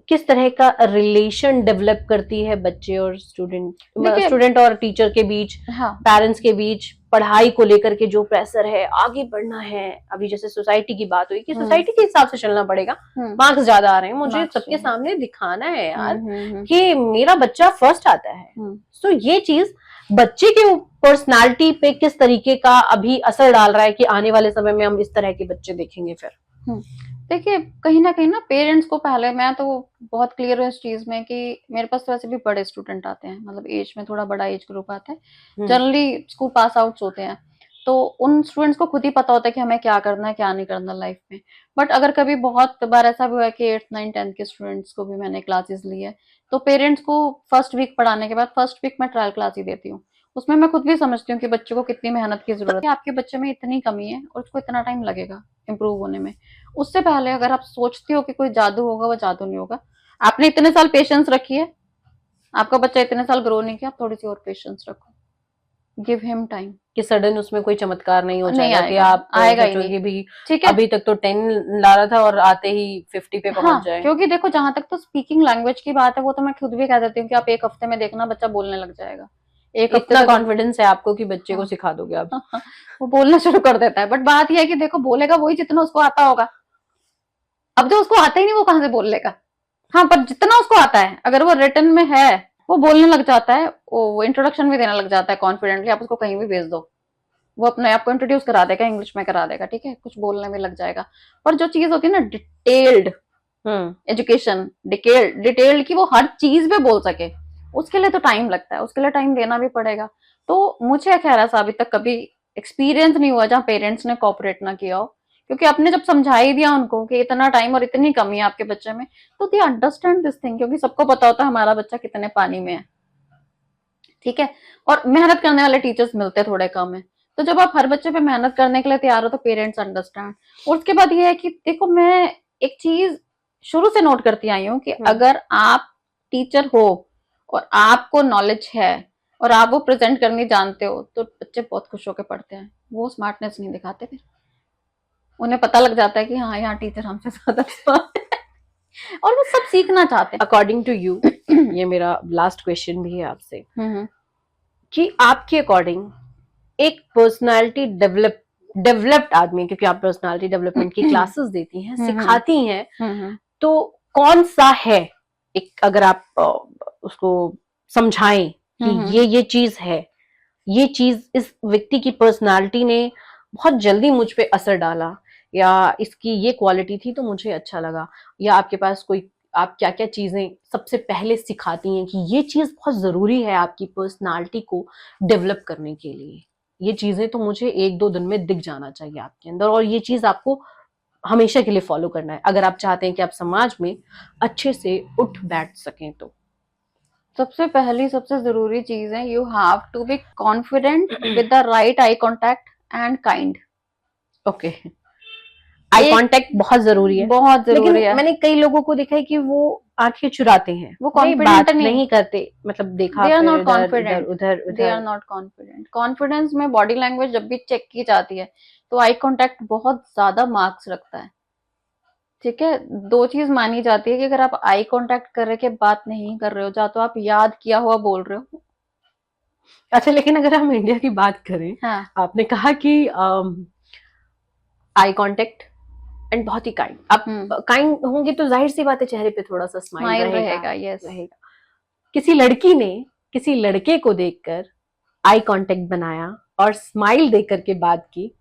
किस तरह का रिलेशन डेवलप करती है बच्चे और स्टूडेंट और टीचर के बीच, पेरेंट्स के बीच, पढ़ाई को लेकर के जो प्रेशर है, आगे बढ़ना है। अभी जैसे सोसाइटी की बात हुई कि सोसाइटी के हिसाब से चलना पड़ेगा, मार्क्स ज्यादा आ रहे हैं, मुझे सबके सामने दिखाना है यार कि मेरा बच्चा फर्स्ट आता है। तो ये चीज बच्चे के पर्सनालिटी पे किस तरीके का अभी असर डाल रहा है कि आने वाले समय में हम इस तरह के बच्चे देखेंगे फिर?
देखिए, कहीं ना पेरेंट्स को पहले, मैं तो बहुत क्लियर हूँ इस चीज में कि मेरे पास तो वैसे भी बड़े स्टूडेंट आते हैं, मतलब एज में थोड़ा बड़ा एज ग्रुप आता है, जनरली स्कूल पास आउट्स होते हैं, तो उन स्टूडेंट्स को खुद ही पता होता है कि हमें क्या करना है क्या नहीं करना लाइफ में। बट अगर कभी बहुत बार ऐसा भी हुआ है कि 8th 9th 10th के स्टूडेंट्स को भी मैंने क्लासेस ली है, तो पेरेंट्स को फर्स्ट वीक पढ़ाने के बाद फर्स्ट वीक में ट्रायल क्लास ही देती हूँ। उसमें मैं खुद भी समझती हूँ कि बच्चे को कितनी मेहनत की जरूरत है, आपके बच्चे में इतनी कमी है और उसको इतना टाइम लगेगा इम्प्रूव होने में। उससे पहले अगर आप सोचते हो कि कोई जादू होगा, वो जादू नहीं होगा। आपने इतने साल पेशेंस रखी है, आपका बच्चा इतने साल ग्रो नहीं किया, आप थोड़ी सी और पेशेंस रखो, गिव हिम टाइम,
कि सडन उसमें कोई चमत्कार नहीं हो
नहीं
जाएगा कि आप
आएगा ही नहीं
भी,
ठीक है,
अभी तक तो 10 ला रहा था और आते ही 50 पे पहुंच जाए।
क्योंकि देखो, जहां तक तो स्पीकिंग लैंग्वेज की बात है, वो तो मैं खुद भी कह देती हूँ कि आप 1 हफ्ते में देखना बच्चा बोलने लग जाएगा।
एक इतना कॉन्फिडेंस है आपको कि बच्चे को सिखा दोगे आप?
वो बोलना शुरू कर देता है, बट बात यह है कि देखो, बोलेगा वही जितना उसको आता होगा। अब जो उसको आता ही नहीं वो कहाँ से बोल लेगा। हाँ, पर जितना उसको आता है, अगर वो रिटन में है, वो बोलने लग जाता है, वो इंट्रोडक्शन भी देने लग जाता है कॉन्फिडेंटली। आप उसको कहीं भी भेज दो, वो अपने आप को इंट्रोड्यूस करा देगा, इंग्लिश में करा देगा, ठीक है, कुछ बोलने में लग जाएगा। पर जो चीज होती है ना डिटेल्ड एजुकेशन, डिटेल्ड की वो हर चीज पे बोल सके, उसके लिए तो टाइम लगता है, उसके लिए टाइम देना भी पड़ेगा। तो मुझे खैर ऐसा अभी तक कभी एक्सपीरियंस नहीं हुआ जहाँ पेरेंट्स ने कोऑपरेट ना किया हो, क्योंकि आपने जब समझा ही दिया उनको कि इतना टाइम और इतनी कमी है आपके बच्चे में, तो दे अंडरस्टैंड दिस थिंग, क्योंकि सबको पता होता है हमारा बच्चा कितने पानी में है, ठीक है, और मेहनत करने वाले टीचर्स मिलते थोड़े कम है। तो जब आप हर बच्चे पे मेहनत करने के लिए तैयार हो, तो पेरेंट्स अंडरस्टैंड। और उसके बाद ये है कि देखो, मैं एक चीज शुरू से नोट करती आई हूँ कि अगर आप टीचर हो और आपको नॉलेज है और आप वो प्रेजेंट करनी जानते हो, तो बच्चे बहुत खुश होकर पढ़ते हैं, वो स्मार्टनेस नहीं दिखाते, फिर उन्हें पता लग जाता है कि हाँ, यहाँ टीचर हमसे ज्यादा स्मार्ट है और वो सब सीखना चाहते हैं।
अकॉर्डिंग टू यू, ये मेरा लास्ट क्वेश्चन भी है आपसे, कि आपके अकॉर्डिंग एक पर्सनालिटी डेवलप्ड आदमी, क्योंकि आप पर्सनालिटी डेवलपमेंट की क्लासेस देती हैं, सिखाती हैं, तो कौन सा है एक, अगर आप उसको समझाएं कि ये चीज है, ये चीज इस व्यक्ति की पर्सनालिटी ने बहुत जल्दी मुझ पे असर डाला, या इसकी ये क्वालिटी थी तो मुझे अच्छा लगा, या आपके पास कोई, आप क्या क्या चीजें सबसे पहले सिखाती हैं कि ये चीज बहुत जरूरी है आपकी पर्सनालिटी को डेवलप करने के लिए, ये चीजें तो मुझे 1-2 दिन में दिख जाना चाहिए आपके अंदर, और ये चीज आपको हमेशा के लिए फॉलो करना है अगर आप चाहते हैं कि आप समाज में अच्छे से उठ बैठ सकें तो।
सबसे पहली सबसे जरूरी चीज है, you have to be confident with the right eye contact and kind.
Okay, eye contact बहुत जरूरी है,
बहुत जरूरी
लेकिन
है।
मैंने कई लोगों को देखा है कि वो आंखें चुराते हैं,
वो
नहीं,
कॉन्फिडेंट
बात नहीं करते, मतलब देखा
दे आर
फिर
नॉट
इधर
कॉन्फिडेंट,
उधर
दे आर
उधर।
Not confident. कॉन्फिडेंस में बॉडी लैंग्वेज जब भी चेक की जाती है तो आई कांटेक्ट बहुत ज्यादा मार्क्स रखता है। ठीक है, दो चीज मानी जाती है कि अगर आप आई कांटेक्ट कर के बात नहीं कर रहे हो, या तो आप याद किया हुआ बोल रहे हो।
अच्छा, लेकिन अगर हम इंडिया की बात करें,
हाँ,
आपने कहा कि आई कांटेक्ट एंड बहुत ही काइंड, आप काइंड होंगे तो जाहिर सी बात है चेहरे पे थोड़ा सा स्माइल
स्माइल
रहेगा,
रहेगा, यस।
रहेगा। किसी लड़की ने किसी लड़के को देखकर आई कांटेक्ट बनाया और स्माइल देकर करके बात की,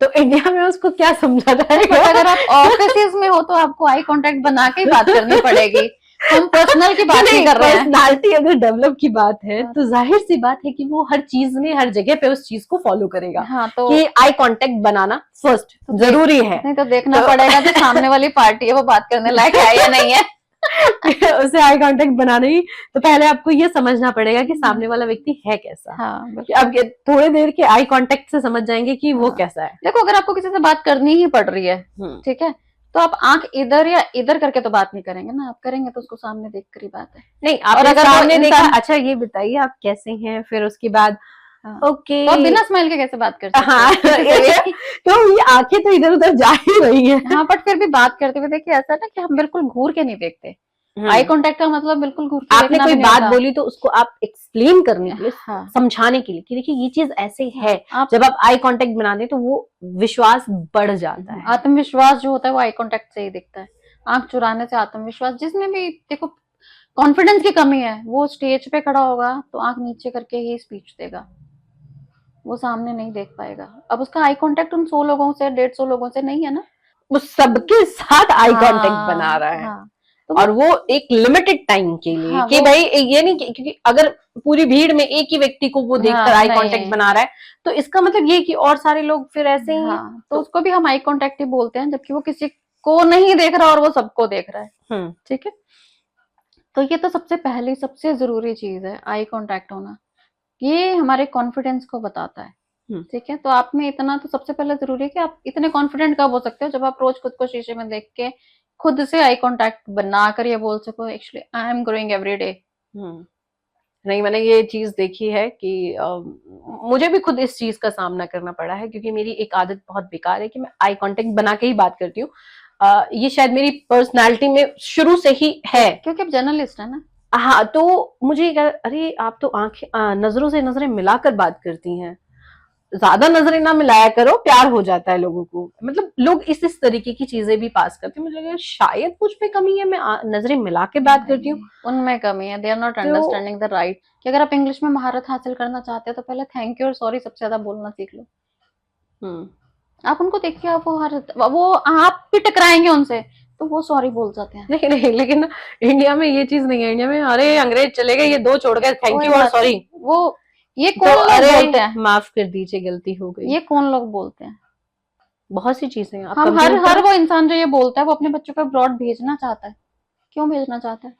तो इंडिया में उसको क्या समझा
बट
जाएगा?
अगर आप ऑफिस में हो तो आपको आई कांटेक्ट बना के ही बात करनी पड़ेगी। हम पर्सनल की बात नहीं कर रहे हैं।
पर्सनालिटी अगर डेवलप की बात है तो जाहिर सी बात है कि वो हर चीज में, हर जगह पे उस चीज को फॉलो करेगा।
हाँ, तो
कि आई कांटेक्ट बनाना फर्स्ट जरूरी है।
नहीं तो देखना पड़ेगा जो सामने वाली पार्टी है वो बात करने लायक है या नहीं है।
उसे आई कांटेक्ट बनाने ही तो पहले आपको ये समझना पड़ेगा कि सामने वाला व्यक्ति है कैसा।
हाँ,
अब थोड़े देर के आई कांटेक्ट से समझ जाएंगे कि वो कैसा है।
देखो, अगर आपको किसी से बात करनी ही पड़ रही है, ठीक है, तो आप आंख इधर या इधर करके तो बात नहीं करेंगे ना, आप करेंगे तो उसको सामने देख कर ही बात है।
नहीं, आप
और अगर
सामने देखा, अच्छा ये बताइए आप कैसे हैं, फिर उसके बाद ओके,
तो आप बिना स्माइल के कैसे बात कर सकते हैं?
हाँ, तो ये आंखें तो इधर उधर जा ही रही हैं।
हाँ, बट फिर भी बात करते हुए देखिए, ऐसा ना कि हम बिल्कुल घूर के नहीं देखते। आई कांटेक्ट का मतलब बिल्कुल घूर के
आपने
देखना
कोई
भी नहीं
बात
होता।
बोली तो उसको आप एक्सप्लेन करने के लिए,
हाँ,
समझाने के लिए कि देखिए ये चीज ऐसे है,
आप
जब आप आई कांटेक्ट बनाते हैं तो वो विश्वास बढ़ जाता है।
आत्मविश्वास जो होता है वो आई कांटेक्ट से ही दिखता है। आंख चुराने से आत्मविश्वास, जिसमें भी देखो कॉन्फिडेंस की कमी है, वो स्टेज पे खड़ा होगा तो आंख नीचे करके ही स्पीच देगा, वो सामने नहीं देख पाएगा। अब उसका आई कांटेक्ट उन 100 लोगों से, 150 लोगों से नहीं है ना,
वो सबके साथ आई कांटेक्ट
हाँ,
बना रहा है।
हाँ, तो
और वो एक लिमिटेड टाइम के लिए,
हाँ,
कि भाई ये नहीं क्योंकि अगर पूरी भीड़ में एक ही व्यक्ति को वो देखकर आई कांटेक्ट बना रहा है तो इसका मतलब ये कि और सारे लोग फिर ऐसे ही हैं।
तो उसको भी हम आई कांटेक्ट ही बोलते हैं, जबकि वो किसी को नहीं देख रहा और वो सबको देख रहा है। ठीक है, तो ये तो सबसे पहली सबसे जरूरी चीज है, आई कांटेक्ट होना। ये हमारे कॉन्फिडेंस को बताता है। ठीक है, तो आप में इतना तो सबसे पहले जरूरी है कि आप इतने कॉन्फिडेंट कब हो सकते हो, जब आप रोज खुद को शीशे में देख के खुद से आई कांटेक्ट बनाकर ये बोल सको, actually I am growing every day.
नहीं, मैंने ये चीज देखी है कि मुझे भी खुद इस चीज का सामना करना पड़ा है, क्योंकि मेरी एक आदत बहुत बेकार है कि मैं आई कांटेक्ट बना के ही बात करती हूँ। ये शायद मेरी पर्सनालिटी में शुरू से ही है,
क्योंकि आप जर्नलिस्ट है ना।
हाँ, तो मुझे अरे आप तो आंखें नजरों से नजरें मिलाकर बात करती हैं, ज्यादा नजरें ना मिलाया करो, प्यार हो जाता है लोगों को। मतलब लोग इस तरीके की चीजें भी पास करते हैं। मुझे लगा शायद मुझ पे कमी है, मैं नजरें मिला के बात करती हूँ।
उनमें कमी है, they are not understanding the right. कि अगर आप इंग्लिश में महारत हासिल करना चाहते हो तो पहले थैंक यू और सॉरी सबसे ज्यादा बोलना सीख लो। आप उनको देखिए, वो आप भी टकराएंगे उनसे तो वो सॉरी बोल जाते हैं।
नहीं नहीं, लेकिन इंडिया में ये चीज नहीं है। इंडिया में अरे अंग्रेज चले गए, ये दो छोड़ गए, थैंक यू और सॉरी।
वो ये कौन लोग बोलते हैं?
माफ कर दीजिए, गलती हो गई।
ये कौन लोग बोलते हैं?
बहुत सी चीजें।
हम हर वो इंसान जो ये बोलता है वो अपने बच्चों को अब्रॉड भेजना चाहता है। क्यों भेजना चाहता है?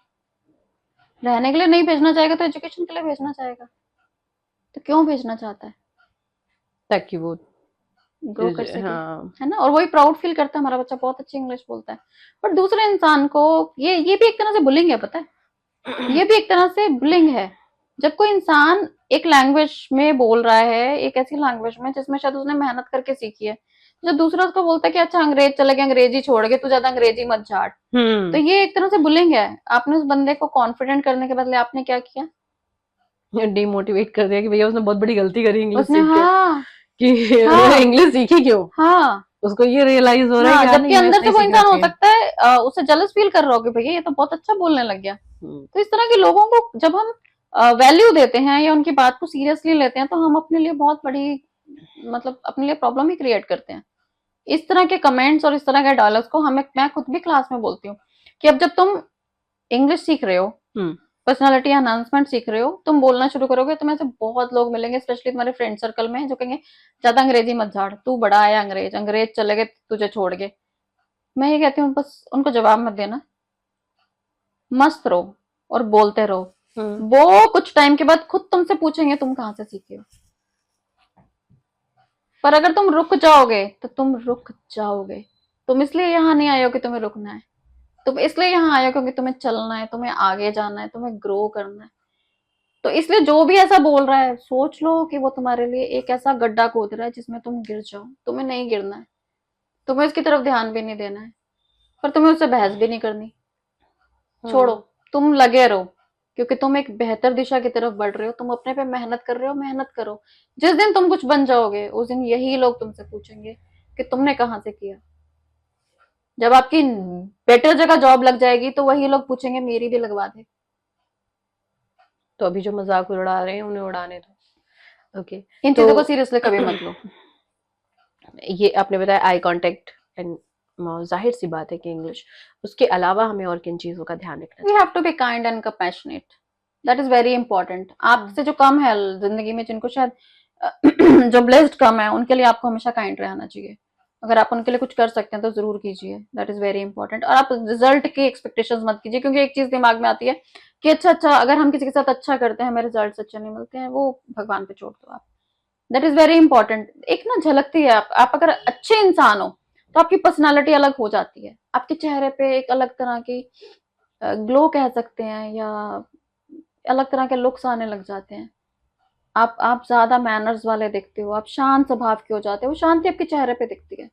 रहने के लिए नहीं भेजना चाहेगा तो एजुकेशन के लिए भेजना चाहेगा। तो क्यों भेजना चाहता है?
ताकि वो
ग्रो कर सके, है ना। और वही प्राउड फील करता है, हमारा बच्चा बहुत अच्छी इंग्लिश बोलता है। पर दूसरे इंसान को ये भी एक तरह से बुलिंग है, पता है। ये भी एक तरह से बुलिंग है। जब कोई इंसान एक लैंग्वेज में बोल रहा है, एक ऐसी लैंग्वेज में जिसमें शायद उसने मेहनत करके सीखी है, जब दूसरा उसको बोलता है कि अच्छा अंग्रेज चले गए, अंग्रेजी छोड़ गए, तू ज्यादा अंग्रेजी मत झाड़, तो ये एक तरह से बुलिंग है। आपने उस बंदे को कॉन्फिडेंट करने के बदले आपने क्या किया?
डिमोटिवेट कर दिया कि भैया उसने बहुत बड़ी गलती करी इंग्लिश
उसने,
सीख के,
हाँ
कि
हाँ
इंग्लिश सीखी क्यों,
हाँ
उसको ये रियलाइज हो रहा है
हाँ,
कि हाँ,
जबकि
नहीं,
अंदर
इंग्लिश
से
नहीं
वो
सीखना
इंसान हो
चाहिए।
सकता है उसे जलस फील कर रहा हो कि भैया ये तो बहुत अच्छा बोलने लग गया।
हम्म,
तो इस तरह के लोगों को जब हम वैल्यू देते हैं या उनकी बात को सीरियसली लेते हैं, तो हम अपने लिए बहुत बड़ी, मतलब अपने लिए प्रॉब्लम ही क्रिएट करते हैं। इस तरह के कमेंट्स और इस तरह के डायलॉग्स को मैं खुद भी क्लास में बोलती हूँ कि अब जब तुम इंग्लिश सीख रहे हो,
हम्म,
पर्सनालिटी एनहांसमेंट सीख रहे हो, तुम बोलना शुरू करोगे तो ऐसे बहुत लोग मिलेंगे, स्पेशली तुम्हारे फ्रेंड सर्कल में, जो कहेंगे ज्यादा अंग्रेजी मत झाड़, तू बड़ा है अंग्रेज, अंग्रेज चले गए तुझे छोड़ के। मैं ये कहती हूँ बस उनको जवाब मत देना, मस्त रहो और बोलते रहो। वो कुछ टाइम के बाद खुद तुमसे पूछेंगे तुम कहाँ से सीखे हो। पर अगर तुम रुक जाओगे तो तुम रुक जाओगे। तुम इसलिए यहाँ नहीं आए हो कि तुम्हें रुकना है, तुम इसलिए यहाँ आए हो क्योंकि तुम्हें चलना है, तुम्हें आगे जाना है, तुम्हें ग्रो करना है। तो इसलिए जो भी ऐसा बोल रहा है, सोच लो कि वो तुम्हारे लिए एक ऐसा गड्ढा खोद रहा है जिसमें तुम गिर जाओ। तुम्हें नहीं गिरना है, तुम्हें उसकी तरफ ध्यान भी नहीं देना है, पर तुम्हें उससे बहस भी नहीं करनी। छोड़ो, तुम लगे रहो, क्योंकि तुम एक बेहतर दिशा की तरफ बढ़ रहे हो, तुम अपने पे मेहनत कर रहे हो, मेहनत करो। जिस दिन तुम कुछ बन जाओगे उस दिन यही लोग तुमसे पूछेंगे कि तुमने कहाँ से किया। जब आपकी बेटर जगह जॉब लग जाएगी तो वही लोग पूछेंगे मेरी भी लगवा दे।
तो अभी जो मजाक उड़ा रहे हैं उन्हें उड़ाने दो। ओके,
इन चीजों को सीरियसली कभी मत लो।
ये आपने बताया आई कांटेक्ट एंड जाहिर सी बात है कि इंग्लिश, उसके अलावा हमें और किन चीजों का ध्यान रखना
we have to be kind and compassionate, that is very important. आपसे जो कम है जिंदगी में, जिनको शायद जो ब्लेस्ड कम है, उनके लिए आपको हमेशा काइंड रहना चाहिए। अगर आप उनके लिए कुछ कर सकते हैं तो जरूर कीजिए, दैट इज वेरी इंपॉर्टेंट। और आप रिजल्ट की एक्सपेक्टेशंस मत कीजिए, क्योंकि एक चीज दिमाग में आती है कि अच्छा अगर हम किसी के साथ अच्छा करते हैं, हमें रिजल्ट अच्छे नहीं मिलते हैं, वो भगवान पे छोड़ दो आप। That is very important. एक ना झलकती है, आप अगर अच्छे इंसान हो तो आपकी पर्सनालिटी अलग हो जाती है, आपके चेहरे पे एक अलग तरह की ग्लो कह सकते हैं, या अलग तरह के लुक्स आने लग जाते हैं। आप ज्यादा मैनर्स वाले दिखते हो, आप शांत स्वभाव के हो जाते हो, वो शांति आपके चेहरे पे दिखती है,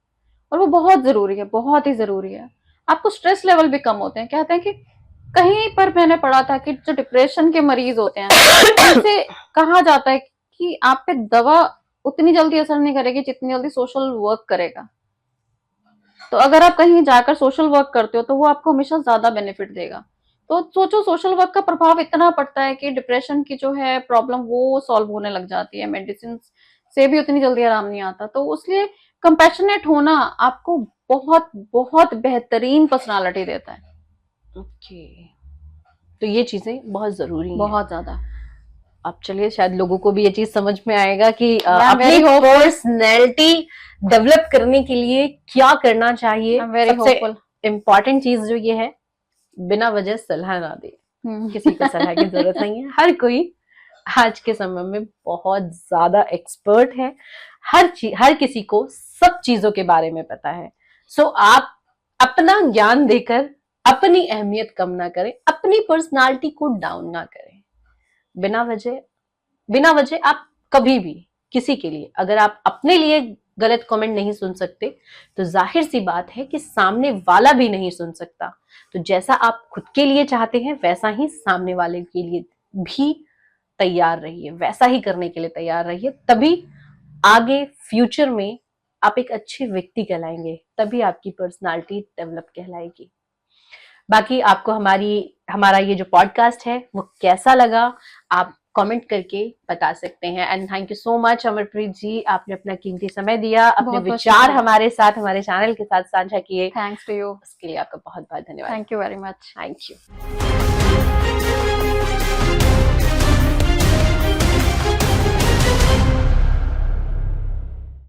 और वो बहुत जरूरी है, बहुत ही जरूरी है। आपको स्ट्रेस लेवल भी कम होते हैं। कहते हैं कि कहीं पर मैंने पढ़ा था कि जो डिप्रेशन के मरीज होते हैं उनसे कहा जाता है कि आप पे दवा उतनी जल्दी असर नहीं करेगी जितनी जल्दी सोशल वर्क करेगा। तो अगर आप कहीं जाकर सोशल वर्क करते हो तो वो आपको हमेशा ज्यादा बेनिफिट देगा। तो सोचो, सोशल वर्क का प्रभाव इतना पड़ता है कि डिप्रेशन की जो है प्रॉब्लम वो सॉल्व होने लग जाती है, मेडिसिन से भी उतनी जल्दी आराम नहीं आता। तो इसलिए कंपैशनेट होना आपको बहुत बहुत बेहतरीन पर्सनालिटी देता है।
ओके, तो ये चीजें बहुत जरूरी हैं,
बहुत ज्यादा।
अब चलिए शायद लोगों को भी ये चीज समझ में आएगा कि
very
अपनी
hopeful.
पर्सनैलिटी डेवलप करने के लिए क्या करना चाहिए।
very
सबसे
hopeful.
इम्पोर्टेंट चीज जो ये है, बिना वजह सलाह ना दे। किसी को सलाह की जरूरत नहीं है, हर कोई आज के समय में बहुत ज्यादा एक्सपर्ट है, हर किसी को सब चीजों के बारे में पता है। सो आप अपना ज्ञान देकर अपनी अहमियत कम ना करें, अपनी पर्सनालिटी को डाउन ना करें। बिना वजह आप कभी भी किसी के लिए, अगर आप अपने लिए गलत कमेंट नहीं सुन सकते तो जाहिर सी बात है कि सामने वाला भी नहीं सुन सकता। तो जैसा आप खुद के लिए चाहते हैं वैसा ही सामने वाले के लिए भी तैयार रहिए, वैसा ही करने के लिए तैयार रहिए, तभी आगे फ्यूचर में आप एक अच्छे व्यक्ति कहलाएंगे, तभी आपकी पर्सनालिटी डेवलप कहलाएगी। बाकी आपको हमारा ये जो पॉडकास्ट है वो कैसा लगा आप कमेंट करके बता सकते हैं। And thank you so much Amarpreet ji, आपने अपना कीमती समय दिया, अपने विचार हमारे साथ, हमारे चैनल के साथ साझा किए।
थैंक्स टू यू,
उसके लिए आपका बहुत बहुत धन्यवाद।
Thank you very much.
Thank you.